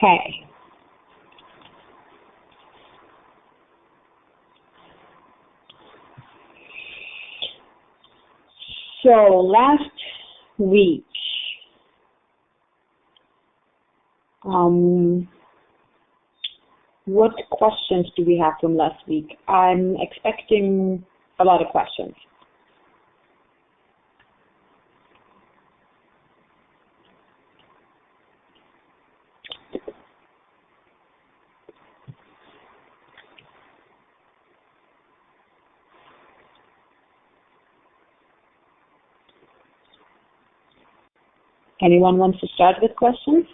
Okay. So last week, what questions do we have from last week? I'm expecting a lot of questions. Anyone wants to start with questions?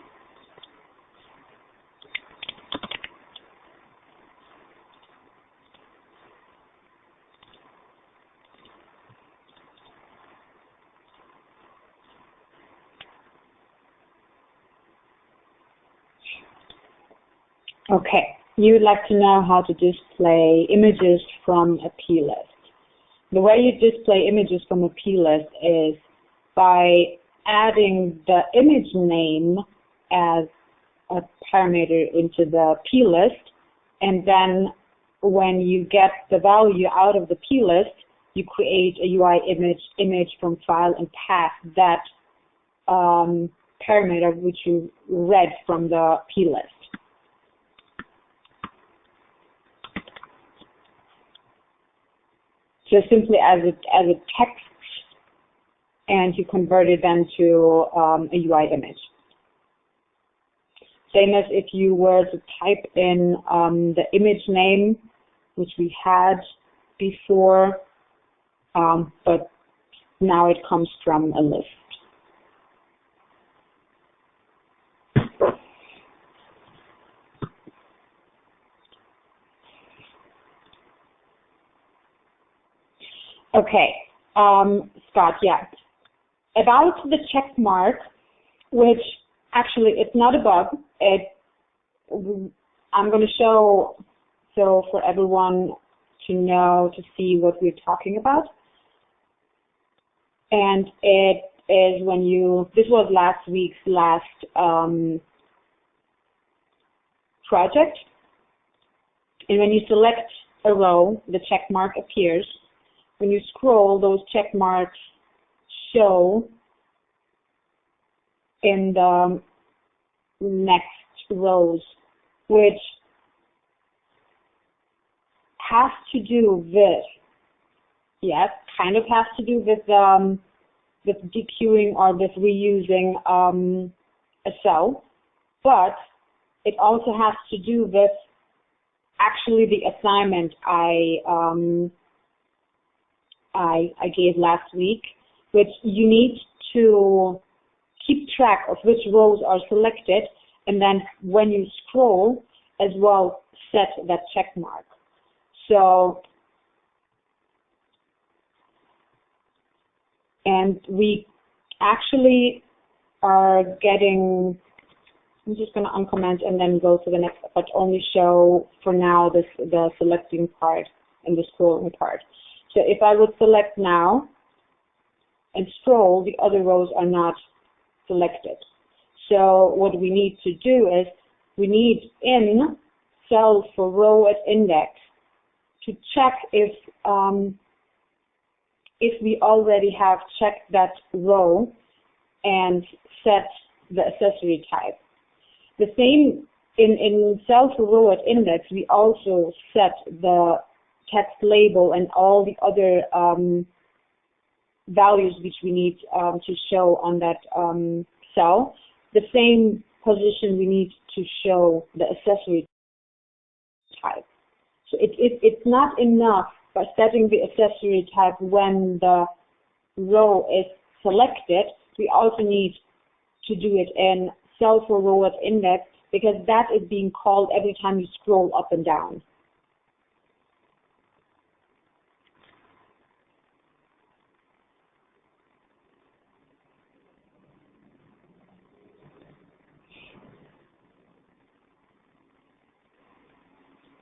Okay, you would like to know how to display images from a plist. The way you display images from a plist is by adding the image name as a parameter into the plist, and then when you get the value out of the plist, you create a UI image from file and pass that parameter which you read from the plist. So simply as a text, and you convert it then to a UI image. Same as if you were to type in the image name, which we had before, but now it comes from a list. Okay, Scott, yeah. About the check mark, which actually it's not a bug. I'm going to show, so for everyone to know, to see what we're talking about. And it is when you, this was last week's last project. And when you select a row, the check mark appears. When you scroll, those check marks show in the next rows, which has to do with, yes, kind of has to do with dequeuing or with reusing a cell, but it also has to do with actually the assignment I gave last week, which you need to keep track of which rows are selected, and then when you scroll as well, set that check mark. So, and we actually are getting, I'm just going to uncomment and then go to the next, but only show for now the selecting part and the scrolling part. So if I would select now and scroll, the other rows are not selected. So what we need to do is we need in cell for row at index to check if we already have checked that row and set the accessory type. The same in cell for row at index, we also set the text label and all the other values which we need to show on that cell. The same position we need to show the accessory type. So it's not enough by setting the accessory type when the row is selected. We also need to do it in cell for row at index, because that is being called every time you scroll up and down.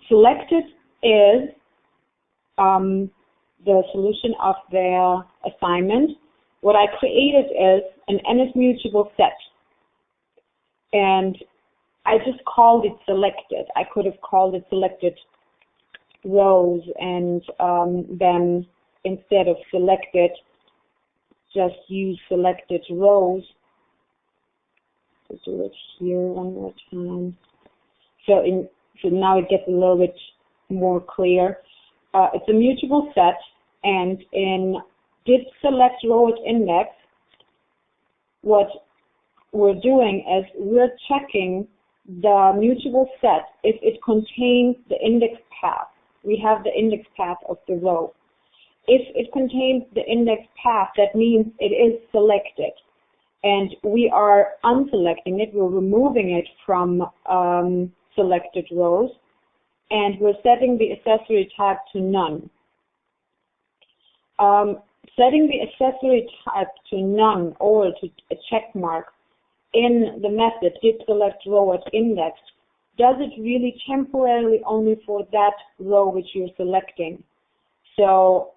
Selected is the solution of their assignment. What I created is an NS mutable set. And I just called it selected. I could have called it selected rows and then instead of selected, just use selected rows. So do it here one more time. So now it gets a little bit more clear. It's a mutable set, and in did select row at index, what we're doing is we're checking the mutable set if it contains the index path. We have the index path of the row. If it contains the index path, that means it is selected. And we are unselecting it, we're removing it from selected rows, and we're setting the accessory type to none. Setting the accessory type to none or to a check mark in the method did select row at index does it really temporarily only for that row which you're selecting. So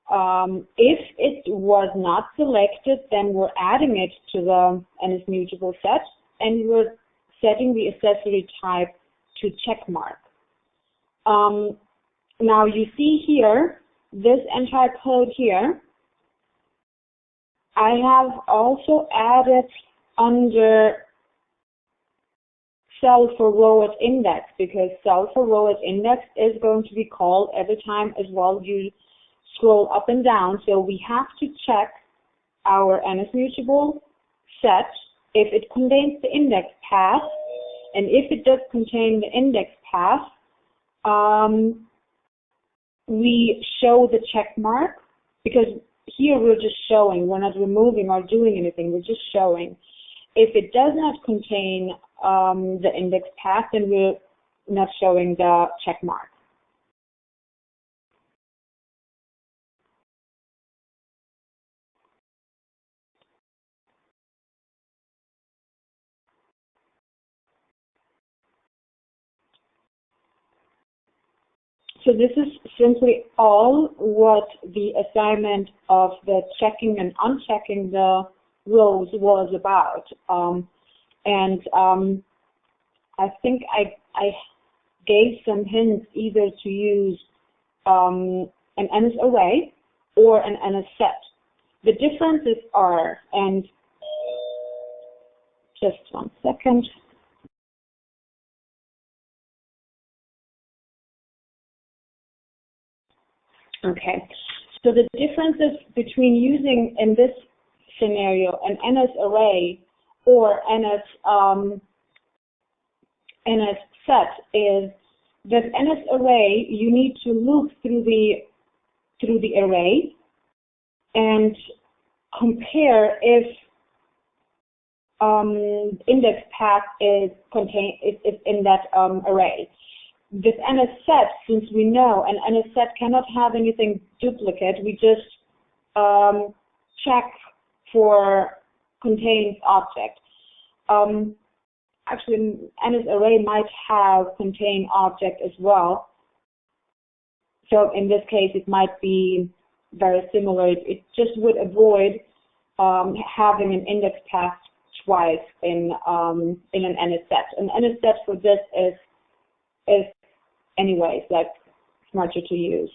if it was not selected, then we're adding it to the NS mutable set, and we're setting the accessory type to check mark. Now you see here, this entire code here, I have also added under cell for row at index, because cell for row at index is going to be called every time as well you scroll up and down. So we have to check our NS mutable set if it contains the index path, and if it does contain the index path, we show the check mark, because here we're just showing, we're not removing or doing anything, we're just showing. If it does not contain the index path, then we're not showing the check mark. So this is simply all what the assignment of the checking and unchecking the rows was about. I think I gave some hints either to use an NS array or an NS set. The differences are, and just one second. Okay, so the differences between using, in this scenario, an NS array or NS set is that NS array, you need to loop through the array and compare if index path is in that array. This NS set, since we know an NS set cannot have anything duplicate, we just check for contains object. Actually, NS array might have contain object as well. So in this case, it might be very similar. It just would avoid having an index path twice in an NS set. An NS set for this is anyways like smarter to use.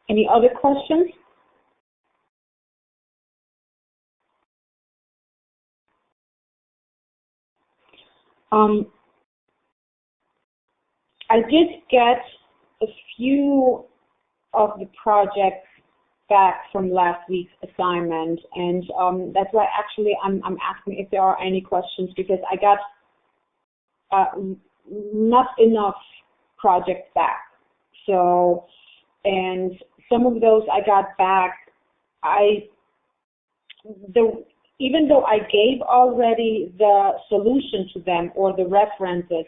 Any other questions? I did get a few of the projects back from last week's assignment, and that's why actually I'm asking if there are any questions, because I got not enough projects back. So, and some of those I got back, even though I gave already the solution to them or the references,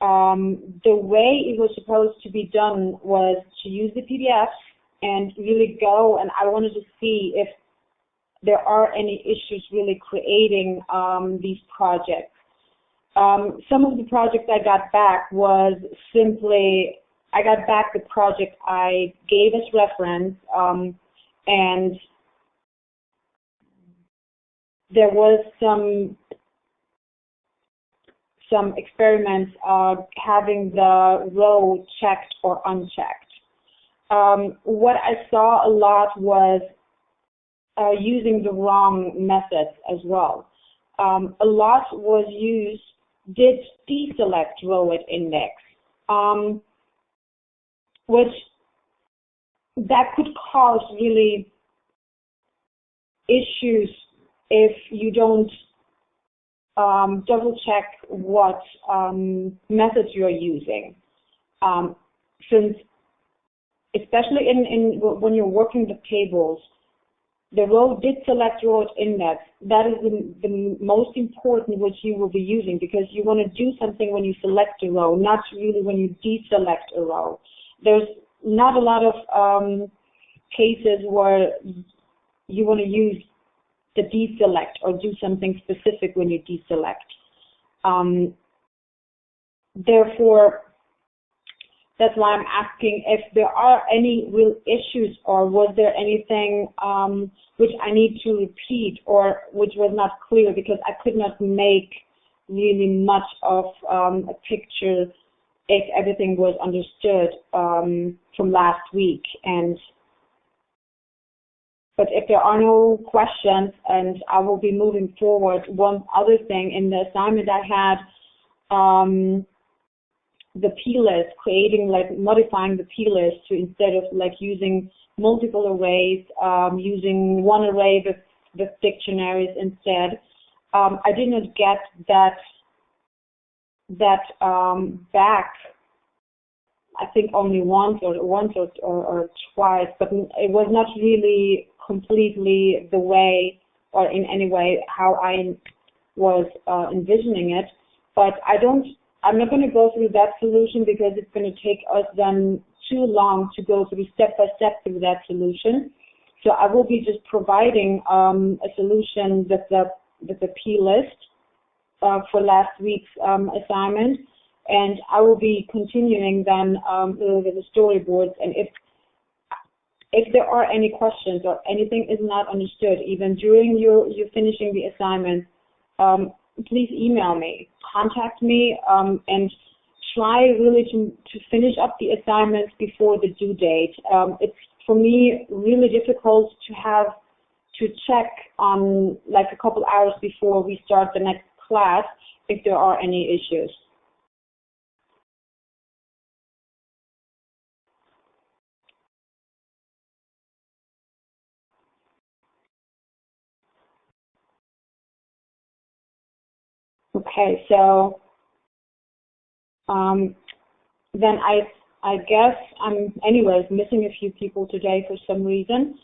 the way it was supposed to be done was to use the PDFs and really go, and I wanted to see if there are any issues really creating these projects. Some of the projects I got back was simply, I got back the project I gave as reference, and there was some experiments having the row checked or unchecked. What I saw a lot was using the wrong methods as well. A lot was used, did deselect row at index, which that could cause really issues if you don't double check what methods you're using. Since especially when you're working the tables, the row did select row at index. That is the most important which you will be using, because you want to do something when you select a row, not really when you deselect a row. There's not a lot of cases where you want to use the deselect or do something specific when you deselect. Therefore, that's why I'm asking if there are any real issues, or was there anything which I need to repeat or which was not clear, because I could not make really much of a picture if everything was understood from last week. But if there are no questions, and I will be moving forward. One other thing in the assignment I had, the plist, modifying the plist to, instead of using multiple arrays, using one array with dictionaries instead. I did not get that back. I think only once or twice, but it was not really completely the way or in any way how I was envisioning it. But I'm not going to go through that solution, because it's going to take us then too long to go through step by step through that solution. So I will be just providing a solution with the plist for last week's assignment, and I will be continuing then with the storyboards. And if there are any questions or anything is not understood, even during you finishing the assignment, please email me, contact me, and try really to finish up the assignments before the due date. It's for me really difficult to check on a couple hours before we start the next class if there are any issues. Okay, so then I guess I'm anyways missing a few people today for some reason.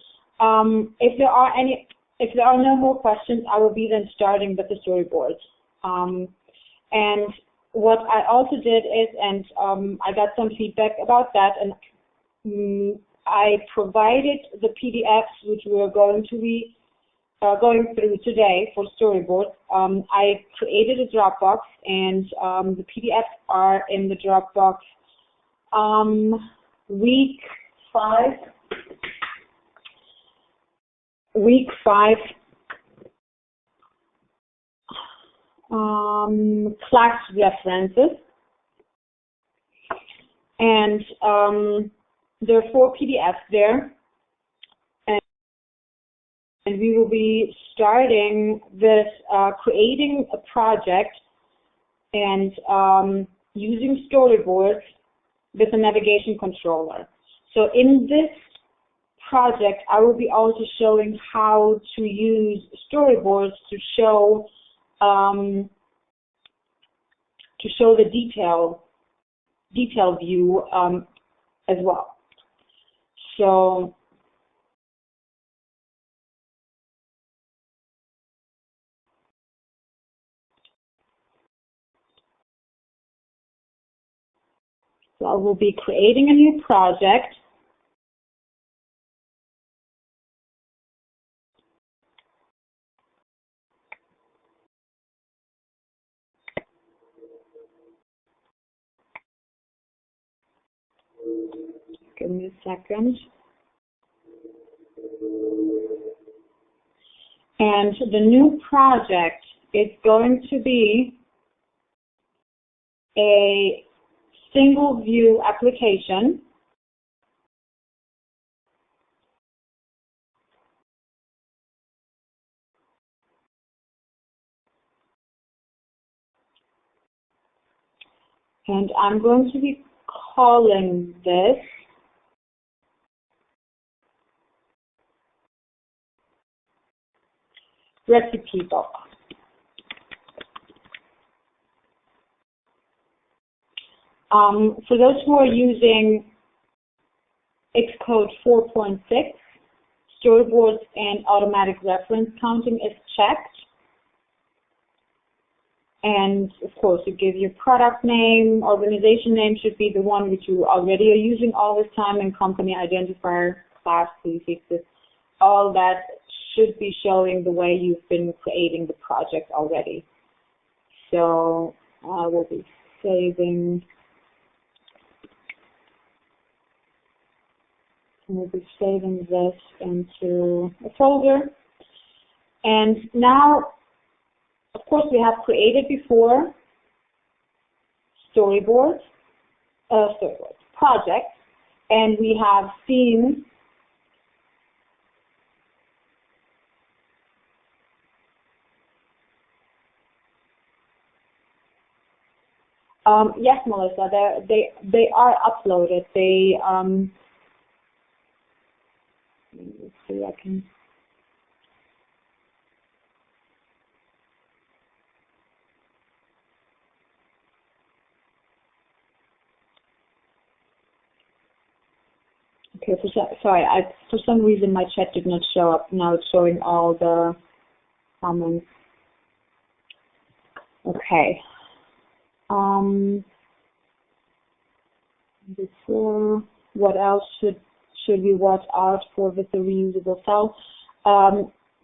If there are no more questions, I will be then starting with the storyboards. And what I also did is, and I got some feedback about that, and I provided the PDFs which we are going to be going through today for storyboards. I created a Dropbox, and the PDFs are in the Dropbox week 5 class references, and there are 4 PDFs there. And we will be starting with creating a project and using storyboards with a navigation controller. So in this project, I will be also showing how to use storyboards to show to show the detail view as well. So I will be creating a new project. Give me a second. And the new project is going to be a single view application. And I'm going to be calling this recipe book. For those who are using Xcode 4.6, storyboards and automatic reference counting is checked. And of course, you give your product name, organization name should be the one which you already are using all this time, and company identifier, class, prefixes, all that should be showing the way you've been creating the project already. So I will be saving this into a folder. And now, of course, we have created before storyboards, projects, and we have seen yes, Melissa, they are uploaded. They let's see, I can. Okay, for some reason my chat did not show up. Now it's showing all the comments. Okay. Before, what else should we watch out for with the reusable cell?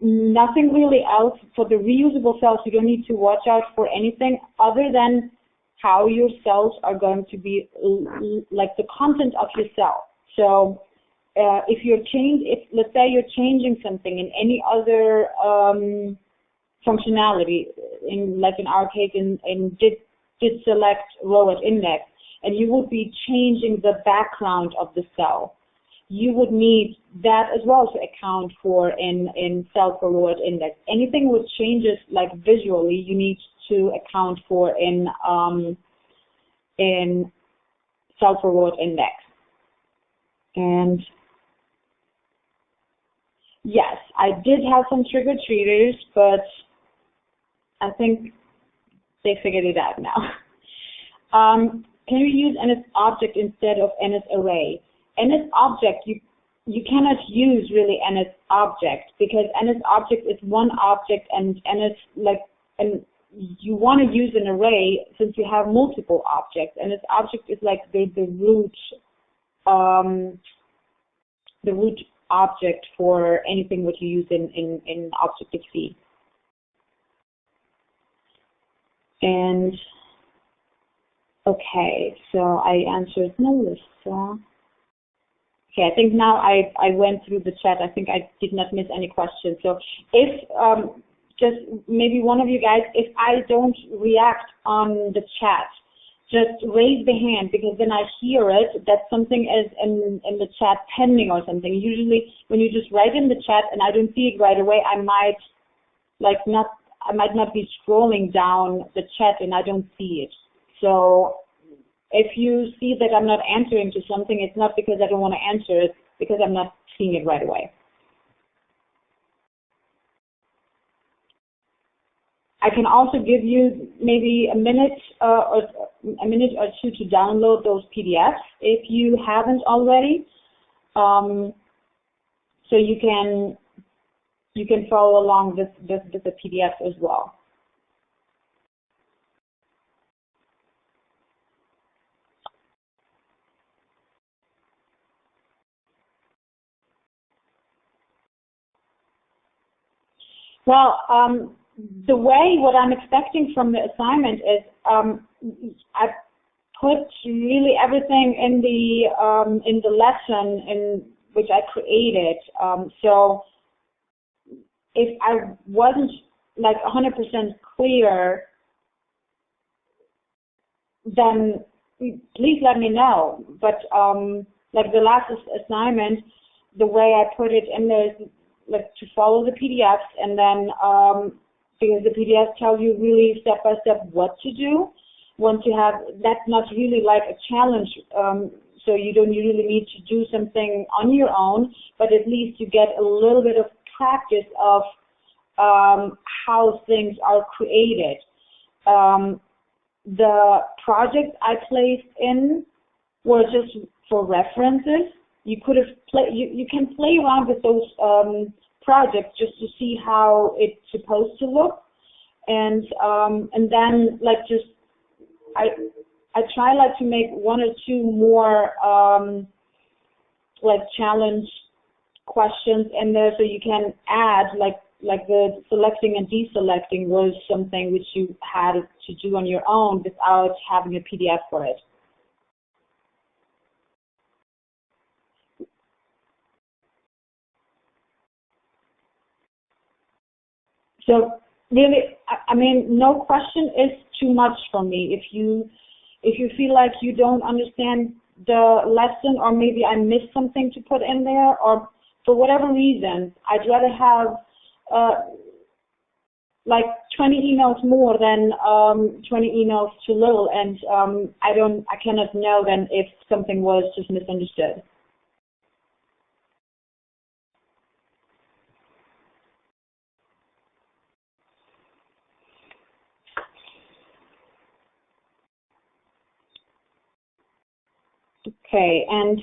Nothing really else. For the reusable cells, you don't need to watch out for anything other than how your cells are going to be, like the content of your cell. So let's say you're changing something in any other functionality, like in our case, in did select row at index, and you would be changing the background of the cell. You would need that as well to account for in cell for row at index. Anything which changes like visually, you need to account for in cell for row at index. And yes, I did have some trick-or-treaters, but I think they figured it out now. Can you use NSObject instead of NSArray? NSObject, you cannot use really NSObject because NSObject is one object, and and you want to use an array since you have multiple objects. NSObject is like the root object for anything what you use in Objective-C. And okay, so I answered Melissa. Okay, I think now I went through the chat. I think I did not miss any questions. So if just maybe one of you guys, if I don't react on the chat, just raise the hand, because then I hear it that something is in the chat pending or something. Usually when you just write in the chat and I don't see it right away, I might not be scrolling down the chat and I don't see it. So if you see that I'm not answering to something, it's not because I don't want to answer it, because I'm not seeing it right away. I can also give you maybe a minute or two to download those PDFs if you haven't already. So you can follow along with the PDF as well. Well, the way what I'm expecting from the assignment is I put really everything in the lesson in which I created. So if I wasn't like 100% clear, then please let me know. But like the last assignment, the way I put it in there is like to follow the PDFs, and then because the PDFs tell you really step by step what to do. Once you have, that's not really like a challenge, so you don't really need to do something on your own, but at least you get a little bit of practice of how things are created. The projects I placed in were just for references. You could have you can play around with those projects just to see how it's supposed to look, and then like just I try like to make one or two more like challenge questions in there, so you can add like the selecting and deselecting was something which you had to do on your own without having a PDF for it. So really, I mean, no question is too much for me. If you feel like you don't understand the lesson, or maybe I missed something to put in there, or for whatever reason, I'd rather have like 20 emails more than 20 emails too little, and I cannot know then if something was just misunderstood. Okay, and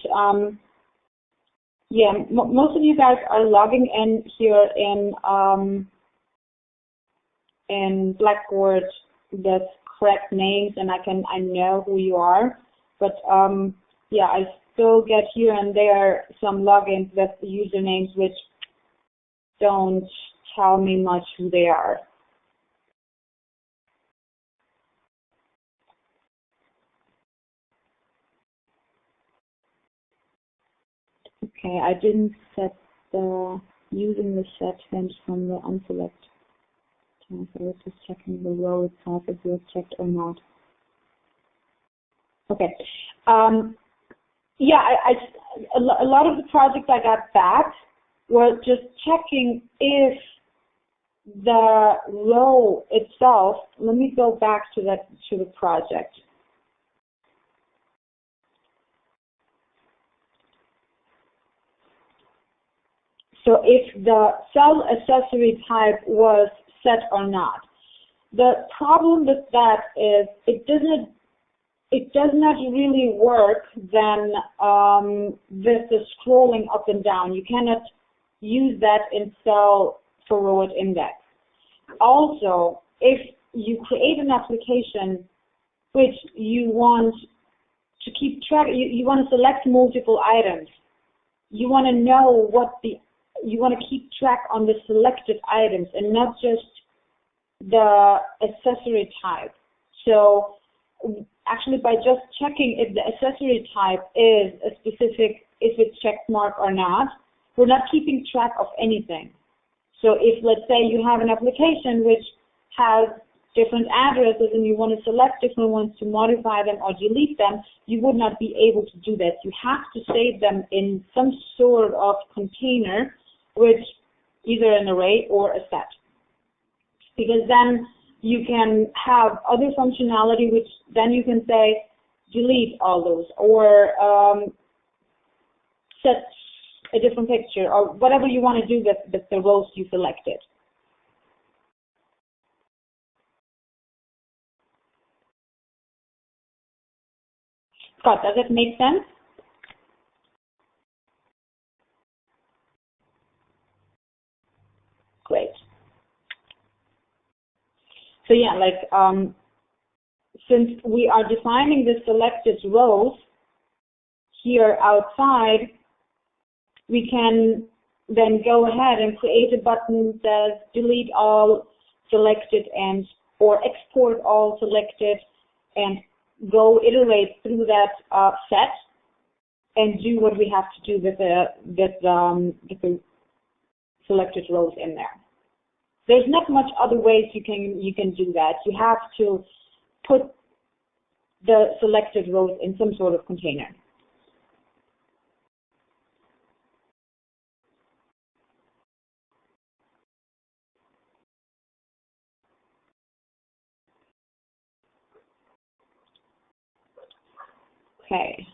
yeah, most of you guys are logging in here in Blackboard with correct names, and I know who you are, but yeah, I still get here and there some logins with usernames which don't tell me much who they are. Okay, I didn't set the using the set hint from the unselect. So I was just checking the row itself if it was checked or not. Okay. Yeah, a lot of the projects I got back were just checking if the row itself. Let me go back to the project. So if the cell accessory type was set or not. The problem with that is it does not really work then with the scrolling up and down. You cannot use that in cell forward index. Also, if you create an application which you want to keep track, you want to select multiple items. You want to know you want to keep track on the selected items and not just the accessory type. So actually by just checking if the accessory type is a specific, if it's check mark or not, we're not keeping track of anything. So if, let's say, you have an application which has different addresses and you want to select different ones to modify them or delete them, you would not be able to do that. You have to save them in some sort of container, which either an array or a set. Because then you can have other functionality, which then you can say delete all those, or set a different picture, or whatever you want to do with the rows you selected. Scott, does it make sense? Great. So yeah, like since we are defining the selected rows here outside, we can then go ahead and create a button that says delete all selected and or export all selected, and go iterate through that set and do what we have to do with the selected rows in there. There's not much other ways you can do that. You have to put the selected rows in some sort of container. Okay.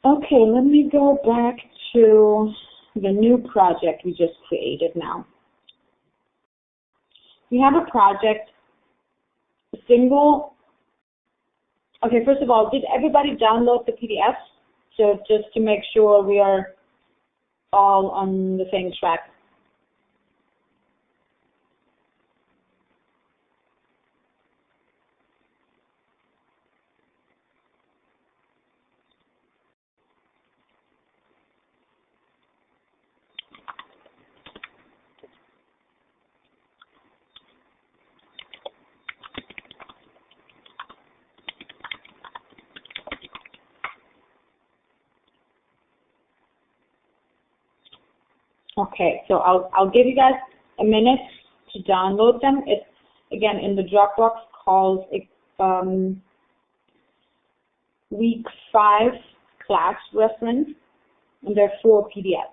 Okay, let me go back to the new project we just created now. We have a project, a single. Okay, first of all, did everybody download the PDF? So just to make sure we are all on the same track. Okay, so I'll give you guys a minute to download them. It's again in the Dropbox called Week 5 class reference, and there are 4 PDFs.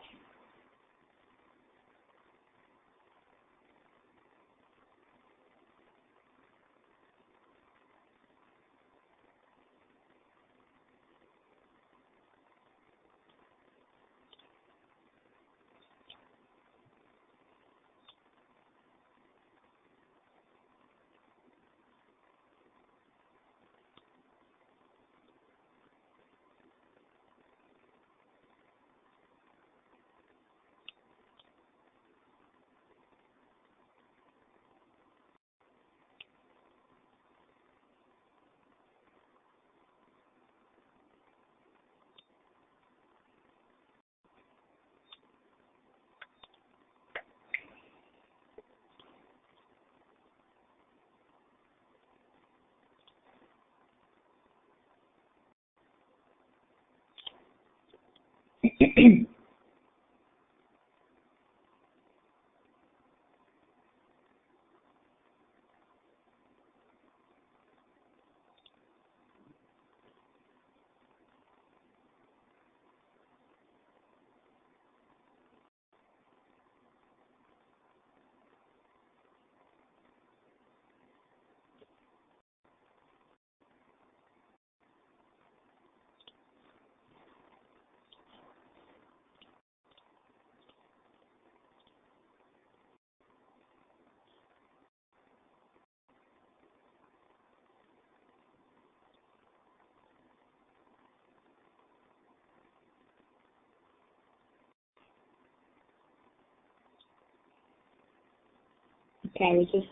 Okay, we just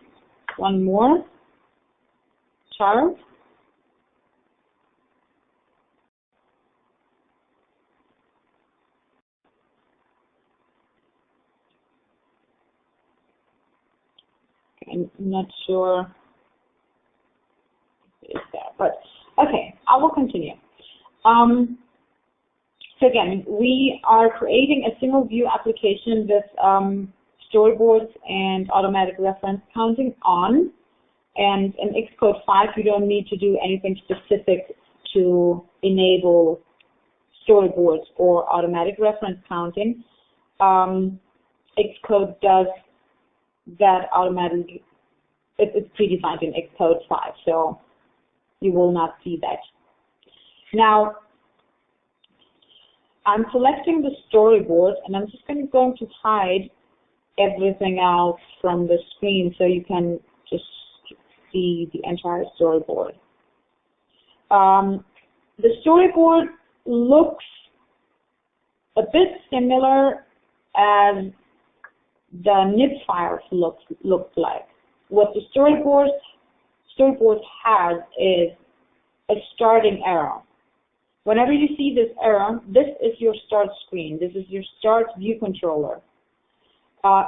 one more. Charles? I'm not sure if it's there, but okay, I will continue. So again, we are creating a single view application with storyboards and automatic reference counting on. And in Xcode 5, you don't need to do anything specific to enable storyboards or automatic reference counting. Xcode does that automatically. It's predefined in Xcode 5, so you will not see that. Now, I'm selecting the storyboard, and I'm just going to hide everything else from the screen so you can just see the entire storyboard. The storyboard looks a bit similar as the NIP files looked like. What the storyboard has is a starting arrow. Whenever you see this arrow, this is your start screen. This is your start view controller.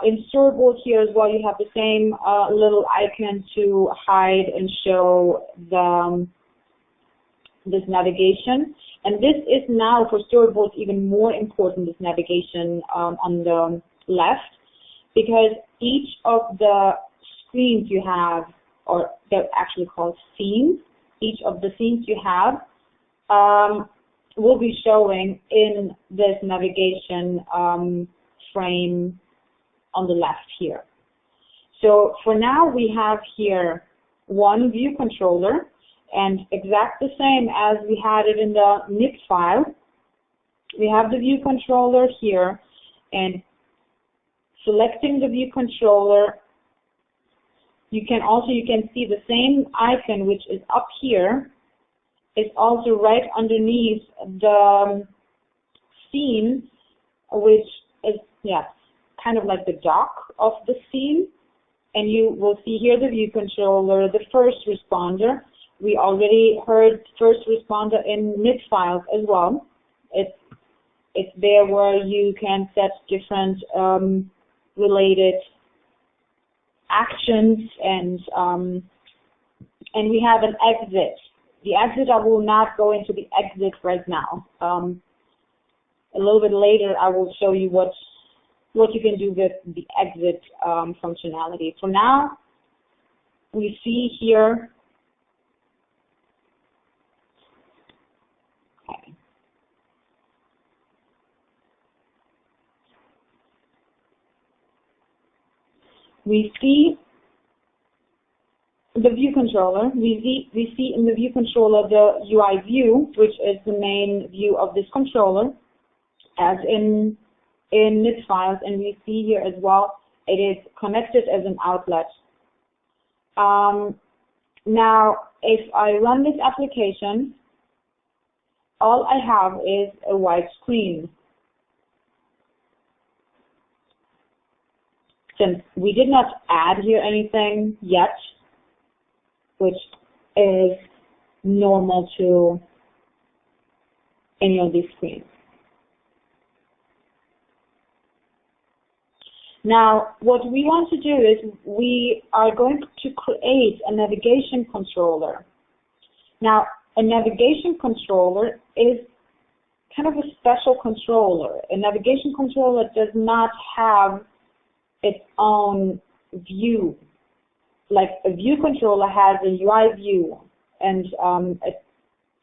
In storyboard here as well, you have the same little icon to hide and show this navigation. And this is now for storyboard even more important, this navigation on the left, because each of the screens you have, or they're actually called scenes, each of the scenes you have will be showing in this navigation frame on the left here. So for now we have here one view controller, and exact the same as we had it in the NIP file. We have the view controller here, and selecting the view controller, you can see the same icon which is up here is also right underneath the scene, which is kind of like the dock of the scene. And you will see here the view controller, the first responder. We already heard first responder in NIP files as well. It's there where you can set different related actions, and we have an exit. The exit, I will not go into the exit right now. A little bit later, I will show you what you can do with the exit functionality. For now, we see here. Okay. We see the view controller. We see in the view controller the UI view, which is the main view of this controller, as in NIP files, and we see here as well it is connected as an outlet. Now, if I run this application, all I have is a white screen. Since we did not add here anything yet, which is normal to any of these screens. Now, what we want to do is we are going to create a navigation controller. Now, a navigation controller is kind of a special controller. A navigation controller does not have its own view. Like a view controller has a UI view, and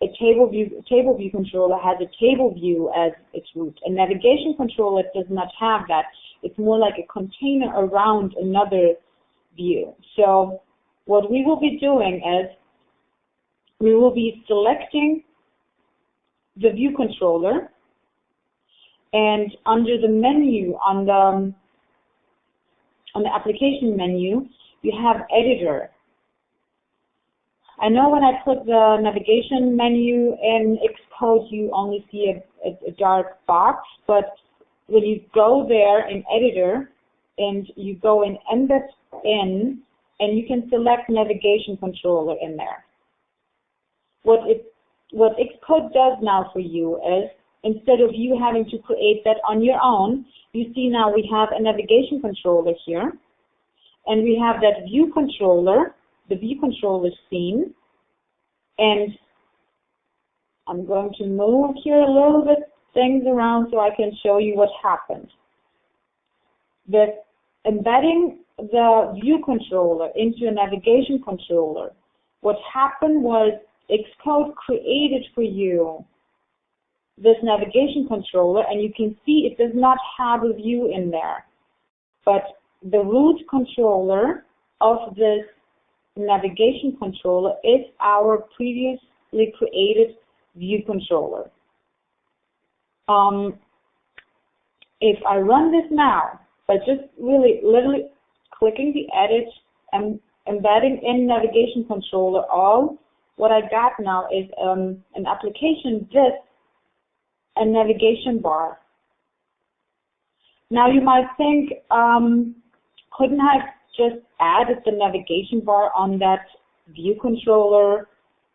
a table view controller has a table view as its root. A navigation controller does not have that. It's more like a container around another view. So what we will be doing is we will be selecting the view controller, and under the menu on the application menu, you have editor. I know when I put the navigation menu in Xcode, you only see a dark box, but when you go there in editor and you go in embed in, and you can select navigation controller in there. What Xcode does now for you is, instead of you having to create that on your own, you see now we have a navigation controller here, and we have that view controller, the view controller scene, and I'm going to move here a little bit things around so I can show you what happened. The embedding the view controller into a navigation controller, what happened was Xcode created for you this navigation controller, and you can see it does not have a view in there. But the root controller of this navigation controller is our previously created view controller. if I run this now, by just literally clicking the edit and embedding in navigation controller, all what I got now is an application with a navigation bar. Now you might think, couldn't I have just added the navigation bar on that view controller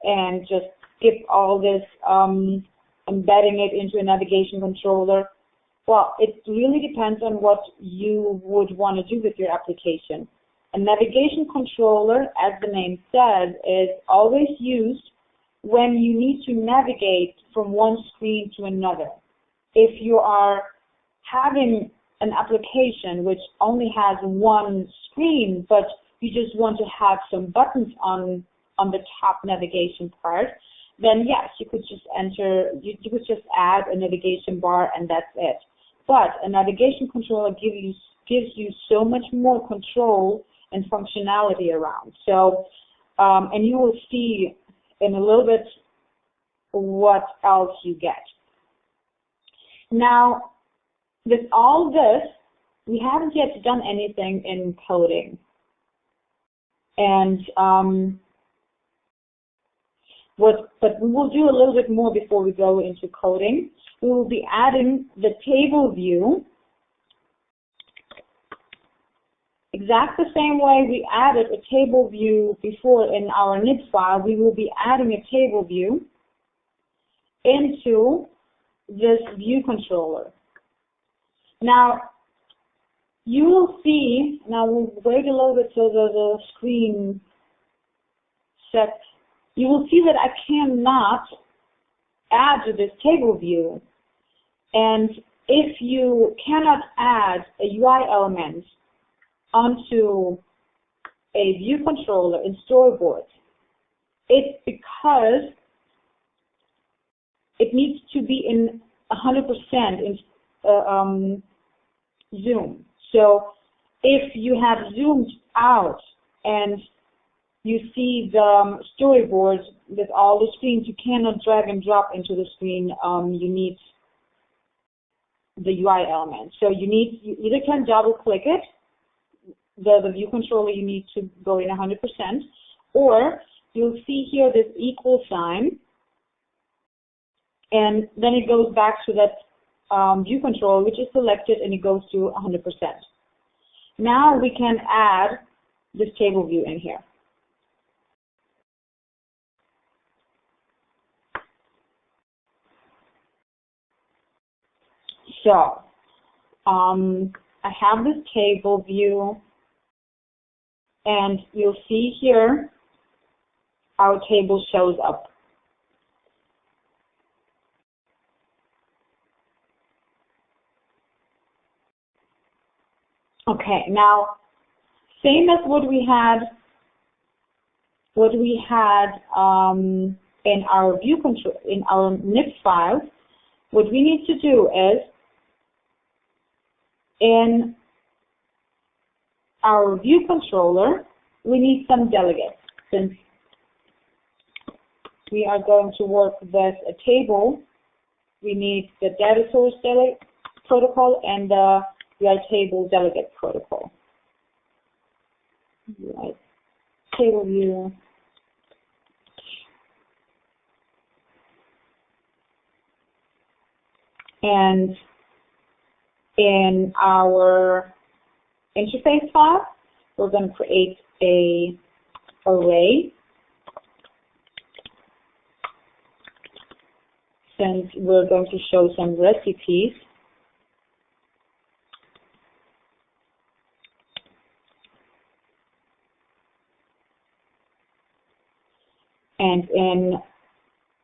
and just skip all this embedding it into a navigation controller? Well, it really depends on what you would want to do with your application. A navigation controller, as the name says, is always used when you need to navigate from one screen to another. If you are having an application which only has one screen, but you just want to have some buttons on the top navigation part, then yes, you could just you could just add a navigation bar and that's it. But a navigation controller gives you so much more control and functionality around. So, and you will see in a little bit what else you get. Now, with all this, we haven't yet done anything in coding. And but we will do a little bit more before we go into coding. We will be adding the table view exact the same way we added a table view before in our NIP file. We will be adding a table view into this view controller. Now, you will see, now we'll wait a little bit till the screen set. You will see that I cannot add to this table view. And if you cannot add a UI element onto a view controller in Storyboard, it's because it needs to be in 100% in zoom. So if you have zoomed out and you see the storyboard with all the screens, you cannot drag and drop into the screen. You need the UI element. So you either can double click it, the view controller, you need to go in 100%, or you'll see here this equal sign, and then it goes back to that view controller, which is selected, and it goes to 100%. Now we can add this table view in here. So I have this table view, and you'll see here our table shows up. Okay, now same as what we had in our view control, in our NIP files. What we need to do is, in our view controller, we need some delegates. Since we are going to work with a table, we need the data source protocol and the UI table delegate protocol. Right. Table view. And in our interface file, we're going to create an array. Since we're going to show some recipes, and in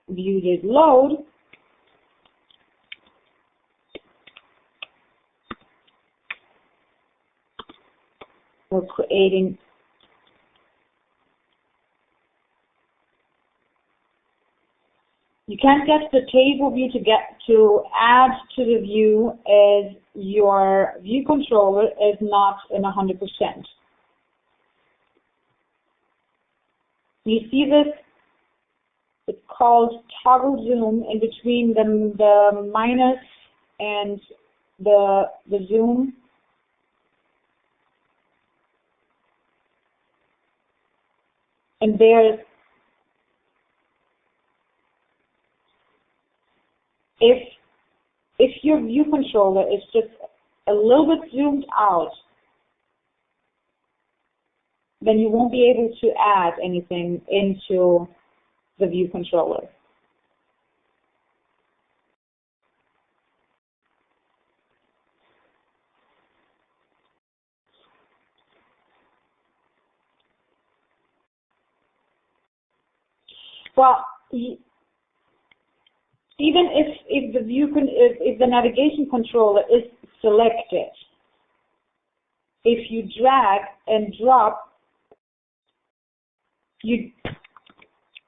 view.load, we're creating you can't get the table view to add to the view as your view controller is not in 100%. You see this? It's called toggle zoom in between the minus and the zoom. And there's, if your view controller is just a little bit zoomed out, then you won't be able to add anything into the view controller. Well, even if the if the navigation controller is selected, if you drag and drop,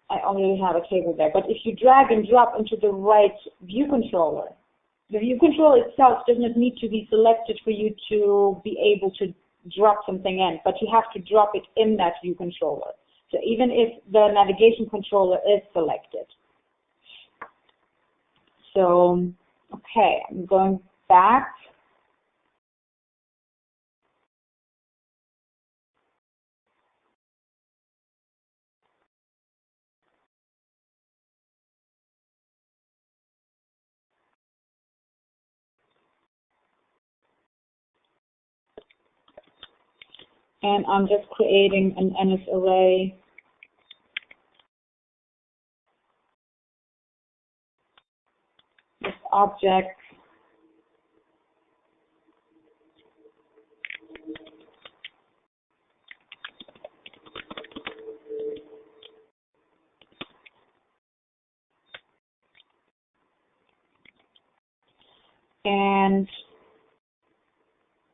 I already have a table there, but if you drag and drop into the right view controller, the view controller itself does not need to be selected for you to be able to drop something in, but you have to drop it in that view controller. So even if the navigation controller is selected. So, okay, I'm going back. And I'm just creating an NS array with objects. And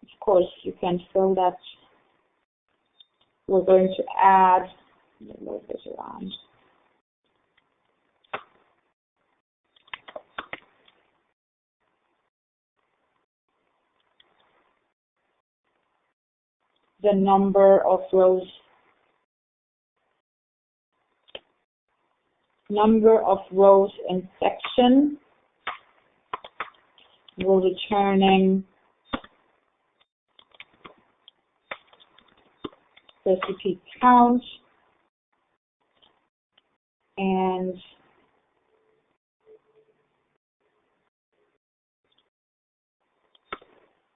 of course, you can fill that. We're going to add, move this around. The number of rows in section. We're returning recipe count, and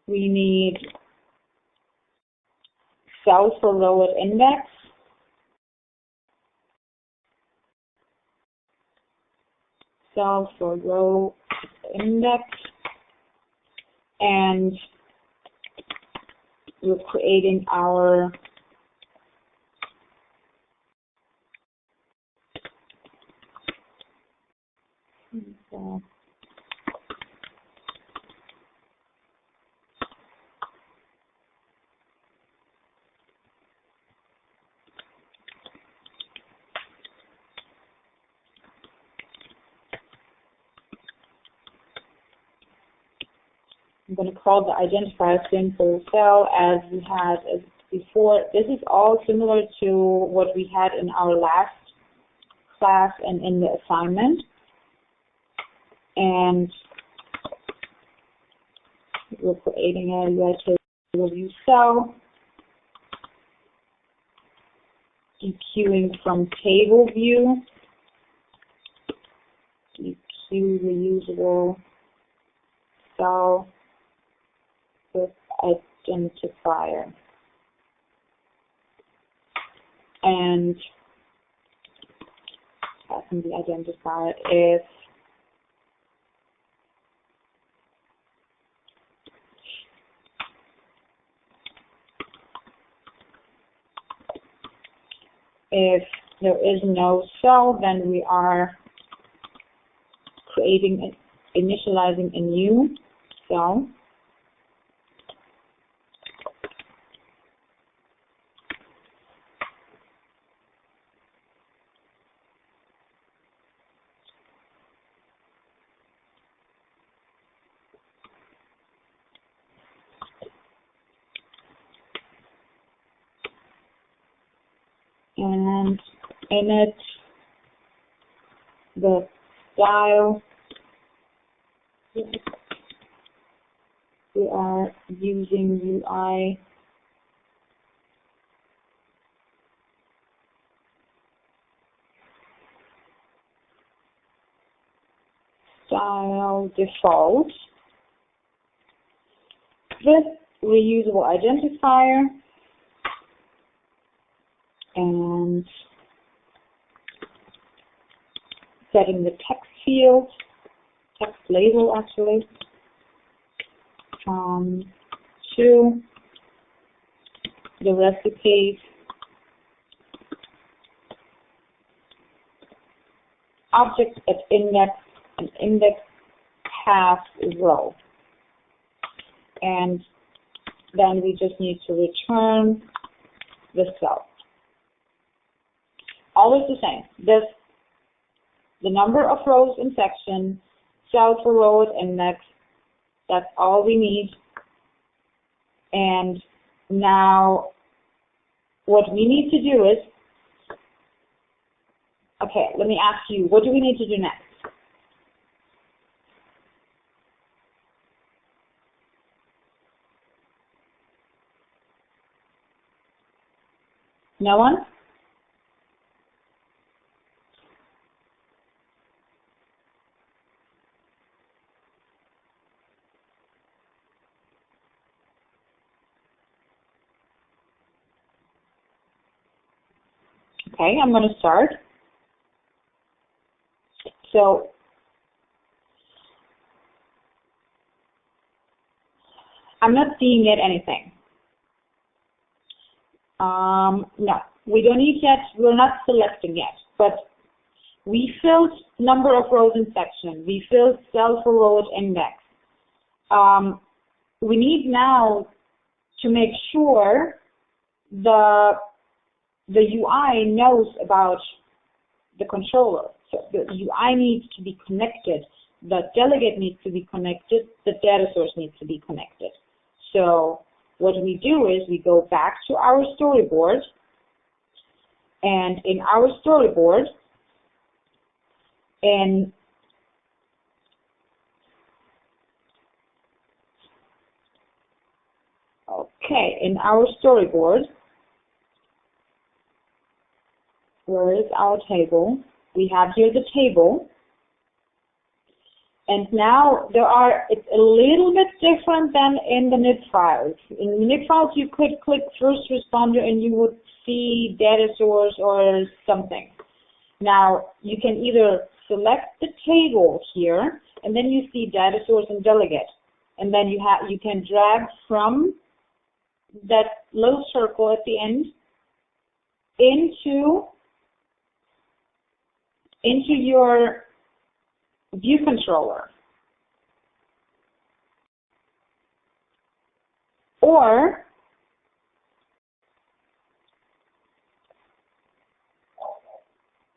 we need cell for row at index. Cell for row index, and we're creating our I'm going to call the identifier simple cell as we had before. This is all similar to what we had in our last class and in the assignment. And we're creating a UI table view cell, EQing from table view, EQ reusable cell with identifier. And passing the identifier if there is no cell, then we are initializing a new cell. And in it, the style We are using UI style default with reusable identifier and setting the text field, text label actually, to the recipe object at index and index path row. And then we just need to return the cell. Always the same. The number of rows in section, cell for row at index, that's all we need. And now what we need to do is, okay, let me ask you, what do we need to do next? No one? Okay, I'm going to start. So I'm not seeing yet anything. No, we don't need yet. We're not selecting yet, but we filled number of rows in section. We filled cell for row at index. We need now to make sure the UI knows about the controller. So the UI needs to be connected. The delegate needs to be connected. The data source needs to be connected. So what we do is we go back to our storyboard, and in our storyboard, in our storyboard, where is our table? We have here the table. And now it's a little bit different than in the NIT files. In the NIT files, you could click first responder and you would see data source or something. Now, you can either select the table here, and then you see data source and delegate. And then you can drag from that little circle at the end into your view controller. Or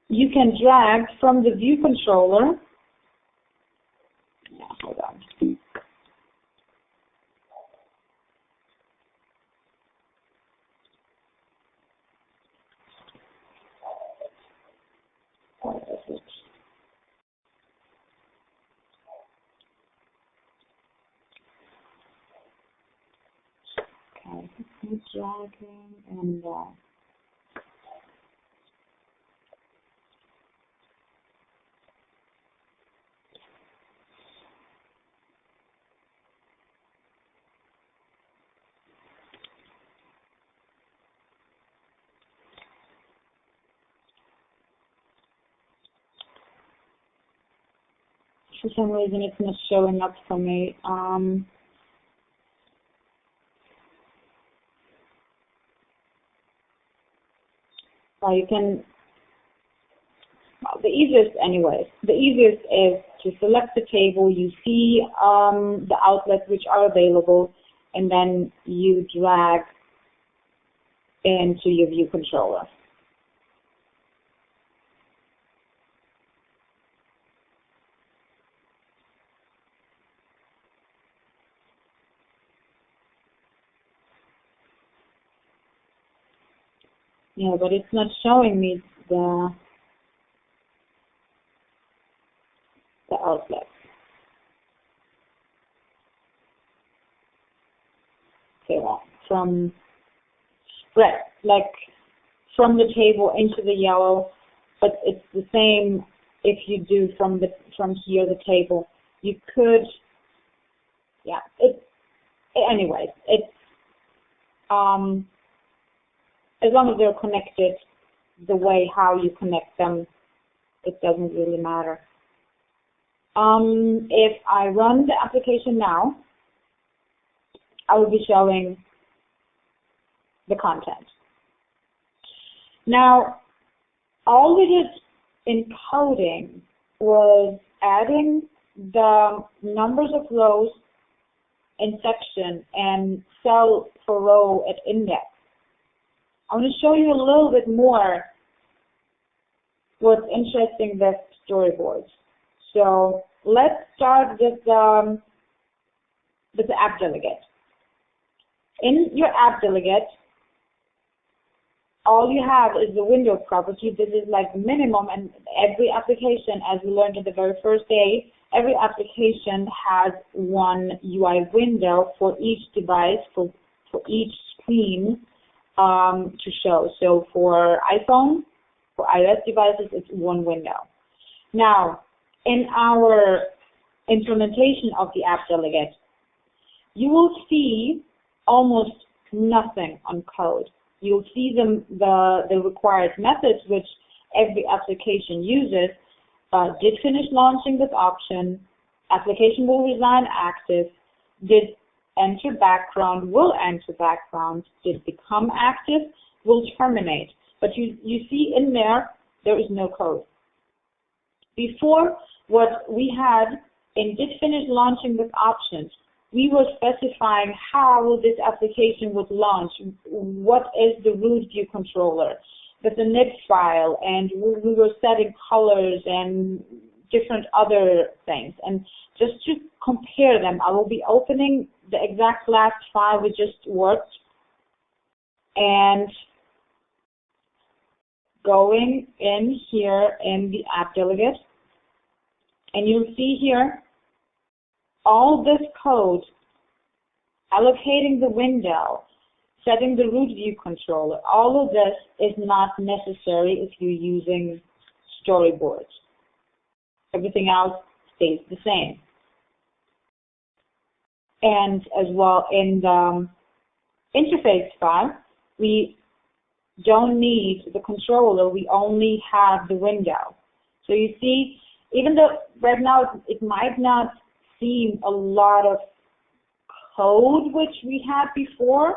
you can drag from the view controller. Yeah, hold on. What is it? Okay, keep dragging and for some reason it's not showing up for me. Well, you can, well, the easiest is to select the table, you see the outlets which are available, and then you drag into your view controller. Yeah, but it's not showing me the outlet. So from red, like from the table into the yellow, but it's the same if you do from here the table. You could, yeah. Anyways, it's as long as they're connected, the way how you connect them, it doesn't really matter. If I run the application now, I will be showing the content. Now, all we did in coding was adding the numbers of rows in section and cell for row at index. I want to show you a little bit more what's interesting with storyboards. So let's start with the app delegate. In your app delegate, all you have is the window property. This is like minimum, and every application, as we learned at the very first day, every application has one UI window for each device, for each screen to show. So for iPhone, for iOS devices, it's one window. Now, in our implementation of the app delegate, you will see almost nothing on code. You'll see the required methods which every application uses. Did finish launching this option, application will resign active, did enter background, will enter background, did become active, will terminate. But you see in there is no code. Before, what we had in did finish launching with options, we were specifying how this application would launch, what is the root view controller, with the nib file, and we were setting colors and different other things. And just to compare them, I will be opening the exact last file we just worked and going in here in the app delegate, and you'll see here all this code, allocating the window, setting the root view controller. All of this is not necessary if you're using storyboards. Everything else stays the same. And as well, in the interface file, we don't need the controller, we only have the window. So you see, even though right now it might not seem a lot of code which we had before,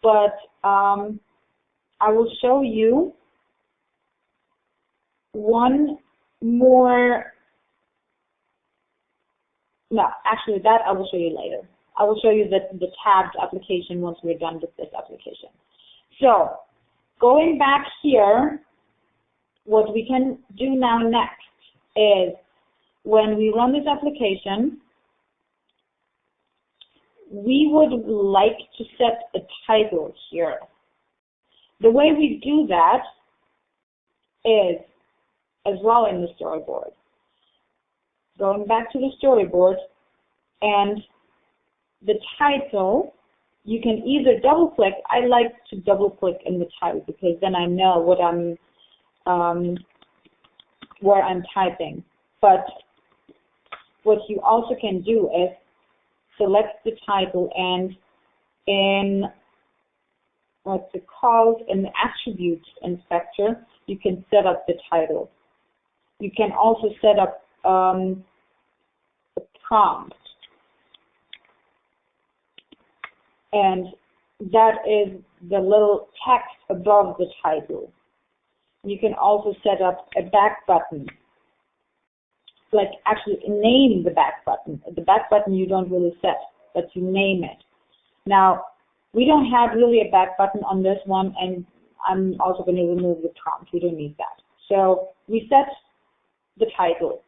but I will show you one more. No, actually that I will show you later. I will show you the tabbed application once we're done with this application. So going back here, what we can do now next is when we run this application, we would like to set a title here. The way we do that is as well in the storyboard. Going back to the storyboard, and the title, you can either double click. I like to double click in the title because then I know what where I'm typing. But what you also can do is select the title, and in what's it called, in the attributes inspector, you can set up the title. You can also set up the prompt, and that is the little text above the title. You can also set up a back button, like actually name the back button. The back button you don't really set, but you name it. Now, we don't have really a back button on this one, and I'm also going to remove the prompt. We don't need that. So we set the title.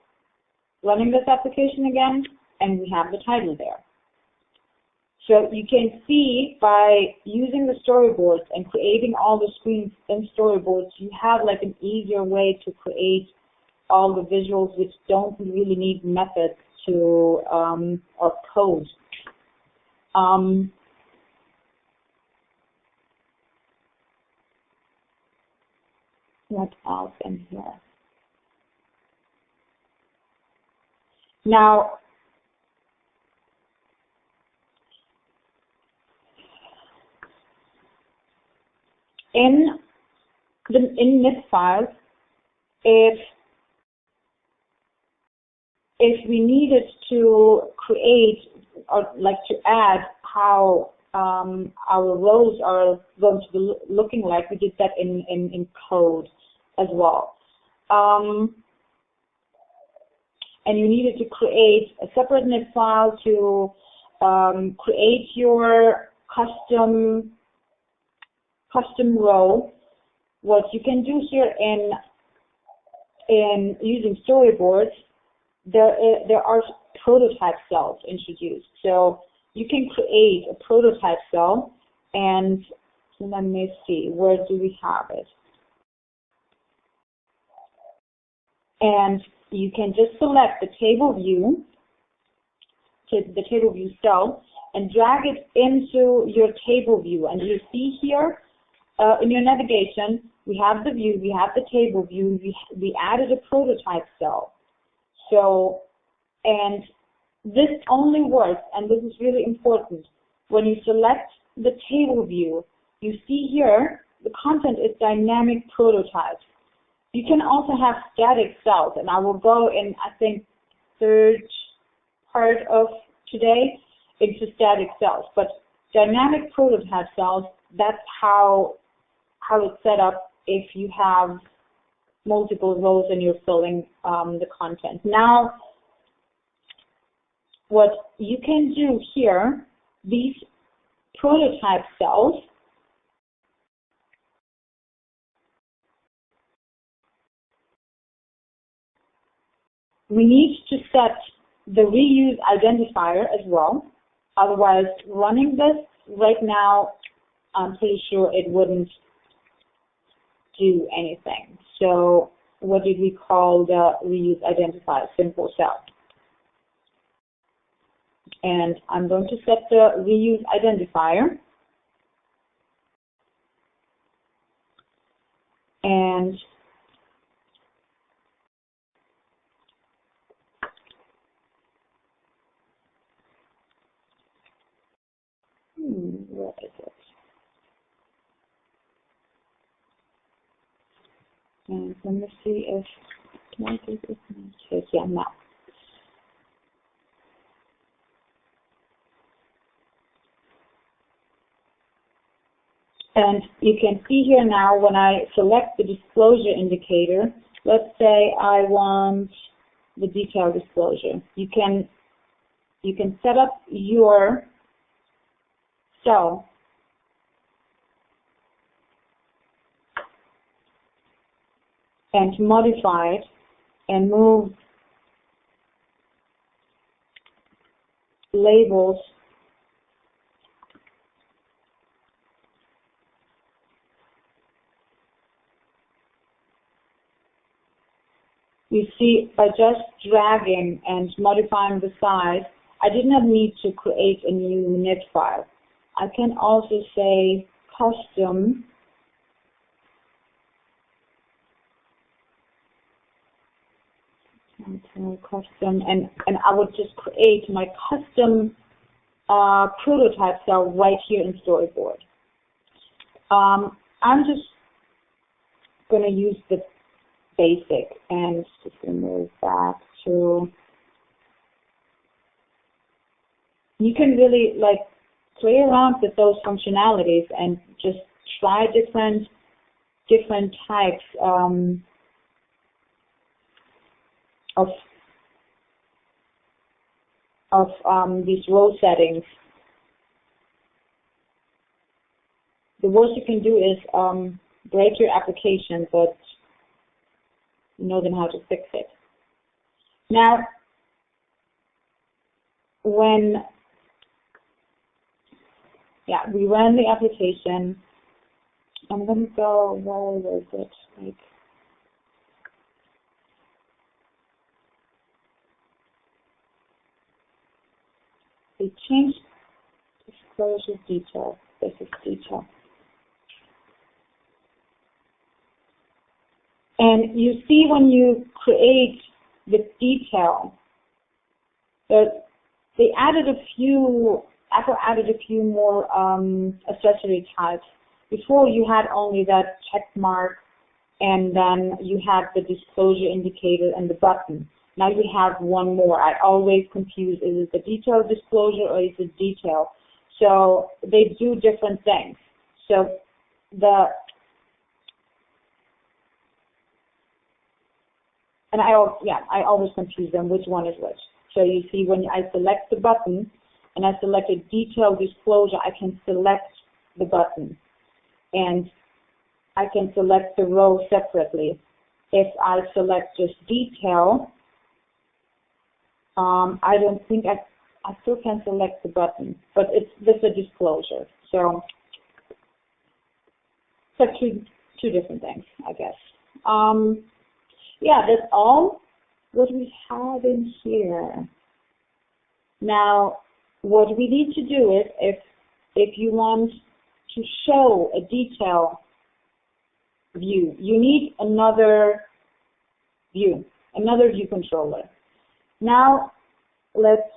Running this application again, and we have the title there. So you can see by using the storyboards and creating all the screens in storyboards, you have like an easier way to create all the visuals which don't really need methods to or code. what else in here? Now, in NIT files, if we needed to create or like to add how our rows are going to be looking like, we did that in code as well. And you needed to create a separate NIT file to create your custom row. What you can do here in using storyboards, there are prototype cells introduced. So you can create a prototype cell, and let me see, where do we have it? And you can just select the table view, cell, and drag it into your table view. And you see here in your navigation, we have the view, we have the table view, we added a prototype cell. So, and this only works, and this is really important, when you select the table view, you see here the content is dynamic prototypes. You can also have static cells, and I will go in, I think, third part of today into static cells. But dynamic prototype cells, that's how it's set up if you have multiple rows and you're filling the content. Now, what you can do here, these prototype cells, we need to set the reuse identifier as well. Otherwise, running this right now, I'm pretty sure it wouldn't do anything. So what did we call the reuse identifier? Simple cell. And I'm going to set the reuse identifier. And where is it? And let me see if yeah, now. And you can see here now when I select the disclosure indicator, let's say I want the detail disclosure. You can set up your cell and modify it and move labels you see, by just dragging and modifying the size, I did not need to create a new NIT file. I can also say custom and I would just create my custom prototype cell right here in Storyboard. I'm just going to use the basic and just going to move back to, you can really like play around with those functionalities and just try different types of these row settings. The worst you can do is break your application, but you know then how to fix it. Now, when we run the application, I'm going to go, where is it? Like, they changed disclosure detail. This is detail. And you see when you create the detail, that they added Apple added a few more accessory types. Before you had only that check mark, and then you had the disclosure indicator and the button. Now you have one more. I always confuse, is it the detail disclosure or is it detail? So they do different things. So I always confuse them, which one is which. So you see when I select the button and I select a detail disclosure, I can select the button. And I can select the row separately. If I select just detail, I don't think I still can select the button, but this is a disclosure. So two different things, I guess. Yeah, that's all what we have in here. Now, what we need to do is, if you want to show a detail view, you need another view controller. Now, let's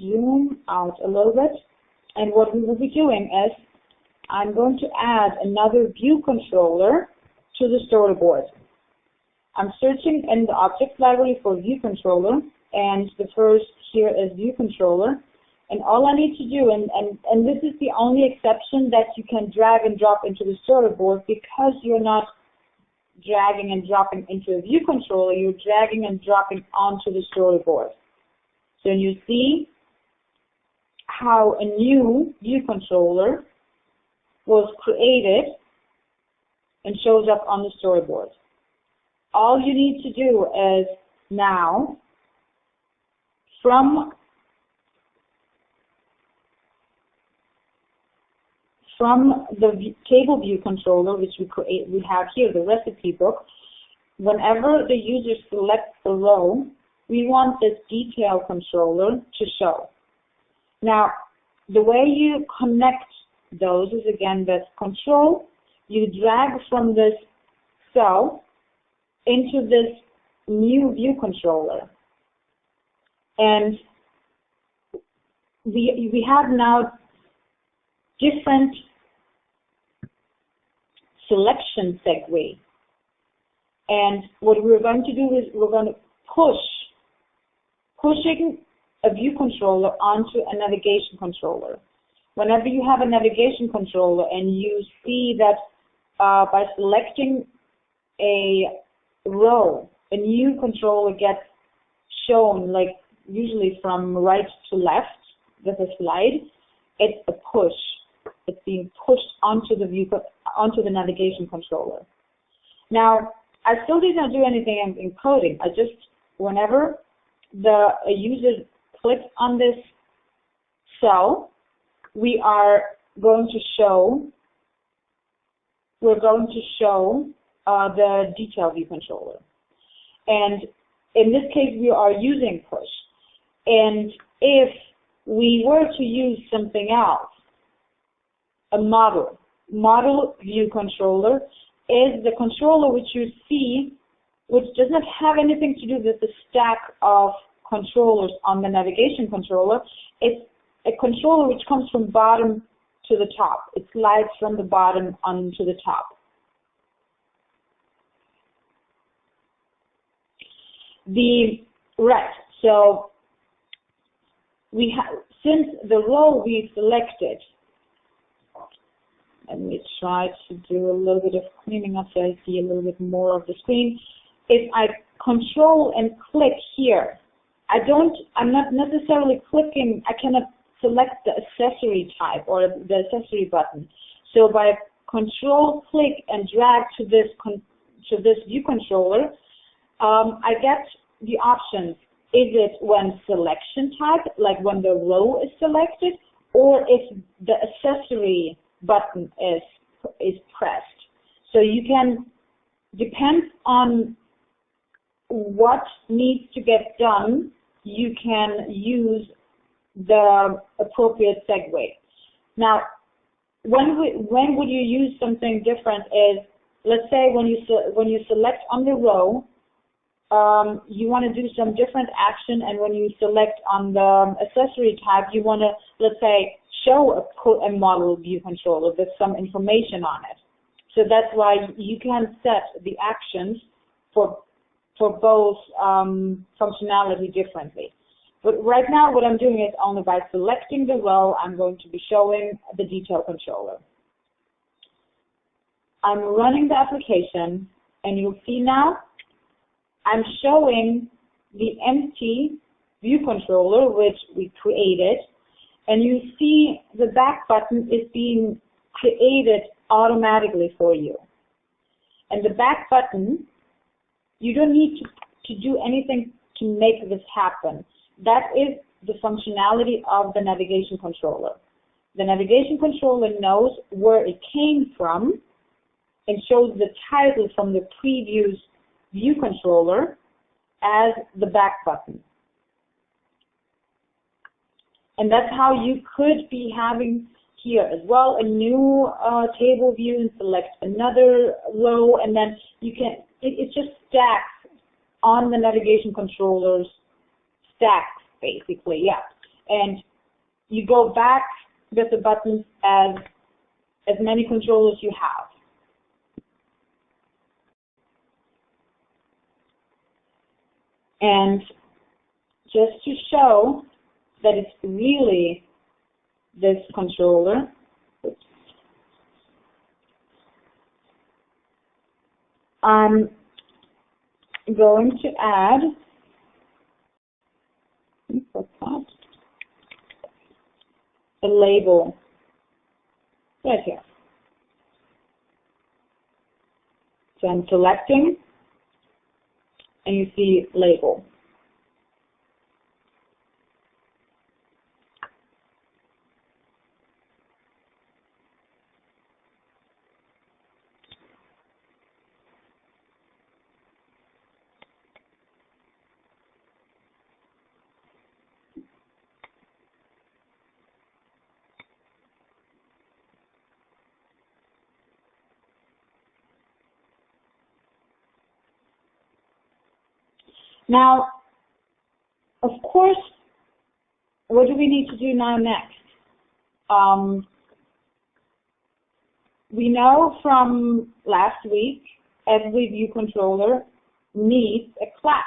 zoom out a little bit, and what we will be doing is, I'm going to add another view controller to the storyboard. I'm searching in the object library for view controller, and the first here is view controller. And all I need to do, and this is the only exception, that you can drag and drop into the storyboard, because you're not dragging and dropping into a view controller, you're dragging and dropping onto the storyboard. So you see how a new view controller was created and shows up on the storyboard. All you need to do is now, from the table view controller, which we have here, the recipe book, whenever the user selects the row, we want this detail controller to show. Now, the way you connect those is, again, this control. You drag from this cell into this new view controller. And we have now different selection segue. And what we're going to do is we're going to pushing a view controller onto a navigation controller. Whenever you have a navigation controller and you see that by selecting a row, a new controller gets shown, like usually from right to left with a slide, it's a push. It's being pushed onto the navigation controller. Now, I still did not do anything in coding. I just, whenever a user clicks on this cell, we are going to show the detail view controller. And in this case, we are using push. And if we were to use something else, a model view controller is the controller which you see, which does not have anything to do with the stack of controllers on the navigation controller. It's a controller which comes from bottom to the top. It slides from the bottom onto the top. So we have, since the row we selected, let me try to do a little bit of cleaning up so I see a little bit more of the screen. If I control and click here, I'm not necessarily clicking, I cannot select the accessory type or the accessory button. So by control, click, and drag to this view controller, I get the options. Is it when selection type, like when the row is selected, or if the accessory button is pressed? So you can, depends on what needs to get done, you can use the appropriate segue. Now, when would you use something different is, let's say when you select on the row, you want to do some different action, and when you select on the accessory tab, you want to, let's say, show a model view controller with some information on it. So that's why you can set the actions for both functionality differently. But right now what I'm doing is only by selecting the row, I'm going to be showing the detail controller. I'm running the application, and you'll see now I'm showing the empty view controller which we created, and you see the back button is being created automatically for you. And the back button, you don't need to do anything to make this happen. That is the functionality of the navigation controller. The navigation controller knows where it came from and shows the title from the previous view controller as the back button. And that's how you could be having here as well a new table view and select another row, and then you can, it just stacks on the navigation controllers, stacks basically, yeah. And you go back with the buttons as many controllers you have. And just to show that it's really this controller, I'm going to add a label right here. So I'm selecting, and you see label. Now, of course, what do we need to do now next? We know from last week, every view controller needs a class.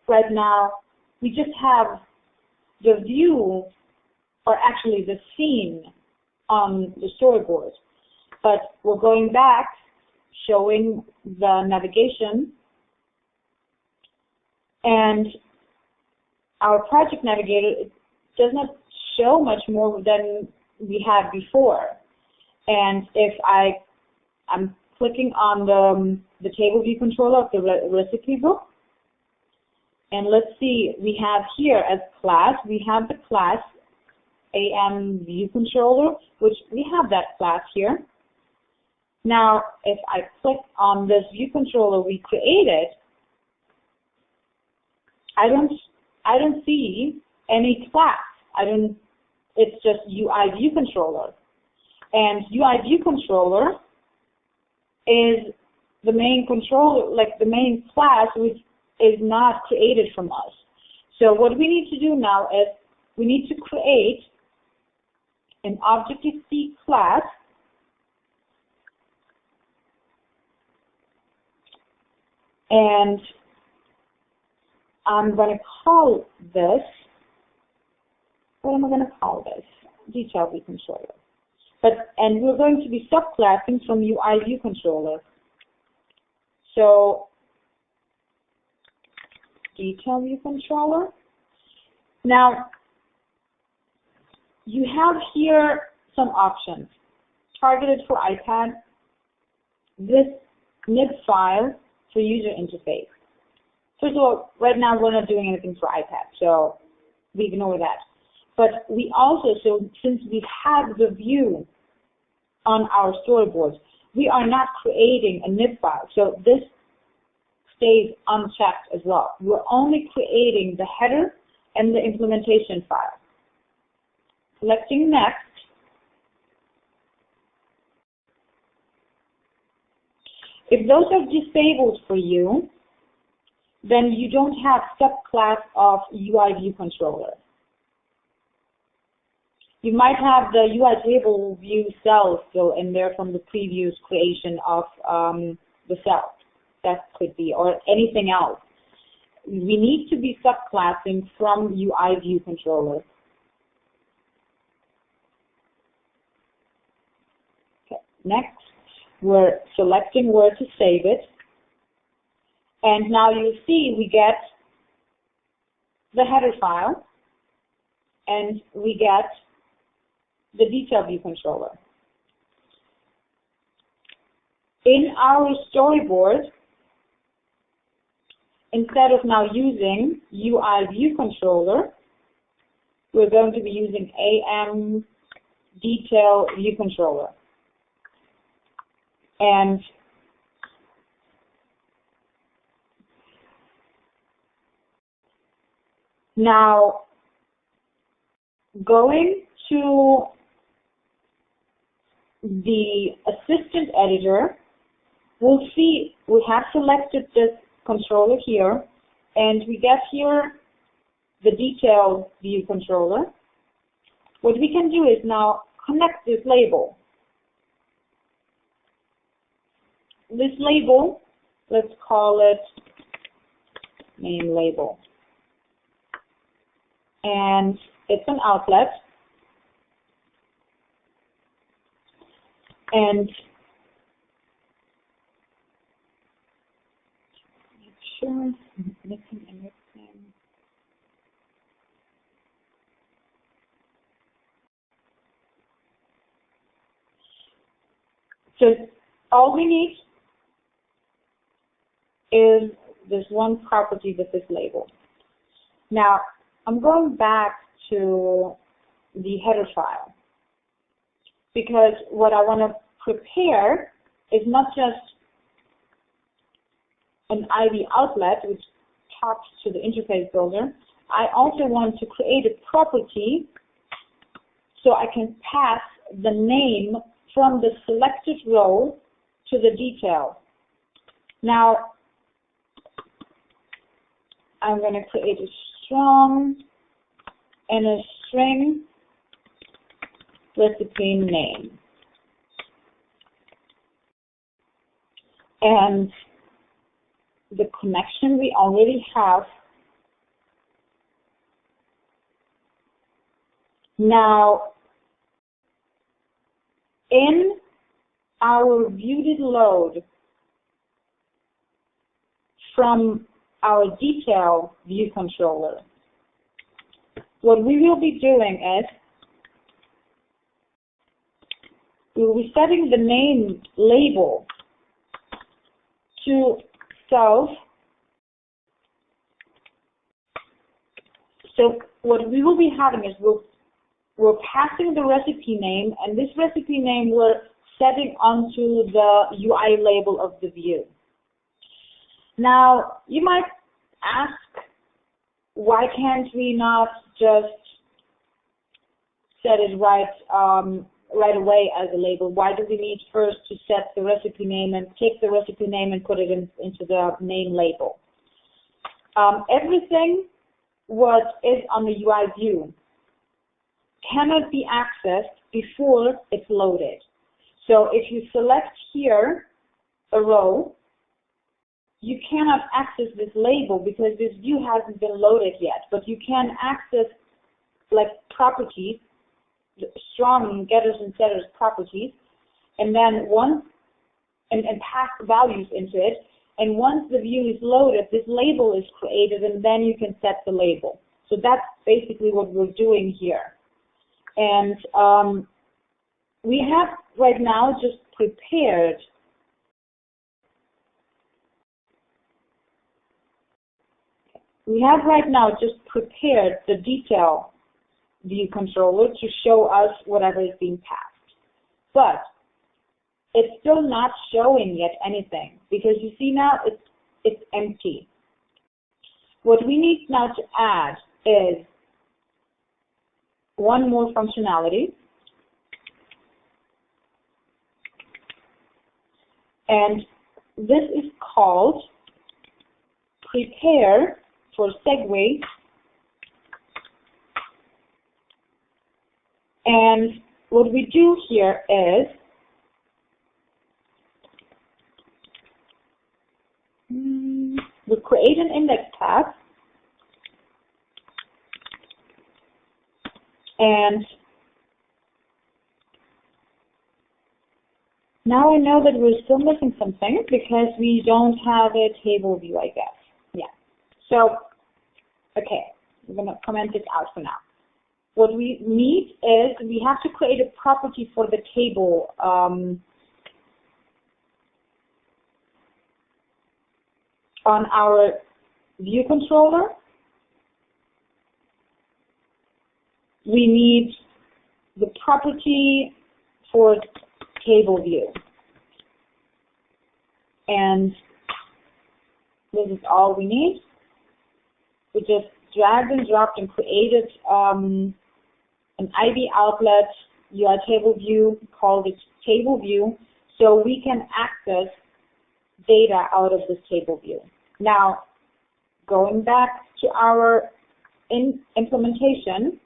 Right now, we just have the view, or actually the scene on the storyboard. But we're going back, showing the navigation, and our project navigator does not show much more than we had before. And if I'm clicking on the table view controller of the recipe book, and let's see, we have here as class, we have the class AM view controller, which we have that class here. Now, if I click on this view controller we created, I don't see any class. It's just UI view controller. And UI view controller is the main controller, like the main class, which is not created from us. So what we need to do now is we need to create an Objective-C class and I'm going to call this, what am I going to call this? Detail view controller. And we're going to be subclassing from UI view controller. So, detail view controller. Now, you have here some options. Targeted for iPad, this nib file for user interface. First of all, right now we're not doing anything for iPad, so we ignore that. But we also, so since we have the view on our storyboards, we are not creating a nib file, so this stays unchecked as well. We're only creating the header and the implementation file. Selecting next. If those are disabled for you, then you don't have subclass of UI view controller. You might have the UI table view cells still in there from the previous creation of the cell. That could be, or anything else. We need to be subclassing from UI view controller. Okay. Next, we're selecting where to save it. And now you see we get the header file and we get the detail view controller. In our storyboard, instead of now using UI view controller, we're going to be using AM detail view controller. And now going to the assistant editor, we'll see we have selected this controller here, and we get here the detail view controller. What we can do is now connect this label. This label, let's call it name label. And it's an outlet. And make sure I'm missing anything. So all we need is this one property with this label. Now, I'm going back to the header file because what I want to prepare is not just an IV outlet which talks to the interface builder. I also want to create a property so I can pass the name from the selected row to the detail. Now, I'm going to create a strong and a string recipe name. And the connection we already have. Now, in our viewed load from our detail view controller, what we will be doing is we will be setting the name label to self. So what we will be having is we're passing the recipe name, and this recipe name we're setting onto the UI label of the view. Now, you might ask, why can't we not just set it right away as a label? Why do we need first to set the recipe name and take the recipe name and put it into the name label? Everything what is on the UI view cannot be accessed before it's loaded. So if you select here a row, you cannot access this label because this view hasn't been loaded yet, but you can access like properties, strong getters and setters properties, and then once, and pass values into it, and once the view is loaded, this label is created, and then you can set the label. So that's basically what we're doing here. And we have right now just prepared the detail view controller to show us whatever is being passed. But it's still not showing yet anything because you see now it's empty. What we need now to add is one more functionality. And this is called prepare for segue. And what we do here is we create an index path, and now I know that we're still missing something because we don't have a table view, I guess. Yeah. So, okay, I'm going to comment this out for now. What we need is we have to create a property for the table on our view controller. We need the property for table view. And this is all we need. We just dragged and dropped and created an IB outlet UI table view, called it table view, so we can access data out of this table view. Now, going back to our implementation,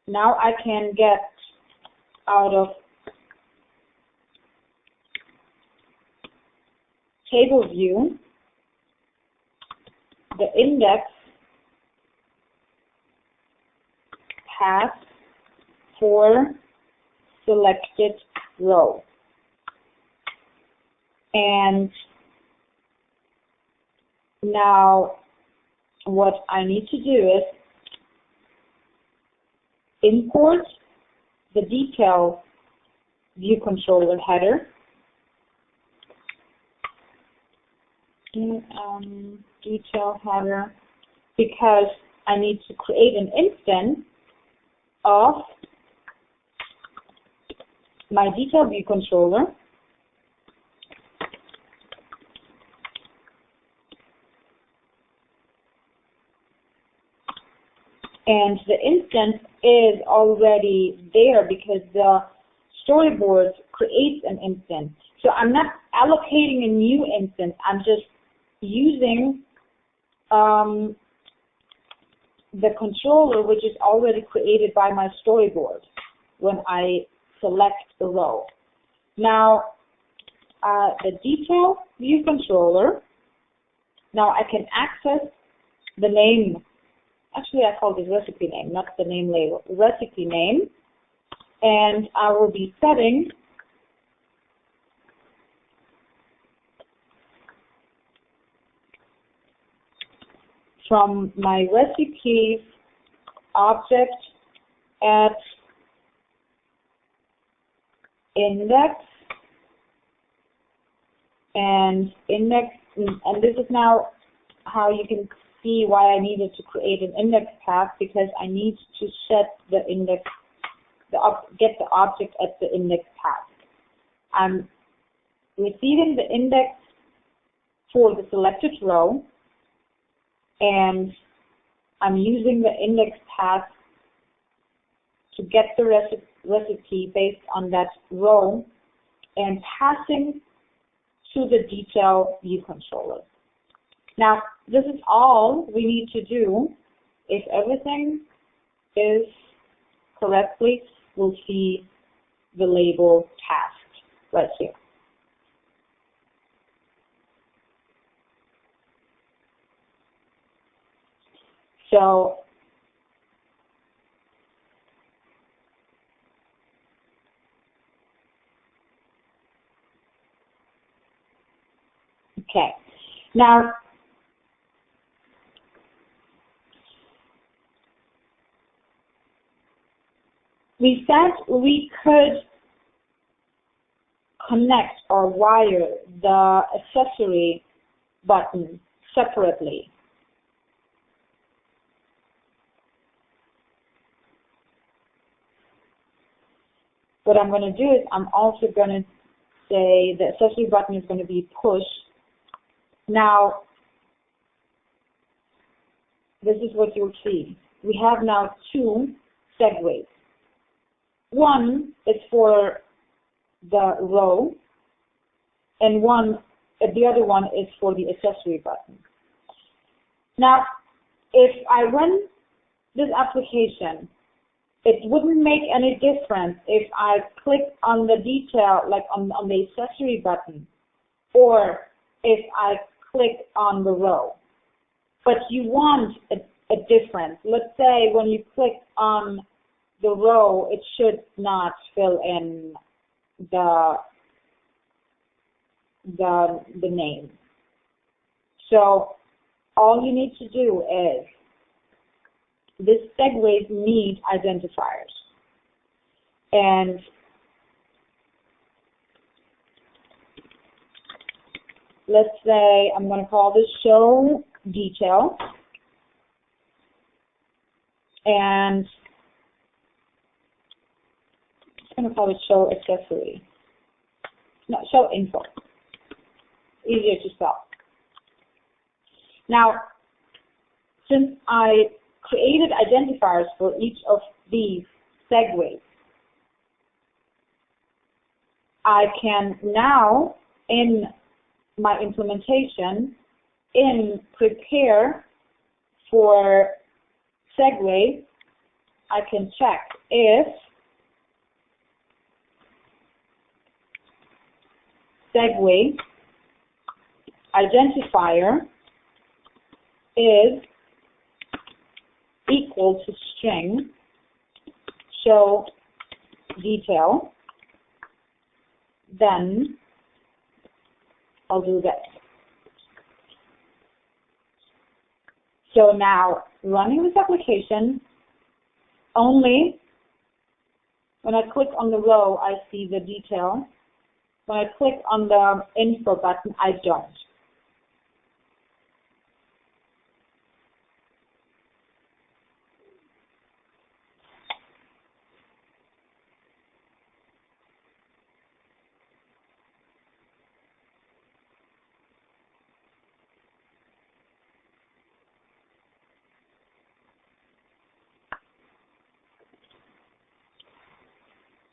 now I can get out of table view the index path for selected row. And now what I need to do is import the detail view controller header. Detail header, because I need to create an instance of my detail view controller, and the instance is already there because the storyboard creates an instance. So I'm not allocating a new instance, I'm just using the controller which is already created by my storyboard when I select the row. Now, the detail view controller, now I can access the name. Actually, I call this recipe name, not the name label, recipe name. And I will be setting from my recipe object at index, and this is now how you can see why I needed to create an index path, because I need to set the index, get the object at the index path. I'm receiving the index for the selected row, and I'm using the index path to get the recipe based on that row and passing to the detail view controller. Now, this is all we need to do. If everything is correctly, we'll see the label task right here. So okay, now we said we could connect or wire the accessory button separately. What I'm going to do is I'm also going to say the accessory button is going to be push. Now, this is what you'll see. We have now two segues. One is for the row, and the other one is for the accessory button. Now, if I run this application, it wouldn't make any difference if I click on the detail, like on the accessory button, or if I click on the row. But you want a difference. Let's say when you click on the row, it should not fill in the name. So all you need to do is, this segues need identifiers. And let's say I'm going to call this show detail, and I'm going to call it show accessory. No, show info. Easier to spell. Now, since I created identifiers for each of these segues, I can now, in my implementation, in prepare for segue, I can check if segue identifier is equal to string show detail, then I'll do this. So now, running this application, only when I click on the row, I see the detail. When I click on the info button, I don't.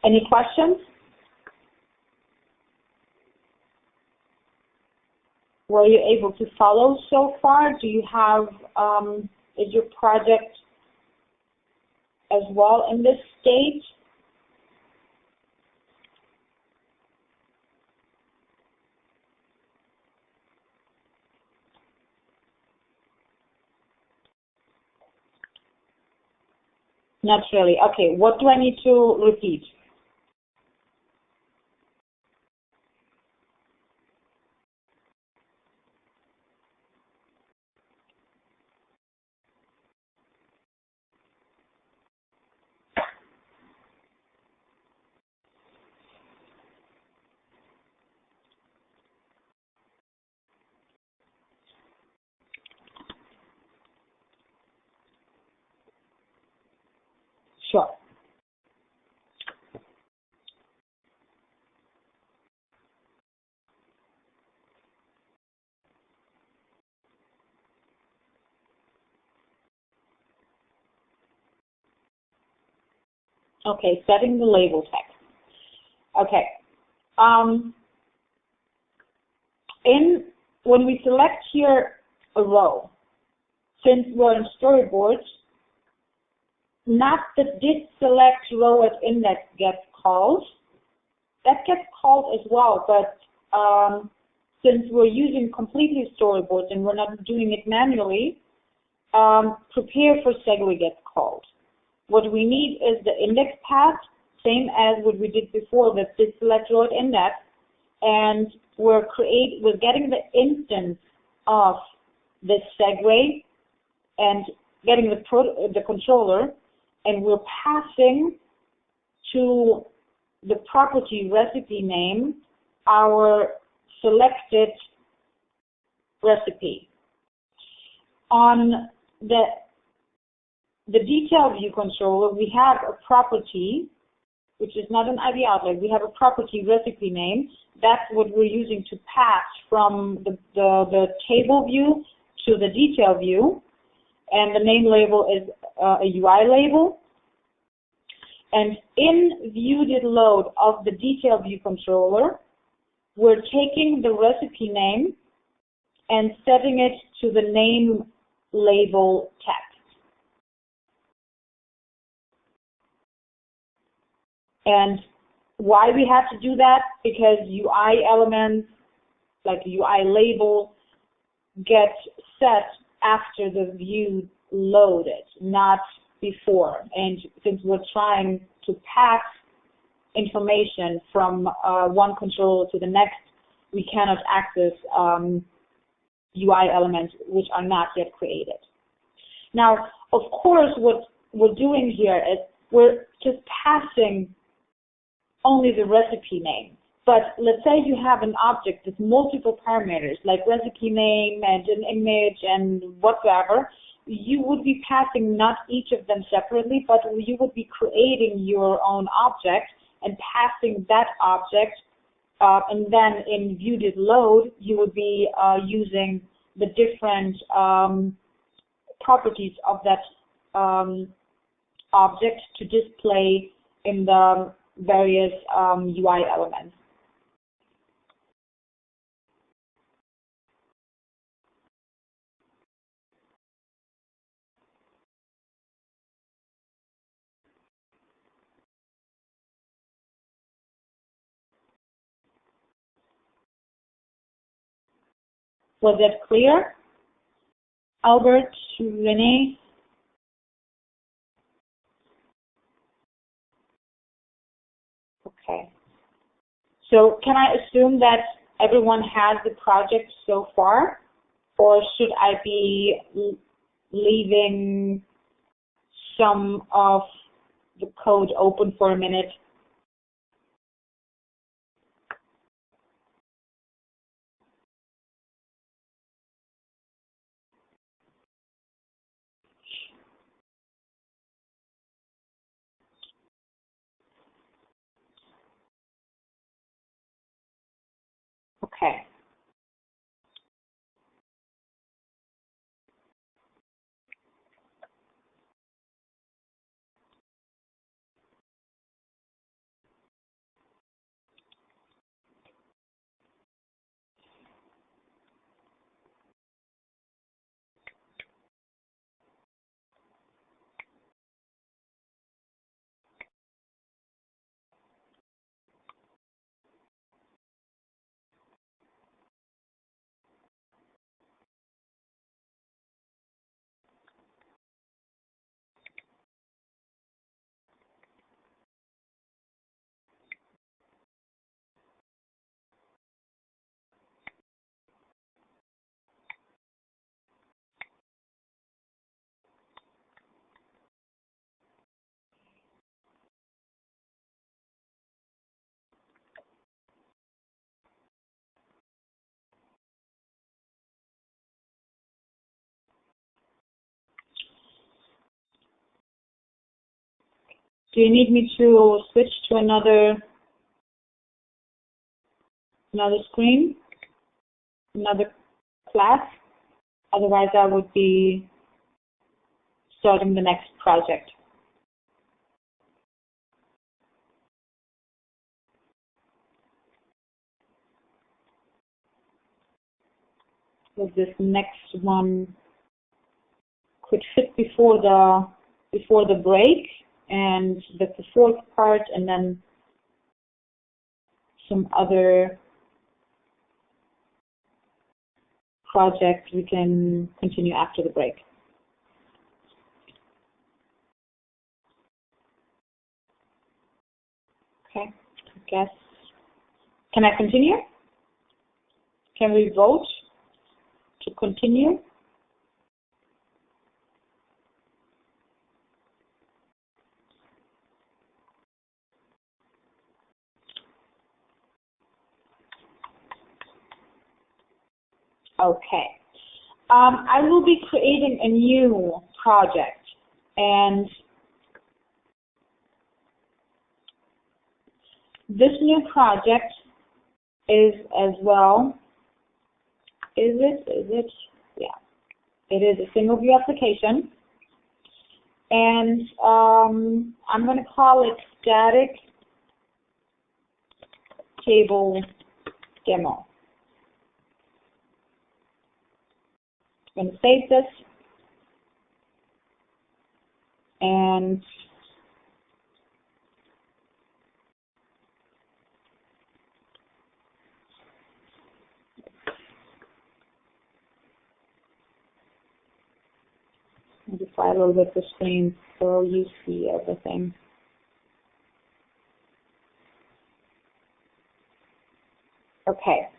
Any questions? Were you able to follow so far? Do you have, is your project as well in this stage? Not really. Okay, what do I need to repeat? Sure. Okay, setting the label text. Okay. When we select here a row, since we're in storyboards, not the did select row at index gets called. That gets called as well, but since we're using completely storyboards and we're not doing it manually, prepare for segue gets called. What we need is the index path, same as what we did before with did select row at index, and we're getting the instance of this segue and getting the controller, and we're passing to the property recipe name our selected recipe. On the detail view controller, we have a property, which is not an IV outlet. We have a property recipe name. That's what we're using to pass from the table view to the detail view. And the name label is a UI label. And in view did load of the detail view controller, we're taking the recipe name and setting it to the name label text. And why we have to do that? Because UI elements, like UI label, get set after the view loaded, not before. And since we're trying to pass information from one controller to the next, we cannot access UI elements which are not yet created. Now, of course, what we're doing here is we're just passing only the recipe name. But let's say you have an object with multiple parameters, like recipe name and an image and whatever. You would be passing not each of them separately, but you would be creating your own object and passing that object, and then in view.load, you would be using the different properties of that object to display in the various UI elements. Was that clear? Albert, Renee? Okay. So can I assume that everyone has the project so far? Or should I be leaving some of the code open for a minute? Okay. Do you need me to switch to another screen, another class? Otherwise, I would be starting the next project. So this next one could fit before the break, and that's the fourth part, and then some other project we can continue after the break. Okay, I guess. Can I continue? Can we vote to continue? Okay. I will be creating a new project, and this new project is as well, is it? Yeah. It is a single view application, and I'm going to call it static table demo. I'm going to save this. And modify a little bit the screen so you see everything. Okay.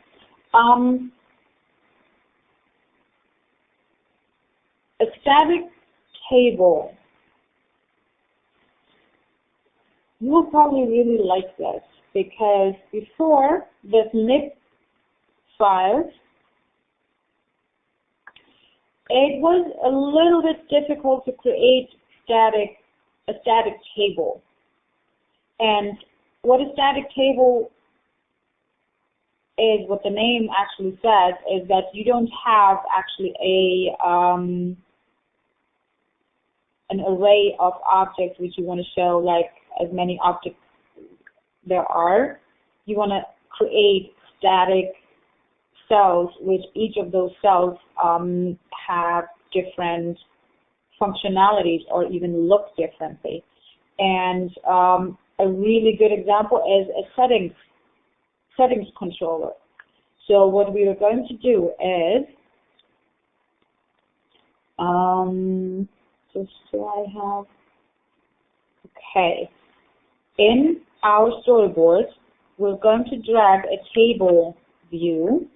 A static table. You will probably really like this because before this NIP file, it was a little bit difficult to create a static table. And what a static table is, what the name actually says, is that you don't have actually an array of objects which you want to show, like as many objects there are. You want to create static cells, which each of those cells have different functionalities or even look differently. And a really good example is a settings controller. So what we are going to do is, just so I have, okay, in our storyboard, we're going to drag a table view.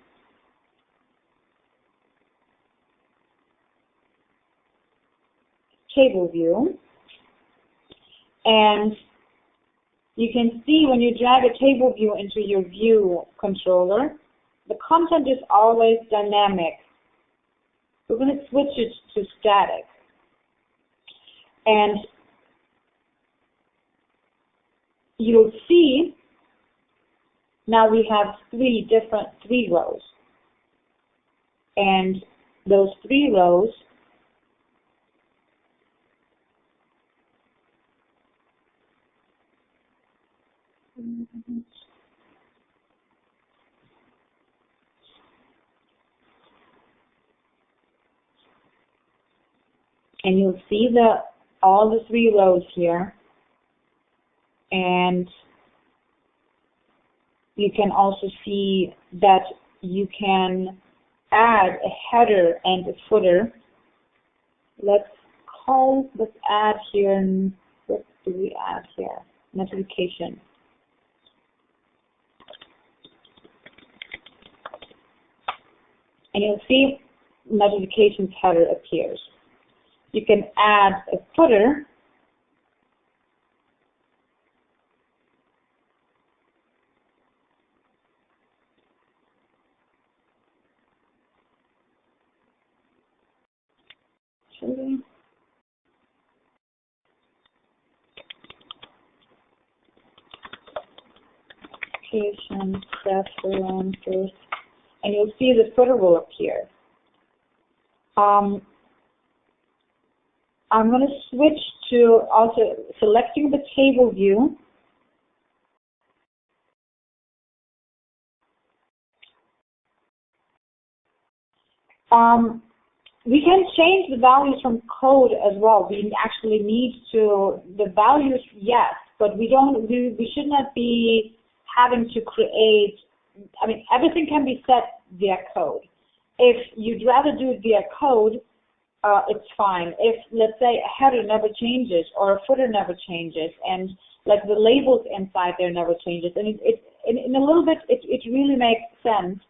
And you can see when you drag a table view into your view controller, the content is always dynamic. We're going to switch it to static. And you'll see now we have three rows. And those 3 rows and you'll see all the 3 rows here, and you can also see that you can add a header and a footer. Let's add here, and what do we add here? Notification. And you'll see notifications header appears. You can add a footer. Notification preferences, and you'll see the footer will appear. I'm going to switch to also selecting the table view. We can change the values from code as well. We actually need to, the values, yes, but we should not be having to create, I mean, everything can be set via code. If you'd rather do it via code, it's fine. If, let's say, a header never changes or a footer never changes, and like the labels inside there never changes, and in a little bit it really makes sense,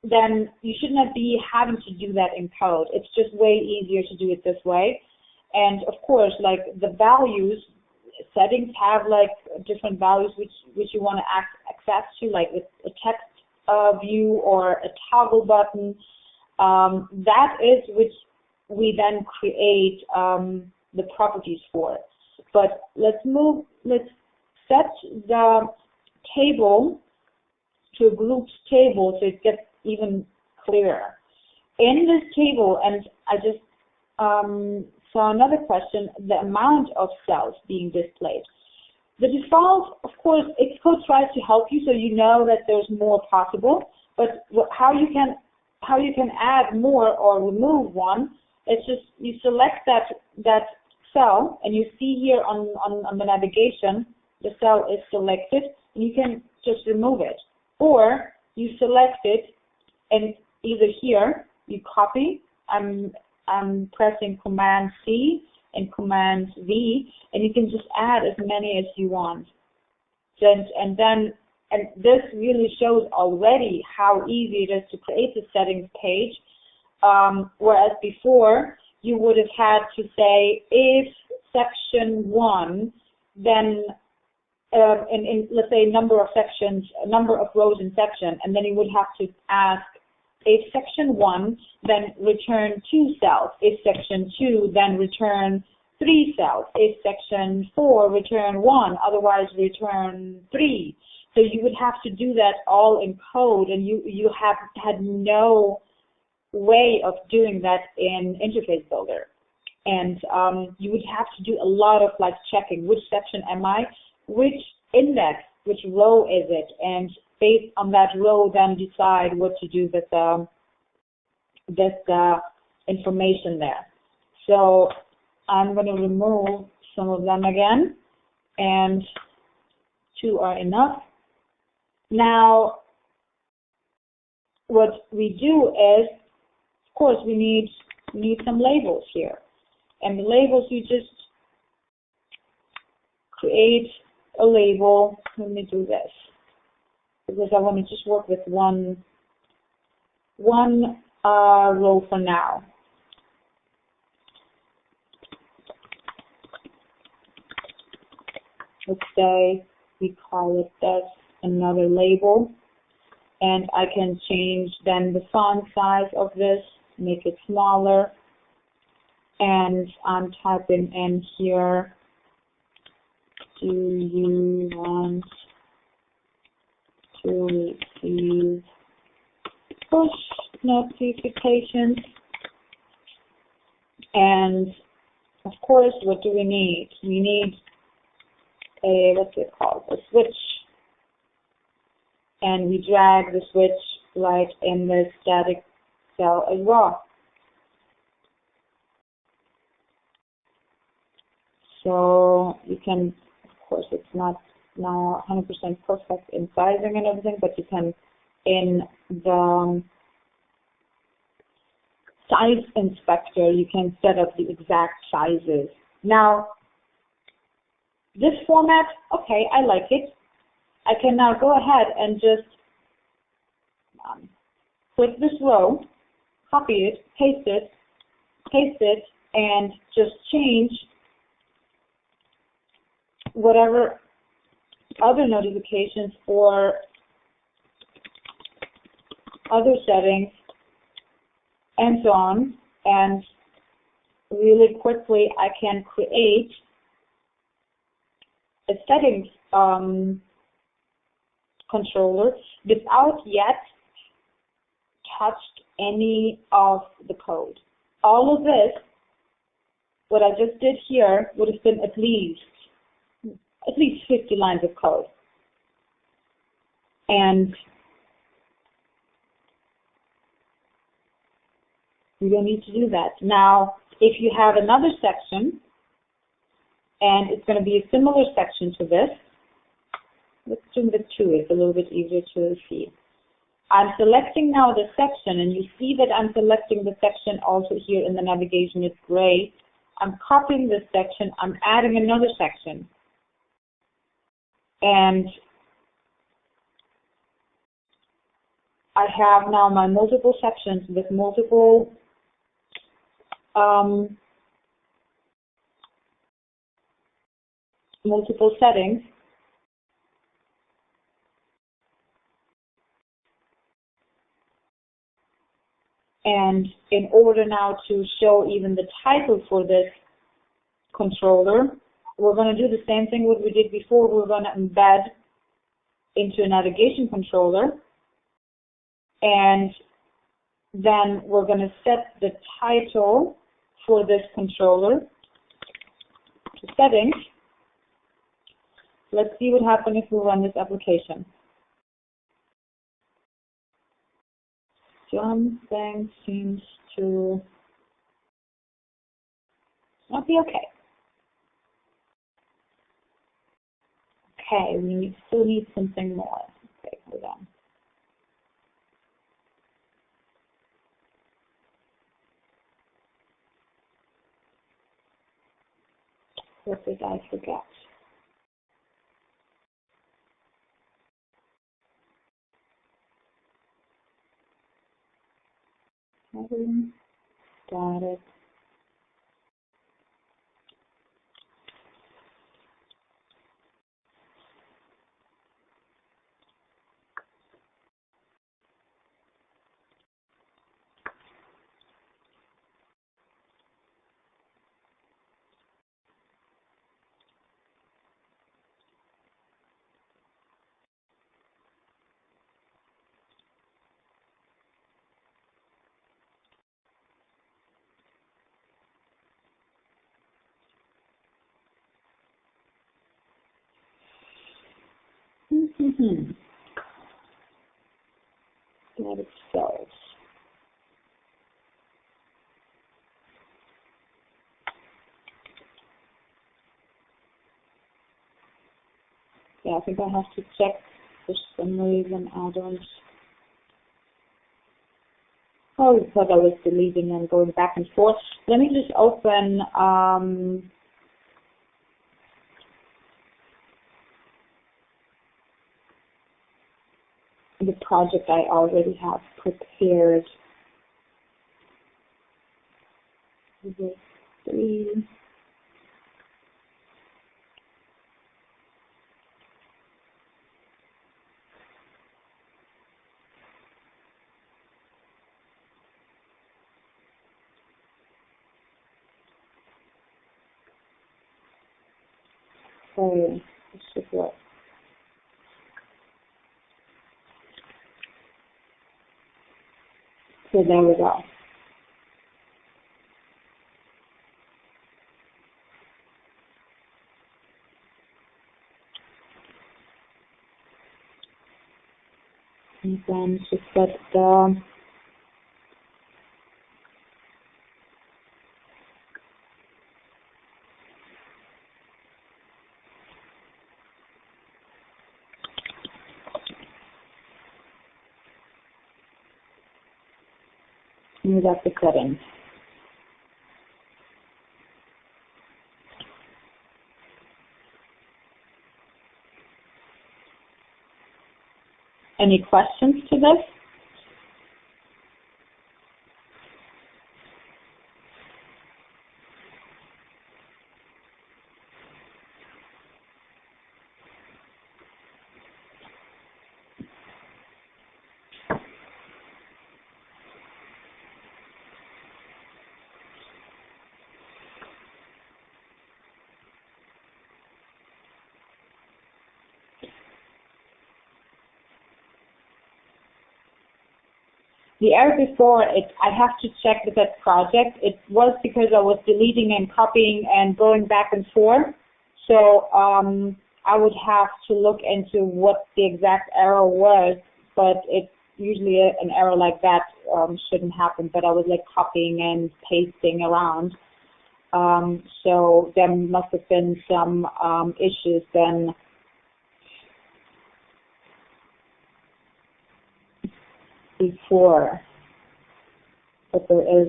then you should not be having to do that in code. It's just way easier to do it this way. And of course, like the values, settings have like different values which you want to access to, like a text view or a toggle button. That is which we then create the properties for. But let's set the table to a groups table so it gets even clearer. In this table, and I just saw another question, the amount of cells being displayed. The default, of course, Xcode tries to help you so you know that there's more possible, but how you can add more or remove one, it's just you select that cell, and you see here on the navigation, the cell is selected, and you can just remove it. Or you select it, and either here, you copy, I'm pressing Command C and Command V, and you can just add as many as you want. And this really shows already how easy it is to create the settings page, whereas before you would have had to say if section 1, then in let's say number of sections, number of rows in section, and then you would have to ask if section 1, then return 2 cells. If section 2, then return 3 cells. If section 4, return 1, otherwise return 3. So you would have to do that all in code, and you have had no way of doing that in Interface Builder. And you would have to do a lot of like checking, which section am I, which index, which row is it, and based on that row then decide what to do with this information there. So I'm going to remove some of them again, and 2 are enough. Now what we do is, of course, we need some labels here. And the labels, you just create a label. Let me do this, because I want to just work with one row for now. Let's say we call it this, another label, and I can change then the font size of this, make it smaller, and I'm typing in here, do you want to receive push notifications? And of course, what do we need? We need a, what's it called, a switch. And we drag the switch right in the static cell as well. So you can, of course, it's not now 100% perfect in sizing and everything, but you can, in the size inspector, you can set up the exact sizes. Now, this format, okay, I like it. I can now go ahead and just click this row, copy it, paste it, and just change whatever other notifications or other settings and so on. And really quickly, I can create a settings controller without yet touched any of the code. All of this, what I just did here, would have been at least 50 lines of code. And you don't need to do that. Now, if you have another section, and it's going to be a similar section to this, let's do the 2, it's a little bit easier to see. I'm selecting now the section, and you see that I'm selecting the section also here in the navigation, it's gray. I'm copying this section, I'm adding another section. And I have now my multiple sections with multiple settings. And in order now to show even the title for this controller, we're going to do the same thing what we did before. We're going to embed into a navigation controller, and then we're going to set the title for this controller to settings. Let's see what happens if we run this application. Something seems to not be okay. Okay, we still need something more. Okay, hold on. What did I forget? Got it. That it solves. Yeah, I think I have to check for some reason. I don't. Oh, because I was deleting and going back and forth. Let me just open the project I already have prepared. Three. Oh, yeah, this should work. So there we go. And then just let the move up the settings. Any questions to this? The error before, I have to check with that project. It was because I was deleting and copying and going back and forth. So I would have to look into what the exact error was, but it's usually an error like that shouldn't happen. But I was like copying and pasting around. So there must have been some issues then. Before, but there is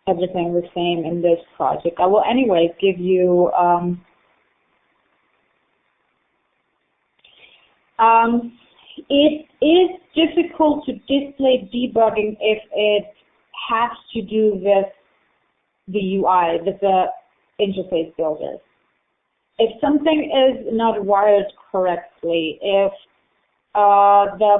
everything the same in this project. I will anyways give you it is difficult to display debugging if it has to do with the UI, with the interface builder. If something is not wired correctly, if the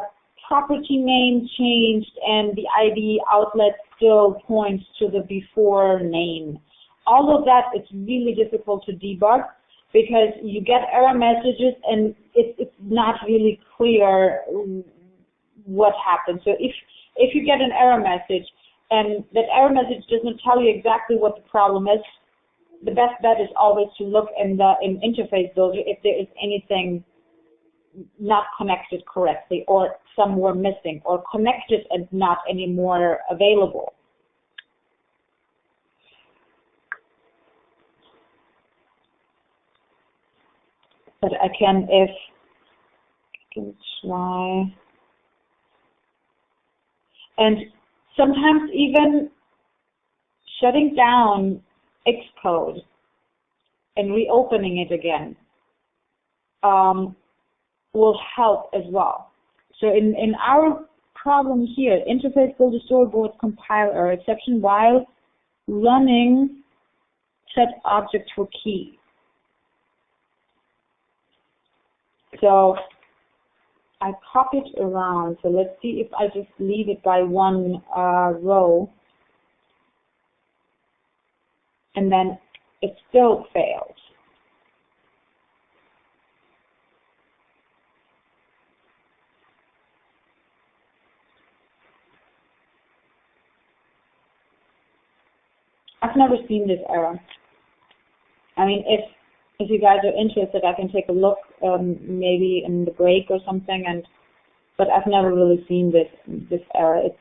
property name changed and the ID outlet still points to the before name. All of that, it's really difficult to debug because you get error messages and it's not really clear what happened. So if you get an error message and that error message doesn't tell you exactly what the problem is, the best bet is always to look in the interface builder if there is anything not connected correctly, or somewhere missing, or connected and not anymore available. But I can try. And sometimes even shutting down Xcode and reopening it again will help as well. So in our problem here, interface builder storyboard compile error exception while running set object for key. So I copied around. So let's see if I just leave it by one row, and then it still fails. I've never seen this error. I mean, if you guys are interested, I can take a look maybe in the break or something. But I've never really seen this error. It's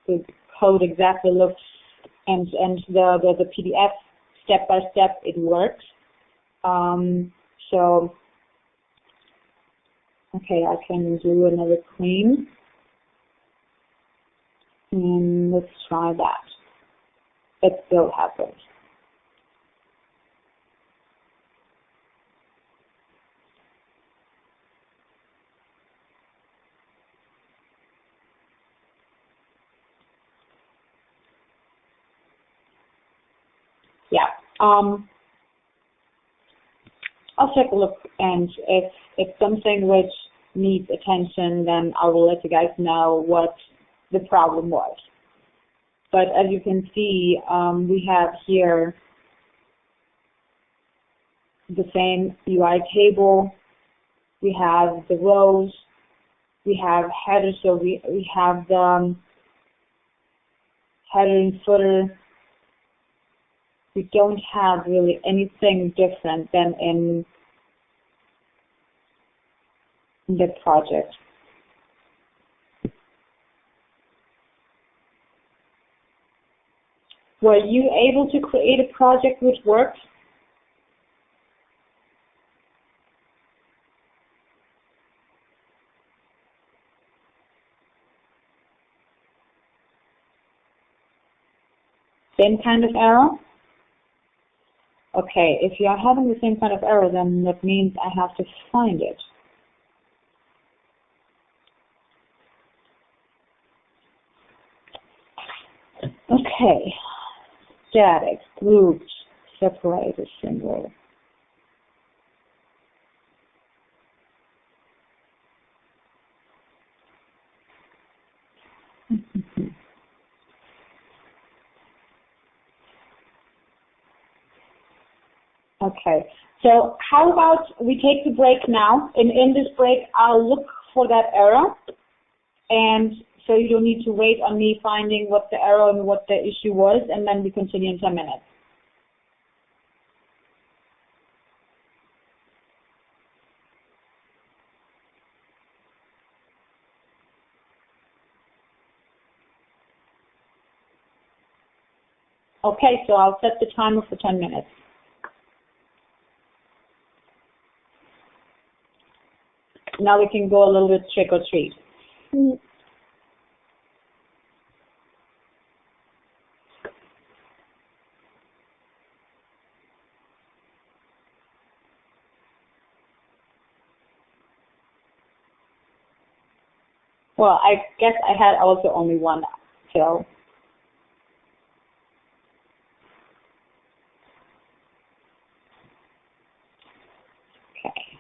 the code exactly looks, and the PDF step by step it works. So okay, I can do another clean, and let's try that. It still happens. Yeah. I'll take a look, and if it's something which needs attention, then I will let you guys know what the problem was. But as you can see, we have here the same UI table. We have the rows. We have headers, so we have the header and footer. We don't have really anything different than in the project. Were you able to create a project which works? Same kind of error? Okay, if you are having the same kind of error, then that means I have to find it. Okay, static, groups, separator symbol. Okay, so how about we take the break now, and in this break I'll look for that error, and so you don't need to wait on me finding what the error and what the issue was, and then we continue in 10 minutes. Okay, so I'll set the timer for 10 minutes. Now we can go a little bit trick or treat. Well, I guess I had also only one, so. Okay.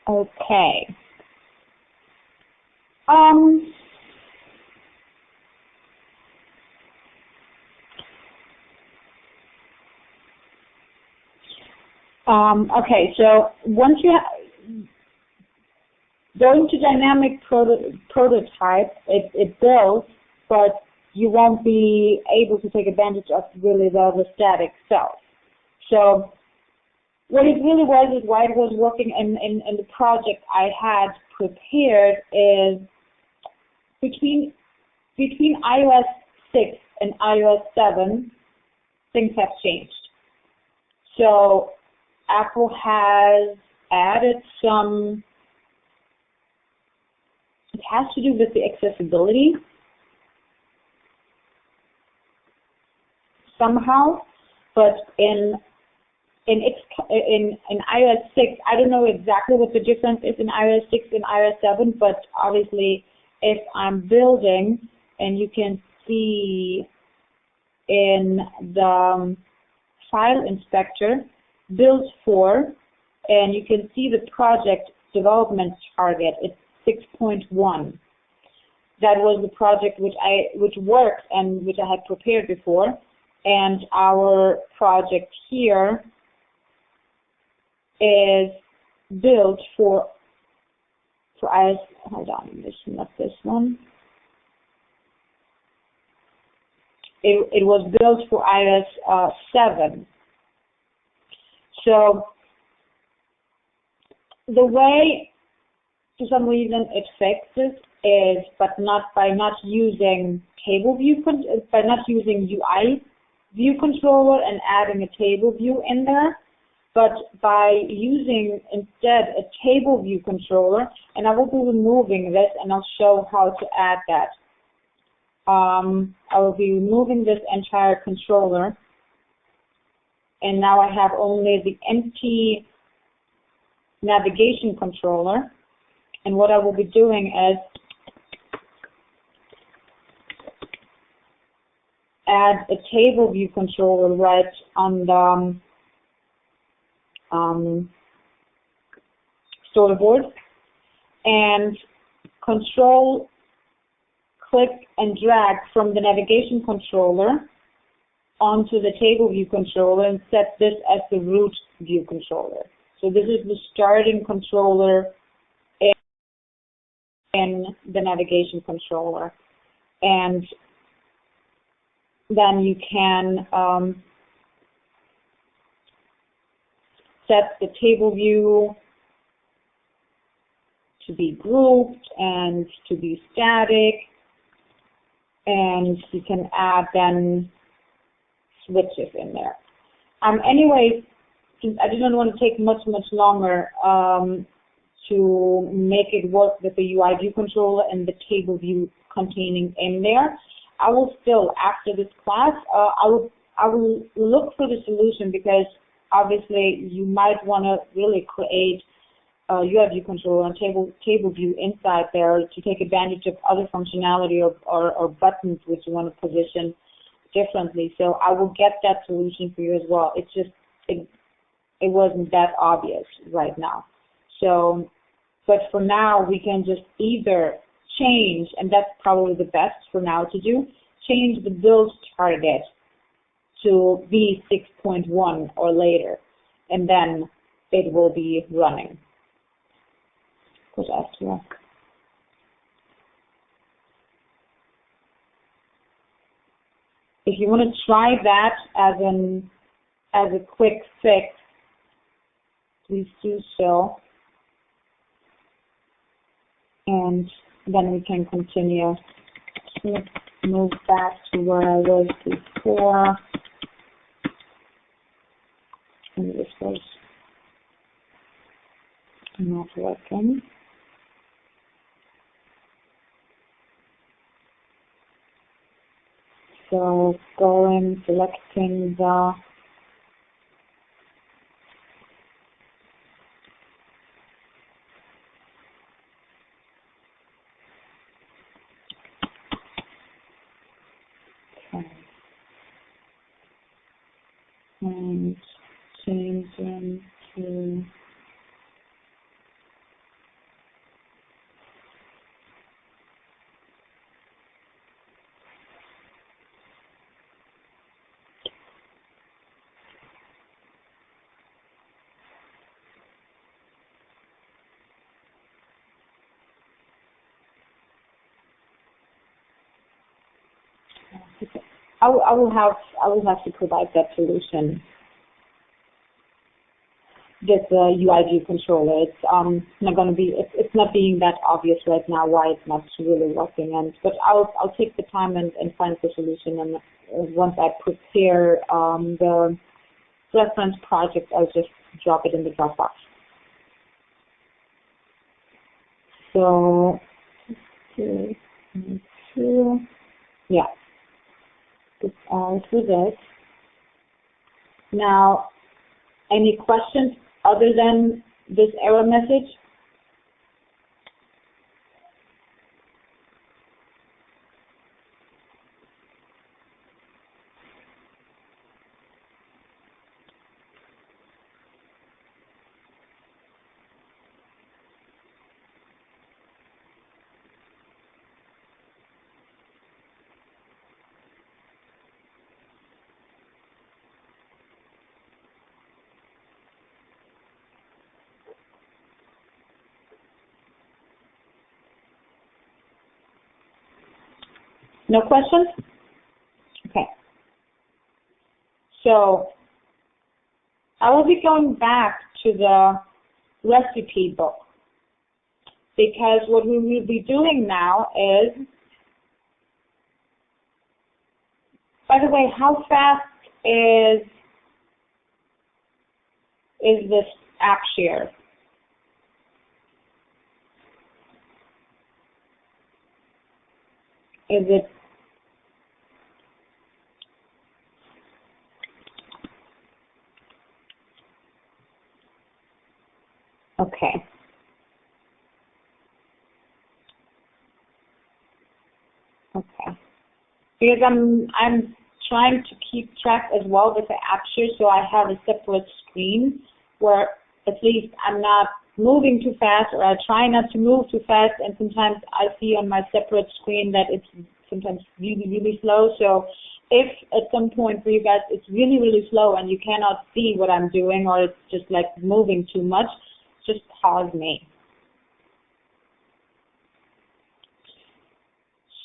Okay. Okay, so once you going to dynamic prototype, it builds, but you won't be able to take advantage of really the static cells. So what it really was is why it was working in the project I had prepared is between iOS 6 and iOS 7, things have changed. So Apple has added some, it has to do with the accessibility somehow, but in iOS 6, I don't know exactly what the difference is in iOS 6 and iOS 7, but obviously if I'm building, and you can see in the file inspector, build for, and you can see the project development target. It's 6.1. That was the project which worked and which I had prepared before. And our project here is built for iOS. Hold on, this is not this one. It was built for iOS 7. So the way, for some reason, it fixes is, but not by not using table view, by not using UI view controller and adding a table view in there, but by using instead a table view controller. And I will be removing this, and I'll show how to add that. I will be removing this entire controller, and now I have only the empty navigation controller. And what I will be doing is add a table view controller right on the storyboard, and control click and drag from the navigation controller onto the table view controller and set this as the root view controller. So this is the starting controller in the navigation controller. And then you can set the table view to be grouped and to be static, and you can add then switches in there. Anyways, I didn't want to take much longer to make it work with the UI view controller and the table view containing in there. I will still, after this class, I will look for the solution, because obviously you might want to really create UI view controller and table view inside there to take advantage of other functionality or buttons which you want to position differently. So I will get that solution for you as well. It's just it wasn't that obvious right now. So, but for now we can just either change, and that's probably the best for now to do, change the build target to be 6.1 or later, and then it will be running. If you want to try that as a quick fix, please do so, and then we can continue. Let's move back to where I was before, and this was not working. So selecting the and changing to I will have to provide that solution. This UI view controller. It's not going to be. It's not being that obvious right now why it's not really working. But I'll take the time and find the solution. And once I prepare the reference project, I'll just drop it in the Dropbox. So, yeah, it's all through this. Now, any questions other than this error message? No questions? Okay. So I will be going back to the recipe book because what we will be doing now is, by the way, how fast is this app share? Is it okay? Okay. Because I'm trying to keep track as well with the app share, so I have a separate screen where at least I'm not moving too fast, or I try not to move too fast, and sometimes I see on my separate screen that it's sometimes really, really slow. So if at some point for you guys it's really, really slow and you cannot see what I'm doing, or it's just like moving too much, just pause me.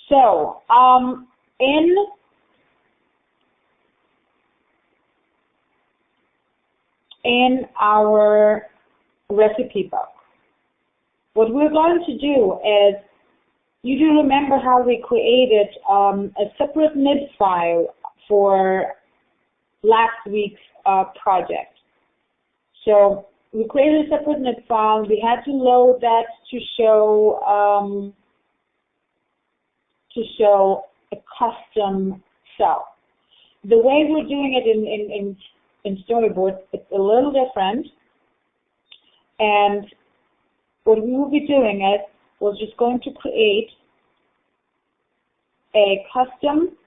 So, in our recipe book, what we're going to do is, you do remember how we created a separate nib file for last week's project. So we created a separate nib file. We had to load that to show a custom cell. The way we're doing it in Storyboard, it's a little different. And what we will be doing is, we're just going to create a custom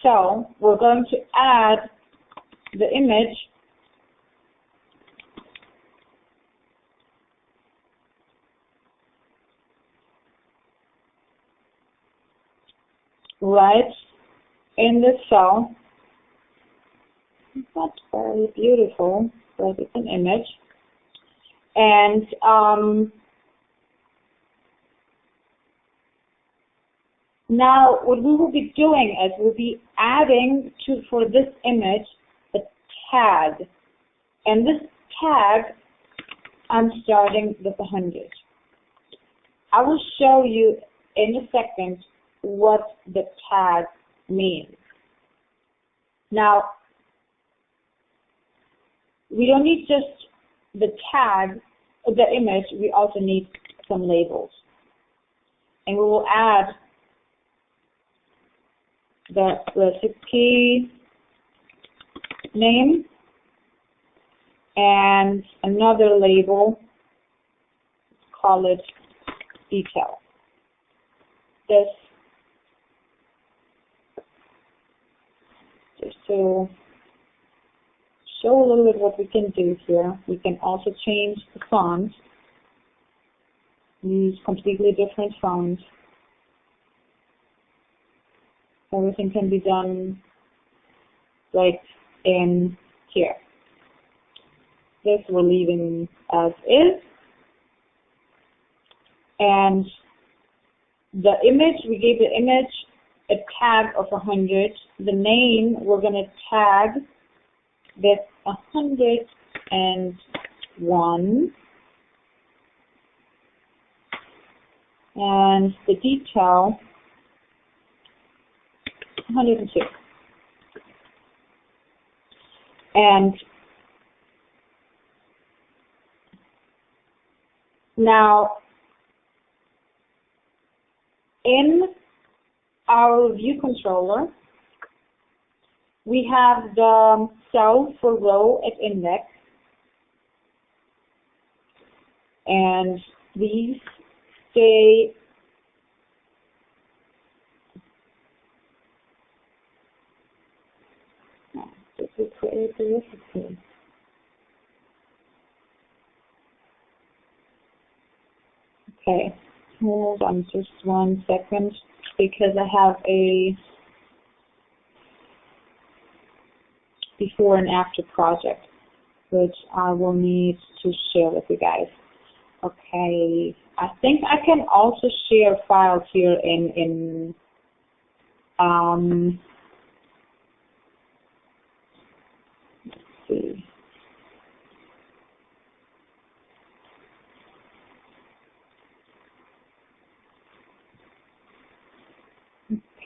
cell. We're going to add the image right in this cell. It's not very beautiful, but it's an image. And now what we will be doing is we'll be adding for this image a tag. And this tag, I'm starting with 100. I will show you in a second what the tag means. Now, we don't need just the tag, the image, we also need some labels. And we will add the recipe name and another label, call it detail. This, just to show a little bit what we can do here. We can also change the font, use completely different fonts. Everything can be done right in here. This we're leaving as is. And the image, we gave the image a tag of 100. The name, we're going to tag with 101. And the detail, 102. And now, in our view controller, we have the cell for row at index, and these stay this is create the recipe. Okay, hold on just 1 second, because I have a before and after project, which I will need to share with you guys. Okay, I think I can also share files here in let's see.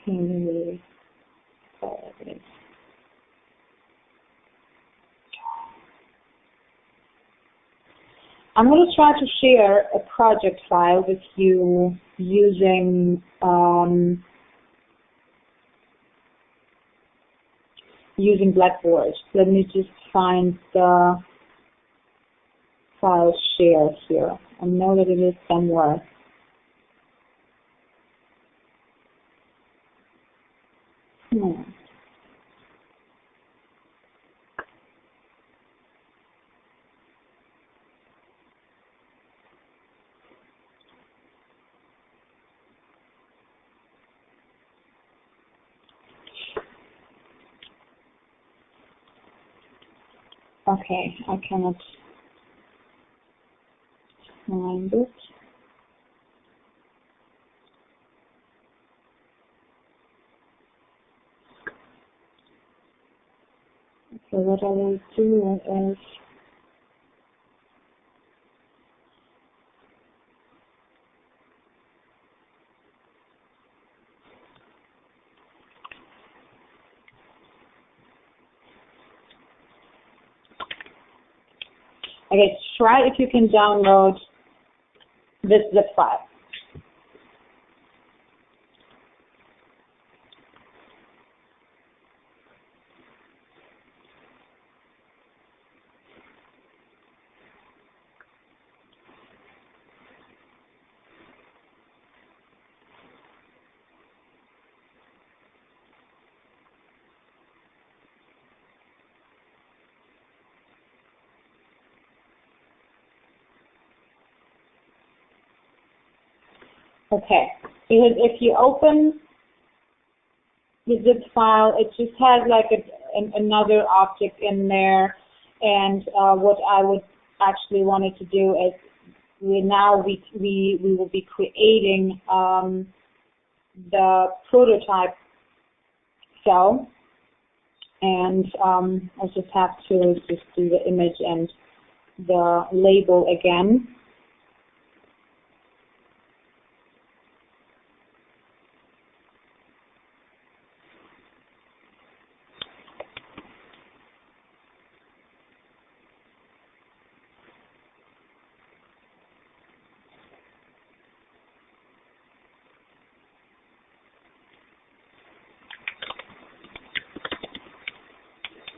Okay. I'm going to try to share a project file with you using using Blackboard. Let me just find the file share here. I know that it is somewhere. Okay, I cannot find it. So what I will do is okay, try if you can download this zip file. Okay, because if you open the zip file, it just has like another object in there, and what I would actually wanted to do is we will be creating the prototype cell, and I just have to just do the image and the label again.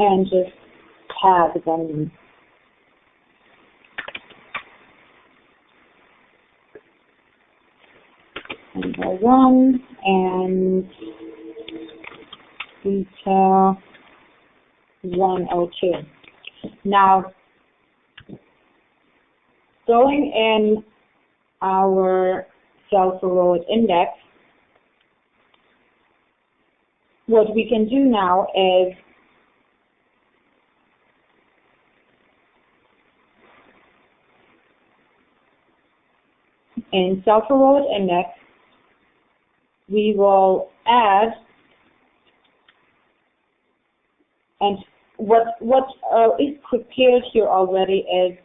And just tag them. Number 1 and detail 102. Now, going in our cell for row at index, what we can do now is in self-heroic index, we will add, and what is prepared here already is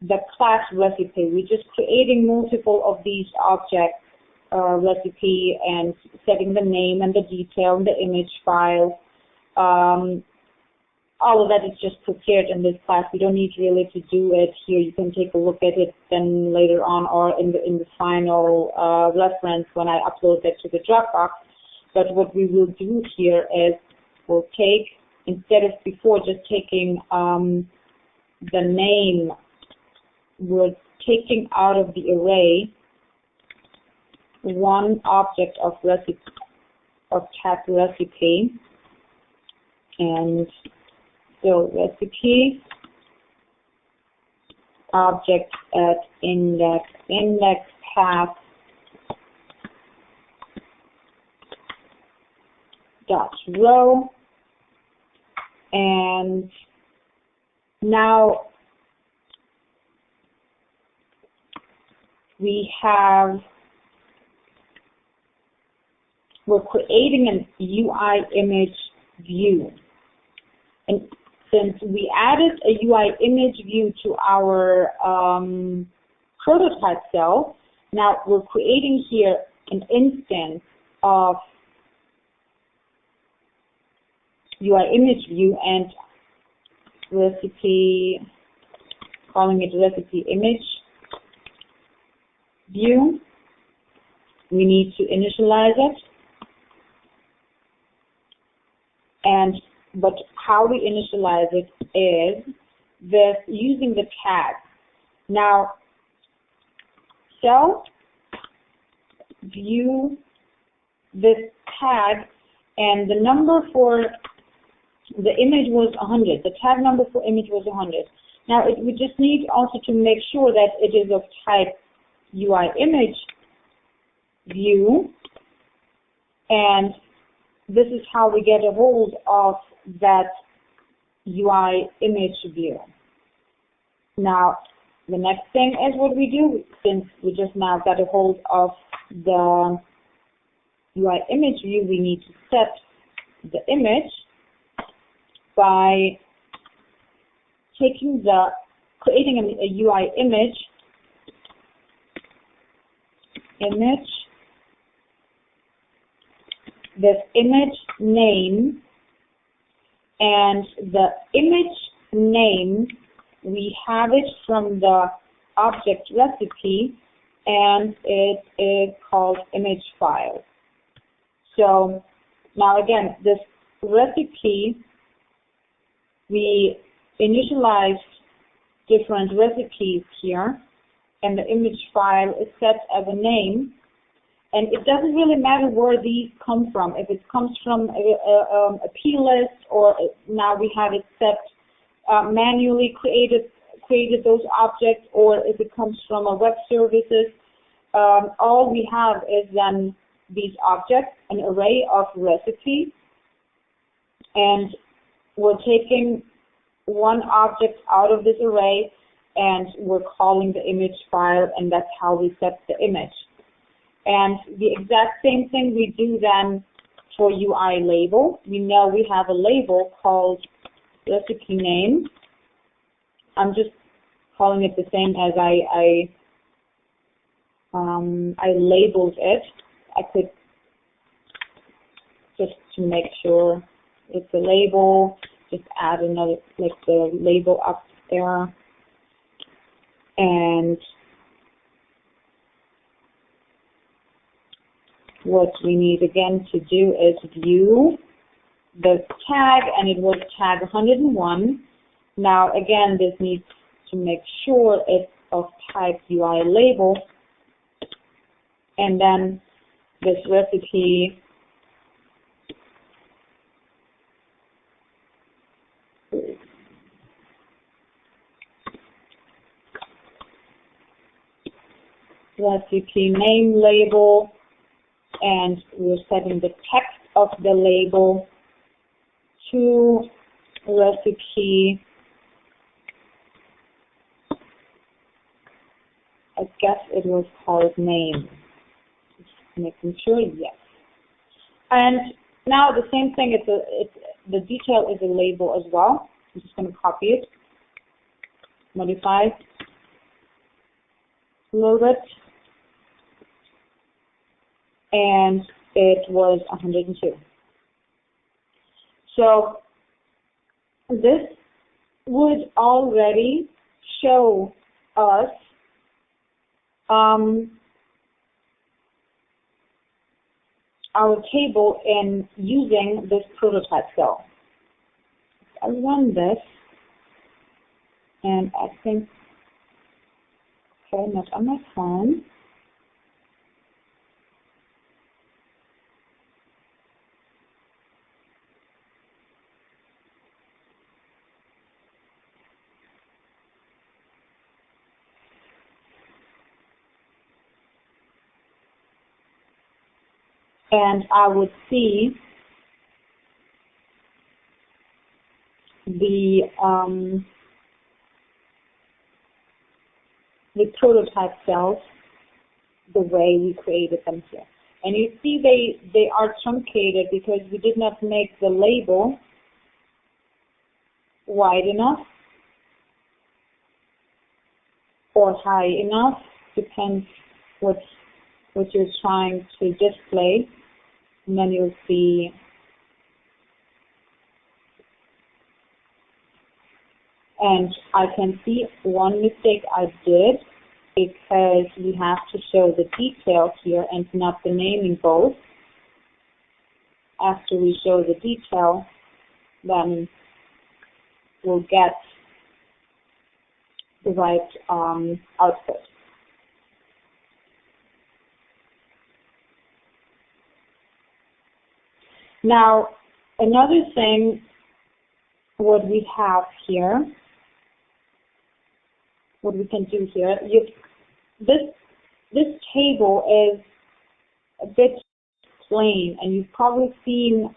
the class recipe. We're just creating multiple of these objects recipe and setting the name and the detail and the image file. All of that is just prepared in this class. We don't need really to do it here. You can take a look at it then later on, or in the final reference when I upload that to the Dropbox. But what we will do here is we'll take, instead of before just taking the name, we're taking out of the array one object of recipe, of tag recipe, and so recipe object at index path dot row, and now we're creating an UI image view. And since we added a UI image view to our prototype cell, now we're creating here an instance of UI image view and recipe, calling it recipe image view. We need to initialize it. But how we initialize it is this, using the tag. Now, cell view this tag, and the number for the image was 100. The tag number for image was 100. Now, we just need also to make sure that it is of type UI image view, and this is how we get a hold of that UI image view. Now, the next thing is what we do, since we just now got a hold of the UI image view, we need to set the image by creating a UI image, this image name, and the image name, we have it from the object recipe, and it is called image file. So now again, this recipe, we initialized different recipes here, and the image file is set as a name. And it doesn't really matter where these come from. If it comes from a plist, or now we have it set manually created those objects, or if it comes from a web services, all we have is then these objects, an array of recipes, and we're taking one object out of this array, and we're calling the image file, and that's how we set the image. And the exact same thing we do then for UI label. We know we have a label called recipe name. I'm just calling it the same as I labeled it. I could, just to make sure it's a label, just add another, like the label up there. And what we need again to do is view the tag, and it was tag 101. Now again, this needs to make sure it's of type UI label, and then this recipe name label, and we're setting the text of the label to recipe I guess it was called name. Just making sure, yes. And now the same thing, the detail is a label as well. I'm just going to copy it, modify a little bit, and it was 102. So this would already show us our table in using this prototype cell. I run this, and I think, okay, not on my phone. And I would see the prototype cells the way we created them here. And you see they are truncated because we did not make the label wide enough or high enough, depends what you're trying to display. And then you'll see and I can see one mistake I did, because we have to show the detail here and not the naming both. After we show the detail, then we'll get the right output. Now, another thing, what we have here, what we can do here, this table is a bit plain, and you've probably seen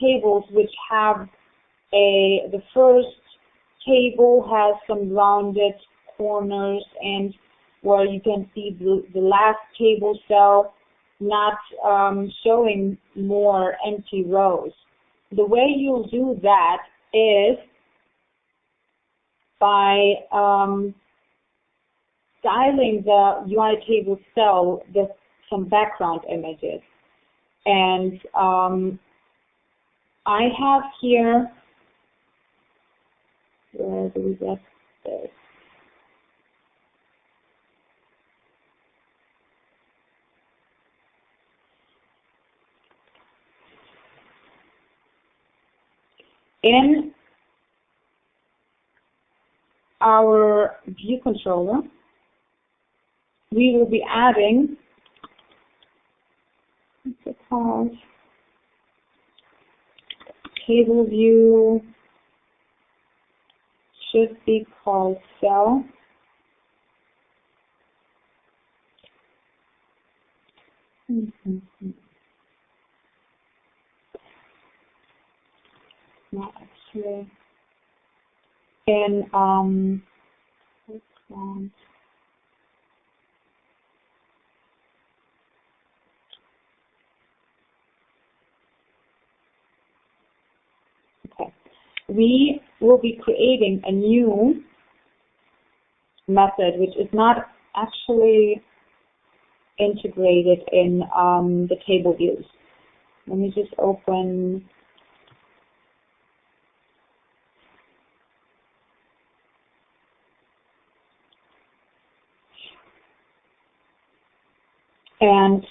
tables which have the first table has some rounded corners, and where you can see the last table cell not showing more empty rows. The way you'll do that is by styling the UI table cell with some background images. And I have here, where do we get this? In our view controller, we will be adding, what's it called? Table view should be called cell. Not actually. In okay, we will be creating a new method which is not actually integrated in the table views. Let me just open and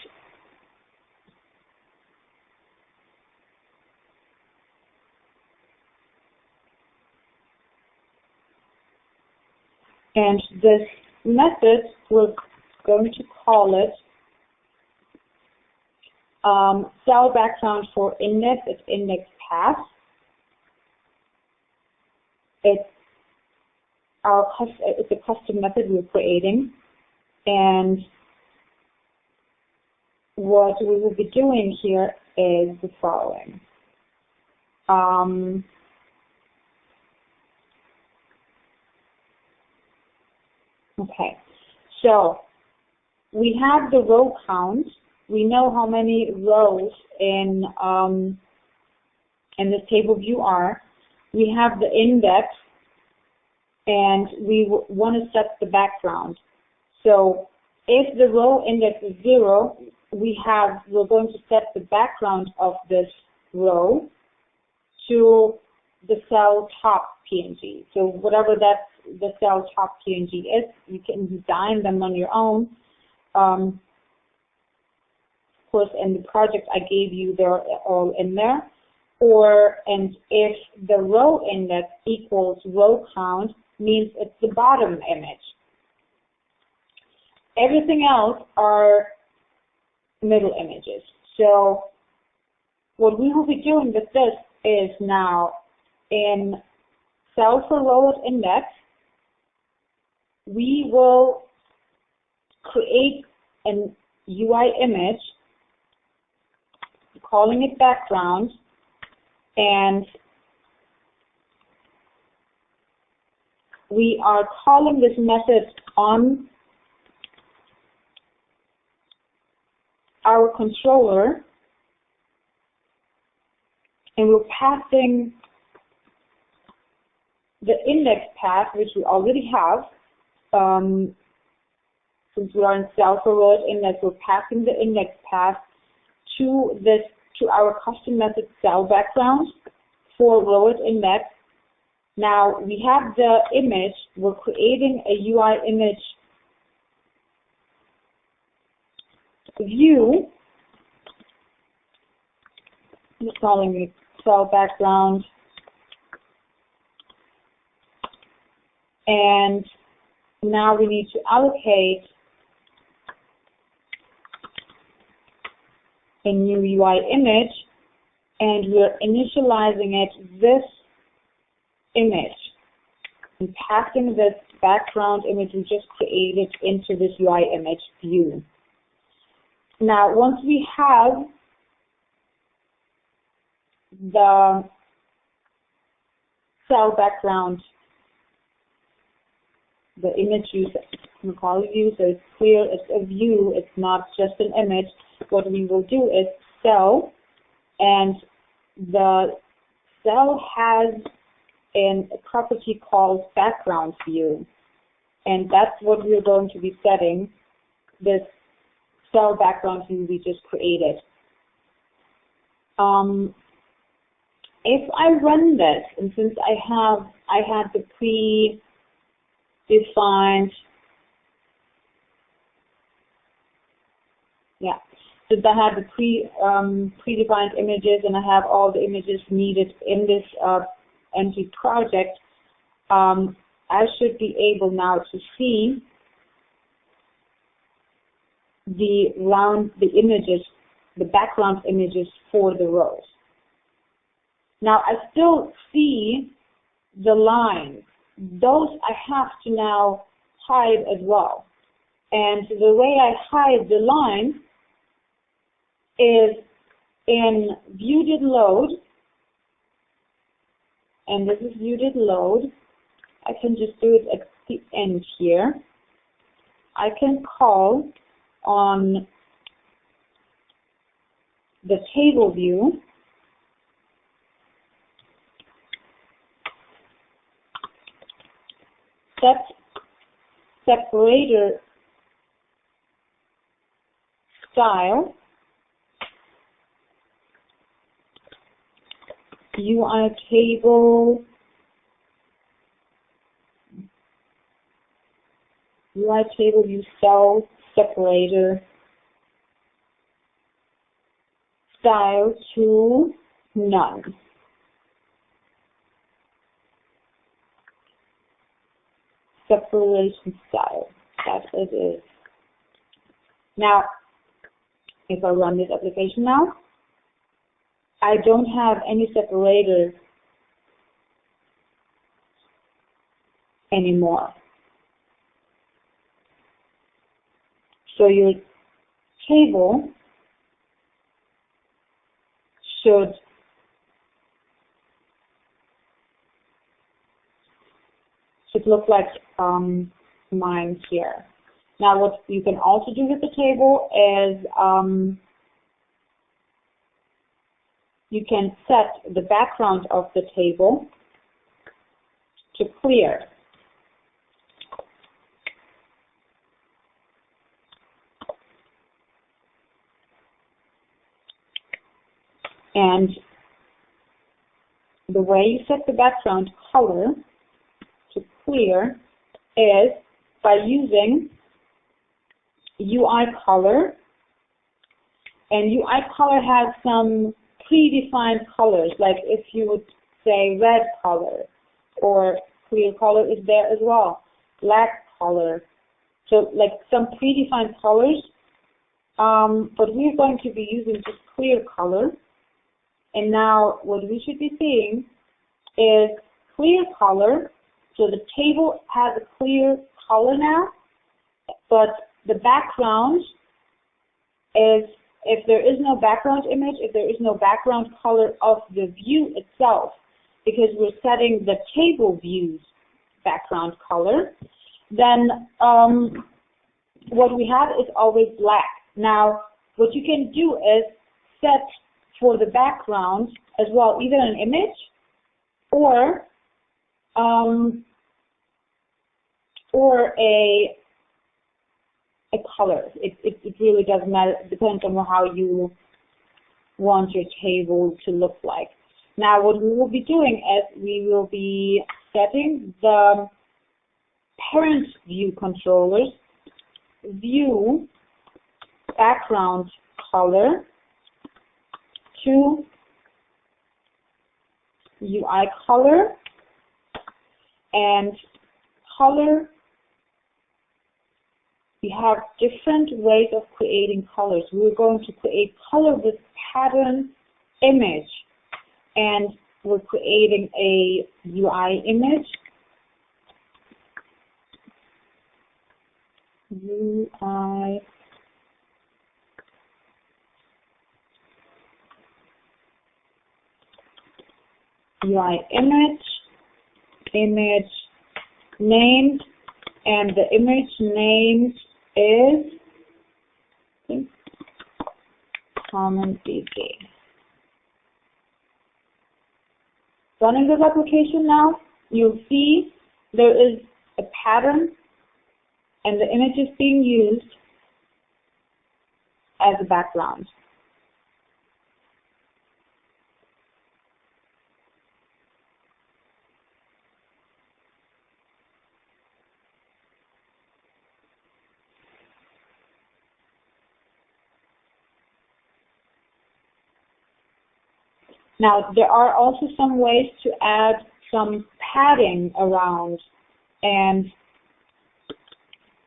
this method, we're going to call it cell background for index. It's index path. It's a custom method we're creating, and what we will be doing here is the following. Okay, So we have the row count. We know how many rows in this table view are. We have the index, and we want to set the background. So if the row index is 0, we're going to set the background of this row to the cell top PNG. So whatever the cell top PNG is, you can design them on your own. Of course, in the project I gave you, they're all in there. And if the row index equals row count, means it's the bottom image. Everything else are middle images. So what we will be doing with this is now in cell for lowest index, we will create an UI image, calling it background, and we are calling this method on our controller, and we're passing the index path, which we already have. Since we are in cell for lowest index, we're passing the index path to our custom method cell background for lowest index. Now we have the image. We're creating a UI image view. I'm just calling it cell background. And now we need to allocate a new UI image, and we're initializing it this image and passing this background image we just created into this UI image view. Now, once we have the cell background, the image view, we call it view, so it's clear, it's a view, it's not just an image. What we will do is cell, and the cell has a property called background view, and that's what we're going to be setting, this cell background view we just created. If I run this, and since I had the predefined, since I have the predefined images, and I have all the images needed in this empty project, I should be able now to see the images, the background images for the rows. Now I still see the lines. Those I have to now hide as well. And the way I hide the line is in view did load, and this is view did load. I can just do it at the end here. I can call on the table view set separator style UI table view cell separator style to none. Separation style, that's what it is. Now, if I run this application now, I don't have any separator anymore. So your table should look like mine here. Now what you can also do with the table is you can set the background of the table to clear. And the way you set the background color to clear is by using UI color. And UI color has some predefined colors, like if you would say red color, or clear color is there as well, black color. So like some predefined colors, but we're going to be using just clear color. And now what we should be seeing is clear color. So the table has a clear color now, but the background is, if there is no background image, if there is no background color of the view itself, because we're setting the table view's background color, then what we have is always black. Now, what you can do is set for the background as well, either an image or a color. It really doesn't matter. It depends on how you want your table to look like. Now, what we will be doing is we will be setting the parent view controller's view background color to UI color, and color, we have different ways of creating colors. We're going to create color with pattern image, and we're creating a UI image. UI image named, and the image named is, I think, Common BG. Running this application now, you'll see there is a pattern and the image is being used as a background. Now, there are also some ways to add some padding around, and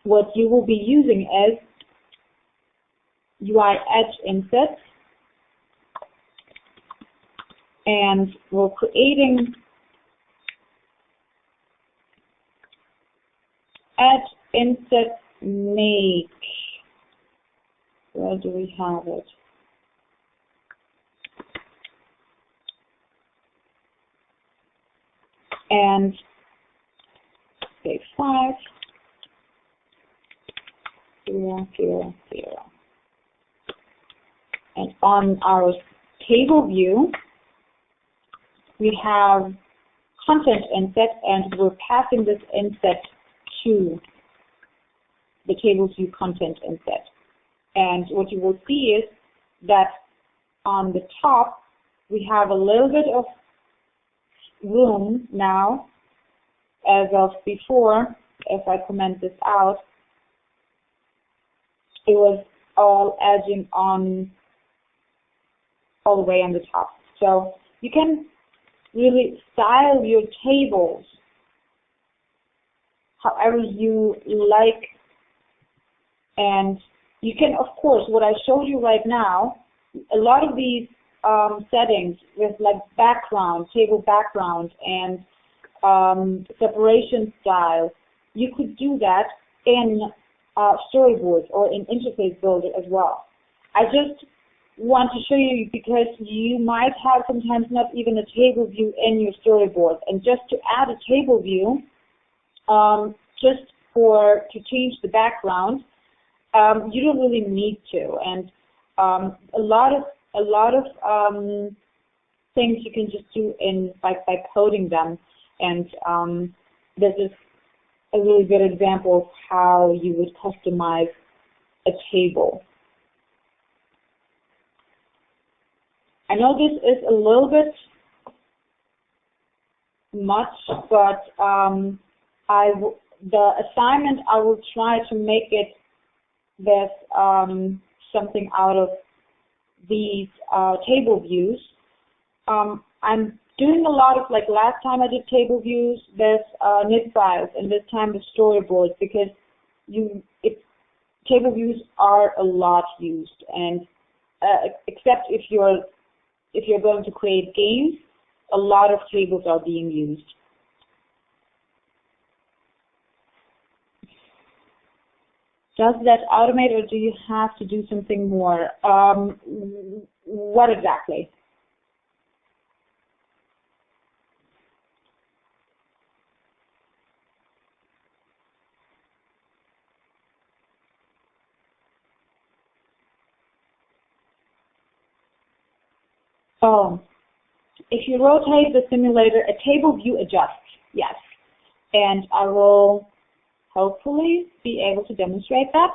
what you will be using is UI edge insets, and we're creating edge inset make. Where do we have it? And say 5, 0, 0, 0. And on our table view, we have content inset, and we're passing this inset to the table view content inset. And what you will see is that on the top, we have a little bit of room now, as of before. If I comment this out, it was all edging on all the way on the top. So you can really style your tables however you like, and you can, of course, what I showed you right now, a lot of these settings with like background, table background, and separation style, you could do that in Storyboard or in Interface Builder as well. I just want to show you because you might have sometimes not even a table view in your Storyboard, and just to add a table view, just to change the background, you don't really need to. And a lot of things you can just do by coding them. And this is a really good example of how you would customize a table. I know this is a little bit much, but the assignment, I will try to make it with something out of these table views. I'm doing a lot of, like last time I did table views, there's knit files, and this time the storyboards, because table views are a lot used, and except if you're going to create games, a lot of tables are being used. Does that automate, or do you have to do something more? What exactly? Oh, if you rotate the simulator, a table view adjusts, yes. And I will hopefully be able to demonstrate that.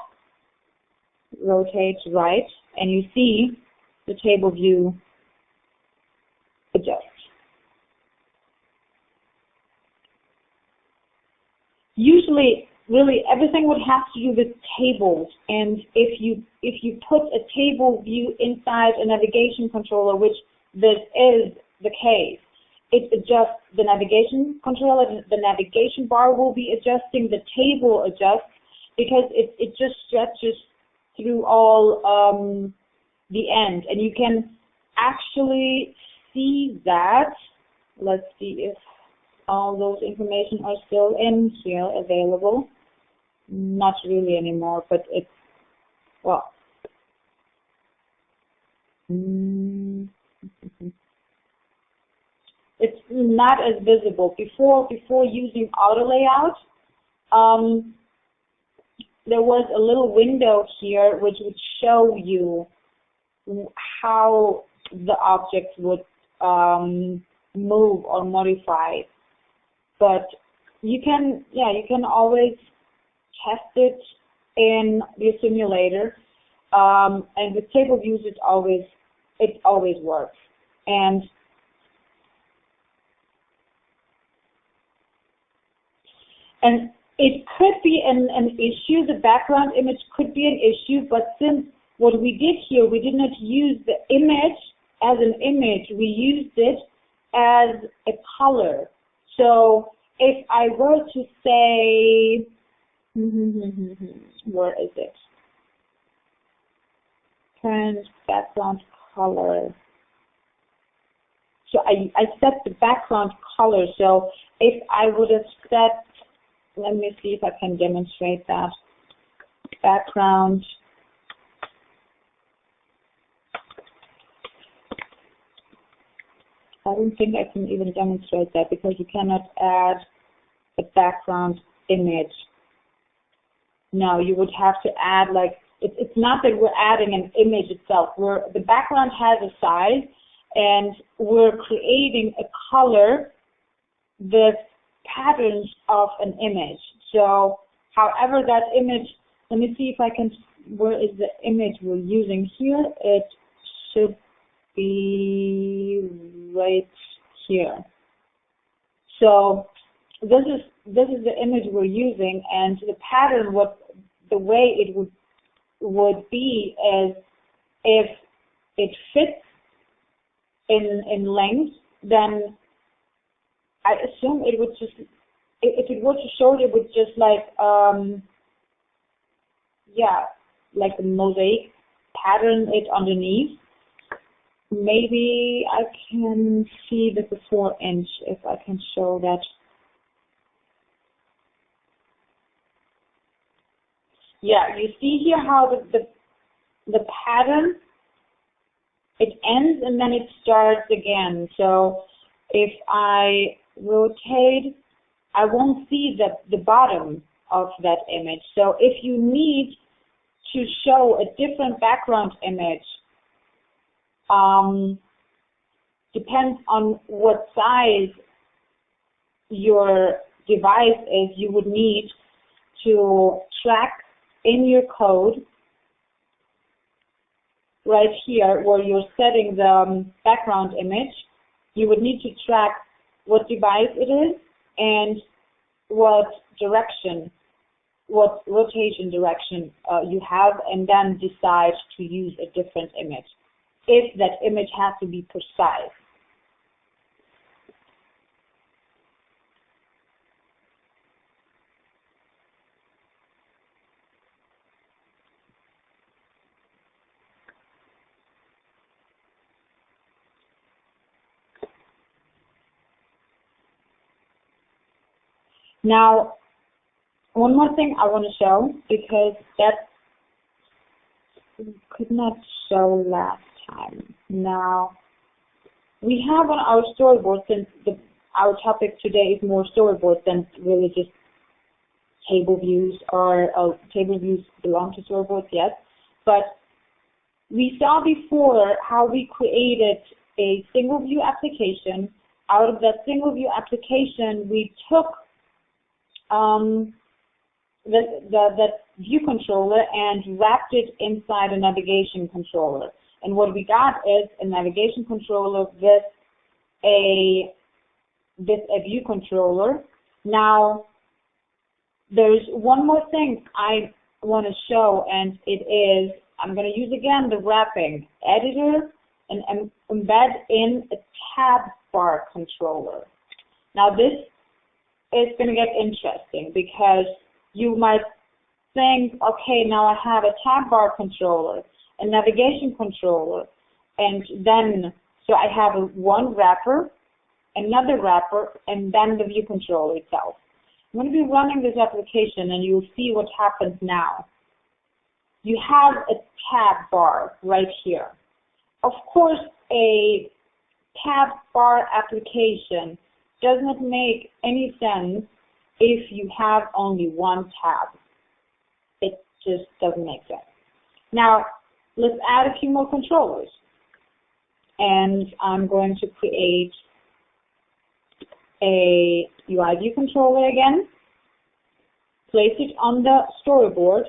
Rotate right, and you see the table view adjusts. Usually, really, everything would have to do with tables, and if you put a table view inside a navigation controller, which this is the case, it adjusts the navigation controller, the navigation bar will be adjusting, the table adjusts, because it just stretches through all the end, and you can actually see that. Let's see if all those information are still in here available. Not really anymore, but it's, well, it's not as visible. Before using auto layout, there was a little window here which would show you how the object would move or modify. But you can always test it in your simulator, and with table views it always works. And it could be an issue, the background image could be an issue, but since what we did here, we did not use the image as an image, we used it as a color. So if I were to say, where is it? Current background color. So I set the background color. So if I would have set, let me see if I can demonstrate that. Background. I don't think I can even demonstrate that because you cannot add a background image. No, you would have to add, like, it's not that we're adding an image itself. The background has a size, and we're creating a color with patterns of an image. So, however that image, let me see if I can, where is the image we're using here? It should be right here. So this is the image we're using, and the pattern, the way it would be is if it fits in length, then I assume it would just, if it were to show it would just like like a mosaic pattern it underneath. Maybe I can see the 4-inch if I can show that. Yeah, you see here how the pattern, it ends and then it starts again. So if I rotate, I won't see the bottom of that image. So if you need to show a different background image, depends on what size your device is, you would need to track in your code right here where you're setting the background image. You would need to track what device it is and what direction, what rotation direction you have, and then decide to use a different image if that image has to be precise. Now, one more thing I want to show, because that could not show last time. Now, we have on our storyboard, since our topic today is more storyboard than really just table views, or table views belong to storyboards, yes. But we saw before how we created a single view application. Out of that single view application, we took that view controller and wrapped it inside a navigation controller. And what we got is a navigation controller with a view controller. Now, there's one more thing I want to show, and it is, I'm going to use again the wrapping editor and embed in a tab bar controller. Now, this it's going to get interesting, because you might think, okay, now I have a tab bar controller, a navigation controller, and then, so I have one wrapper, another wrapper, and then the view controller itself. I'm going to be running this application, and you'll see what happens now. You have a tab bar right here. Of course, a tab bar application does not make any sense if you have only one tab. It just doesn't make sense. Now, let's add a few more controllers. And I'm going to create a UI view controller again, place it on the storyboard,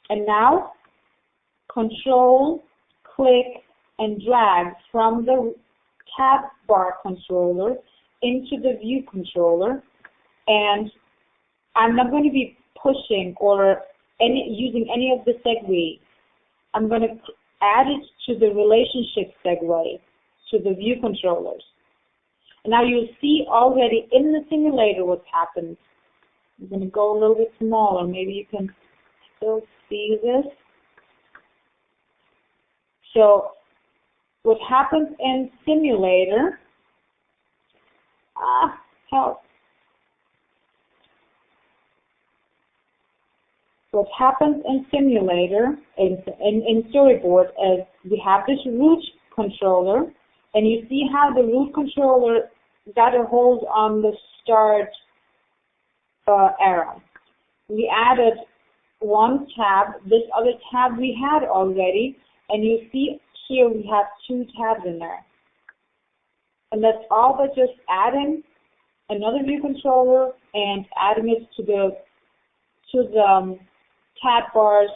and now control, click, and drag from the tab bar controller into the view controller, and I'm not going to be pushing or using any of the segue. I'm going to add it to the relationship segue to the view controllers. And now you'll see already in the simulator what happens. I'm going to go a little bit smaller. Maybe you can still see this. So what happens in simulator, help. What happens in simulator, in storyboard, is we have this root controller, and you see how the root controller got a hold on the start arrow. We added one tab, this other tab we had already, and you see here we have two tabs in there. And that's all by just adding another view controller and adding it to the tab bar's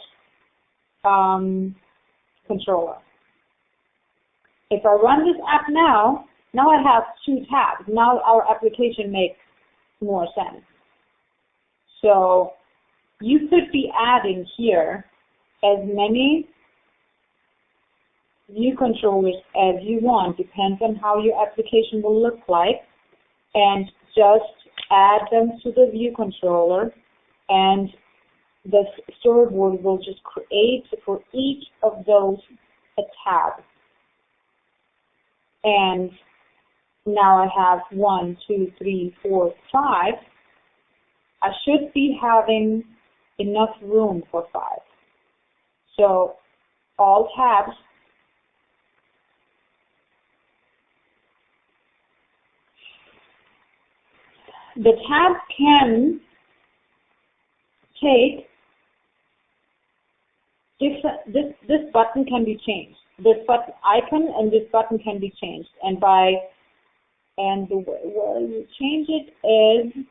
controller. If I run this app now I have two tabs. Now our application makes more sense. So you could be adding here as many view controllers as you want, depends on how your application will look like, and just add them to the view controller, and the storyboard will just create for each of those a tab. And now I have 1, 2, 3, 4, 5. I should be having enough room for 5. So all tabs the tab can take this button can be changed. This button icon and this button can be changed, and the way you change it is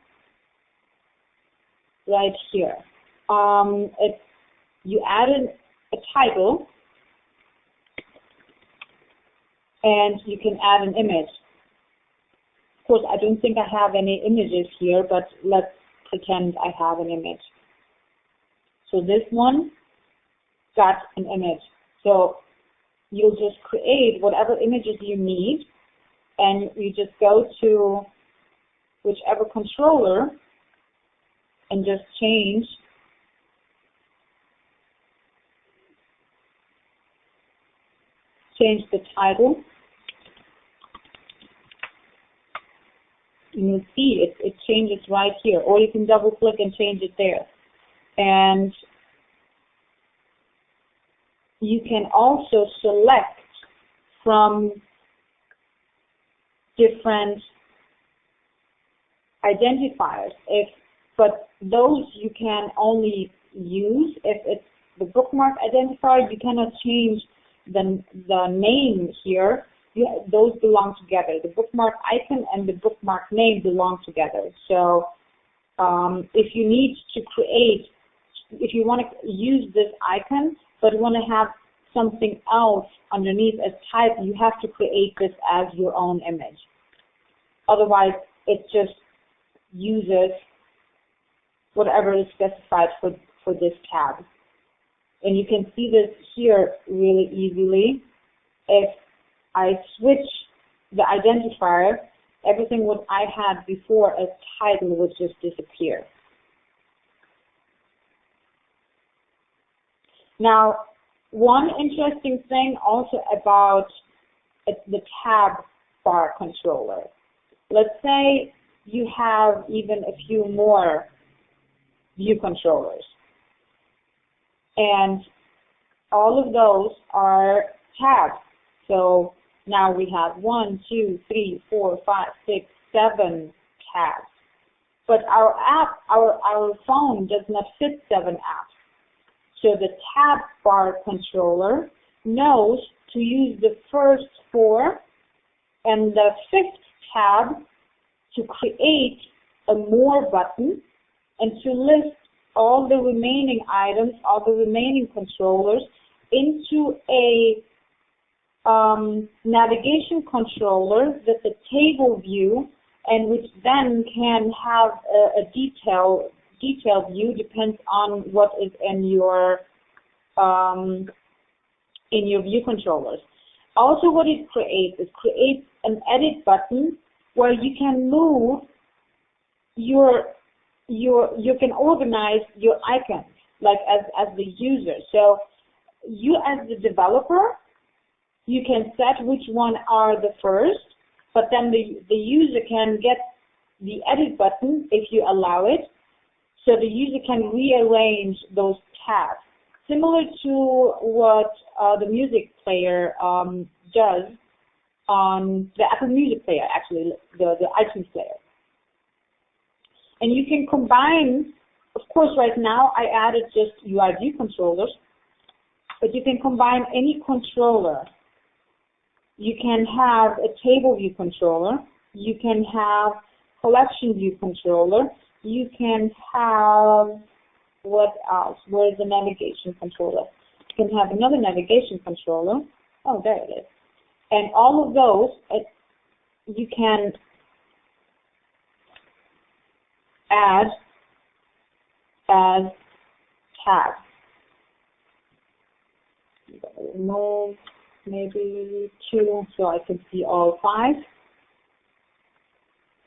right here. You added a title, and you can add an image. Of course, I don't think I have any images here, but let's pretend I have an image. So this one got an image. So you'll just create whatever images you need, and you just go to whichever controller and just change the title. And you'll see it changes right here, or you can double click and change it there. And you can also select from different identifiers, but those you can only use if it's the bookmark identifier. You cannot change the name here. Those belong together. The bookmark icon and the bookmark name belong together. So if you need to create, if you want to use this icon but want to have something else underneath as type, you have to create this as your own image. Otherwise, it just uses whatever is specified for this tab. And you can see this here really easily. If I switch the identifier, everything what I had before as title would just disappear. Now, one interesting thing also about the tab bar controller. Let's say you have even a few more view controllers, and all of those are tabs. So now we have 1, 2, 3, 4, 5, 6, 7 tabs. But our phone does not fit 7 apps. So the tab bar controller knows to use the first 4 and the 5th tab to create a more button and to list all the remaining items, all the remaining controllers into a navigation controller that's a table view, and which then can have a detailed view, depends on what is in your view controllers. Also, what it creates an edit button where you can move you can organize your icons, like as the user. So you as the developer, you can set which one are the first, but then the user can get the edit button if you allow it, so the user can rearrange those tabs. Similar to what the music player does on the Apple Music player, actually, the iTunes player. And you can combine, of course, right now I added just UI view controllers, but you can combine any controller. You can have a table view controller. You can have collection view controller. You can have, what else? Where is the navigation controller? You can have another navigation controller. Oh, there it is. And all of those, you can add as tabs. Remove maybe 2 so I can see all 5.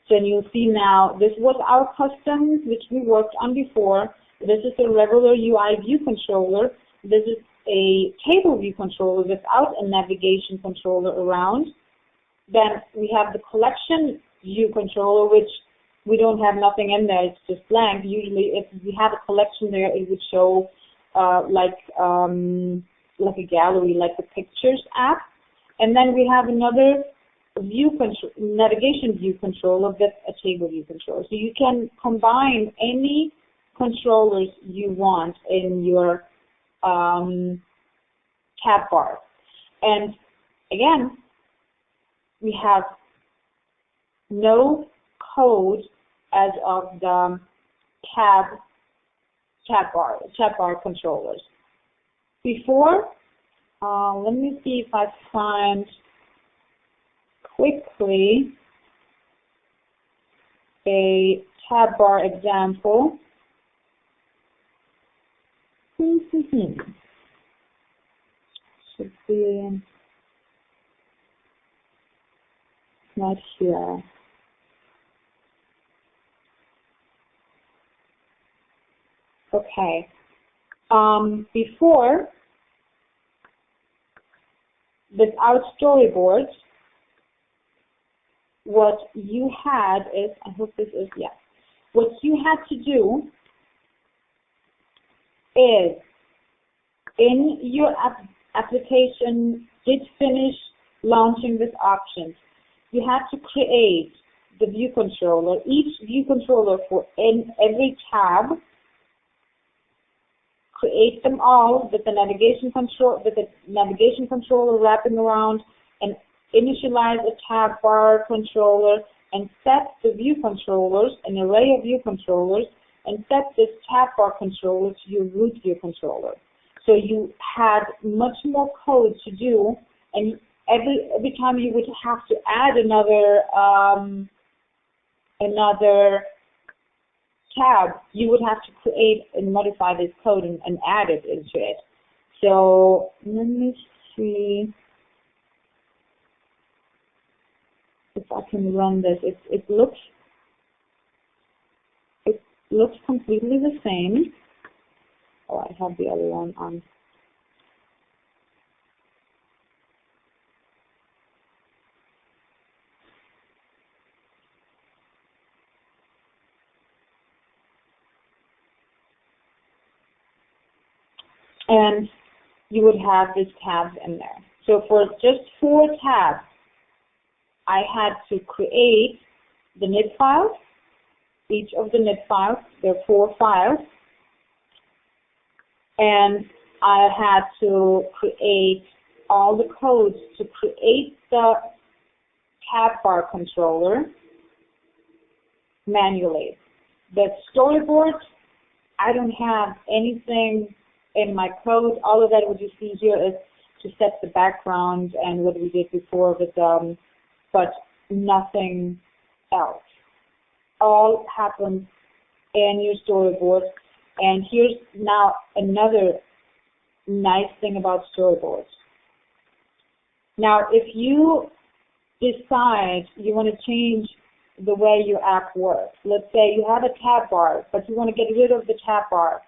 Then you'll see now this was our custom, which we worked on before. This is a regular UI view controller. This is a table view controller without a navigation controller around. Then we have the collection view controller, which we don't have nothing in there. It's just blank. Usually, if we have a collection there, it would show like a gallery, like the Pictures app. And then we have another navigation view controller with a table view controller. So you can combine any controllers you want in your tab bar. And again, we have no code as of the tab bar controllers. Before, let me see if I find quickly a tab bar example. Should be not here. Okay. Before, without storyboards, what you had is, I hope this is, yes. What you had to do is, in your application did finish launching this option, you have to create the view controller, each view controller for in every tab, create them all with the navigation controller wrapping around, and initialize a tab bar controller, and set the view controllers, an array of view controllers, and set this tab bar controller to your root view controller. So you had much more code to do, and every time you would have to add another tab, you would have to create and modify this code and add it into it. So let me see if I can run this. It looks completely the same. Oh, I have the other one on. And you would have these tabs in there. So for just 4 tabs, I had to create the NIT files, each of the NIT files. There are 4 files. And I had to create all the codes to create the tab bar controller manually. The storyboard, I don't have anything in my code. All of that what you see here is to set the background and what we did before with but nothing else. All happens in your storyboard. And here's now another nice thing about storyboards. Now, if you decide you want to change the way your app works, let's say you have a tab bar, but you want to get rid of the tab bar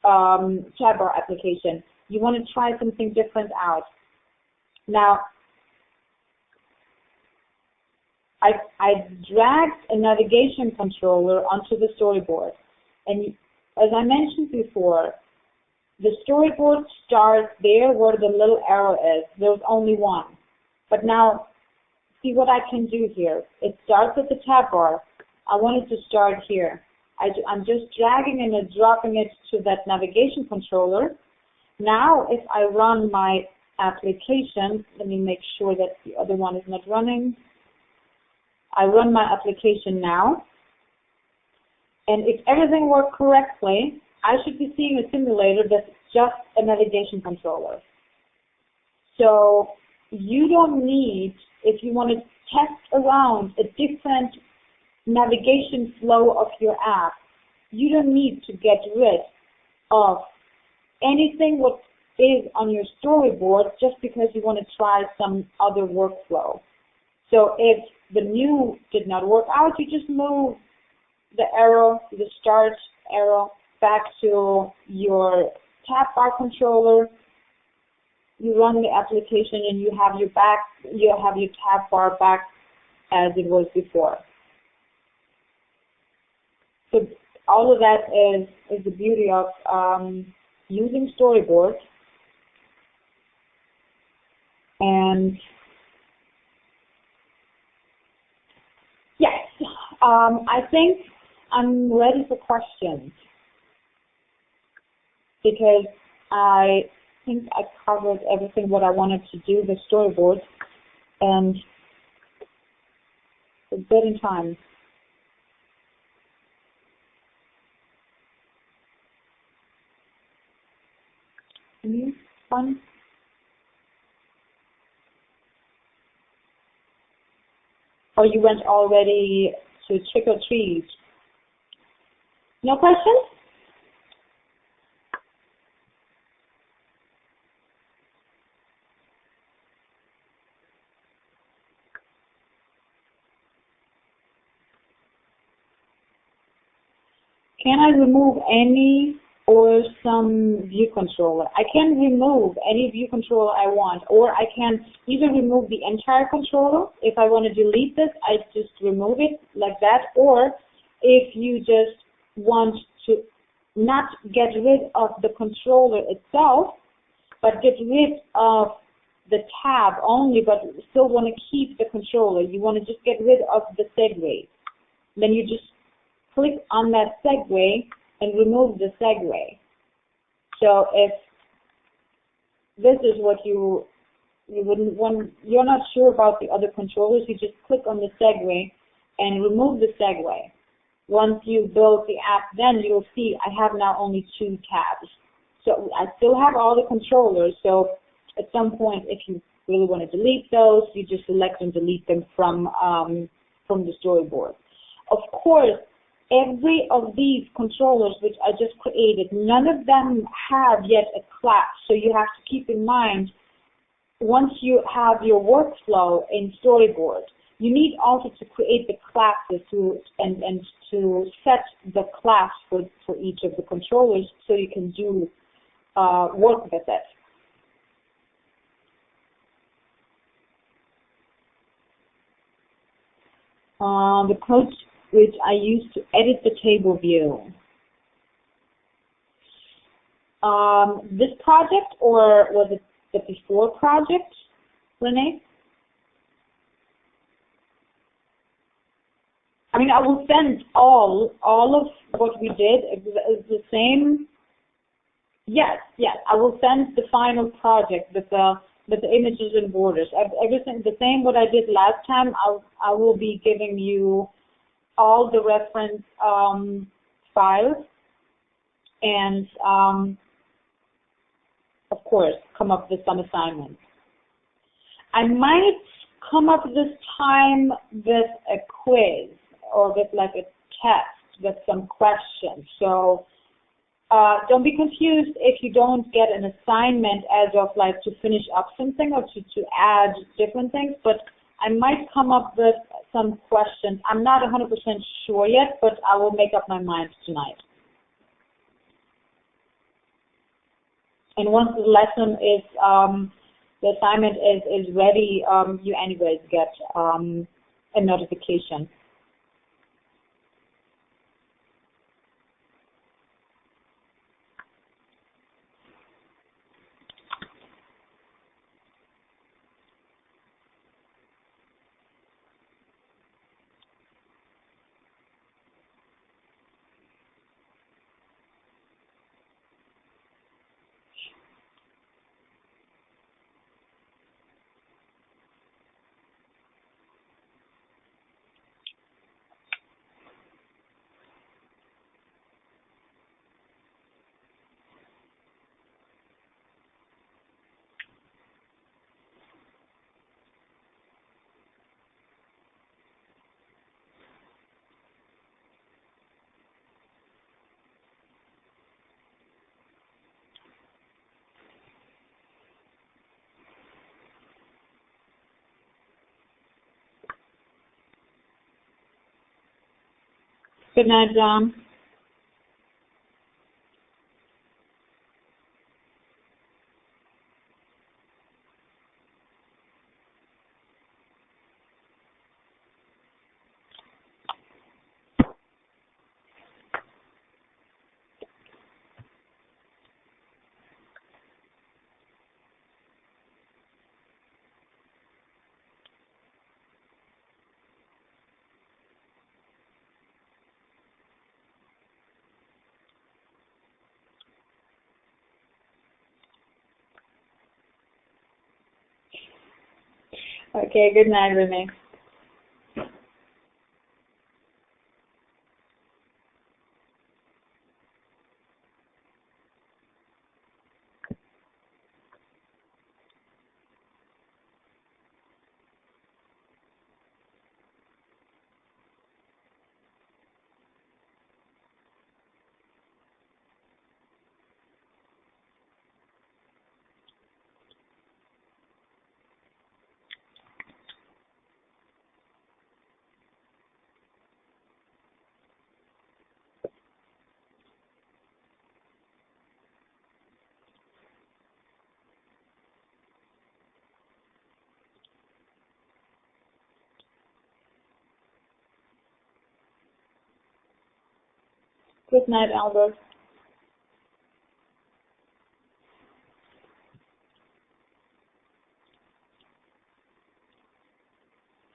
application. You want to try something different out. Now, I dragged a navigation controller onto the storyboard. And as I mentioned before, the storyboard starts there where the little arrow is. There's only one. But now, see what I can do here. It starts at the tab bar. I want it to start here. I'm just dragging and dropping it to that navigation controller. Now, if I run my application, let me make sure that the other one is not running. I run my application now. And if everything worked correctly, I should be seeing a simulator that's just a navigation controller. So you don't need, if you want to test around a different navigation flow of your app, you don't need to get rid of anything what is on your storyboard just because you want to try some other workflow. So if the new did not work out, you just move the arrow, the start arrow, back to your tab bar controller. You run the application and you have your tab bar back as it was before. So all of that is the beauty of using storyboards. And yes, I think I'm ready for questions. because I think I covered everything what I wanted to do, the storyboard, and it's dead in time. Fun. Or you went already to trick or treat? No questions? Can I remove any or some view controller? I can remove any view controller I want, or I can either remove the entire controller. If I want to delete this, I just remove it like that. Or if you just want to not get rid of the controller itself, but get rid of the tab only, but still want to keep the controller. You want to just get rid of the segue. Then you just click on that segue and remove the segue. So if this is what you wouldn't want, you're not sure about the other controllers, you just click on the segue and remove the segue. Once you build the app, then you'll see I have now only 2 tabs. So I still have all the controllers, so at some point if you really want to delete those, you just select and delete them from the storyboard. Of course, every of these controllers which I just created, none of them have yet a class. So you have to keep in mind, once you have your workflow in Storyboard, you need also to create the classes and to set the class for each of the controllers so you can do work with it. The code which I use to edit the table view. This project, or was it the before project, Renee? I mean, I will send all of what we did is the same. Yes, I will send the final project with the images and borders. Everything the same what I did last time. I will be giving you all the reference files, and of course come up with some assignments. I might come up this time with a quiz or with like a test with some questions. So don't be confused if you don't get an assignment as of like to finish up something or to add different things, but I might come up with some questions. I'm not 100% sure yet, but I will make up my mind tonight. And once the lesson is, the assignment is ready, you anyways get a notification. Good night, John. Okay, good night, Renee. Good night, Albert.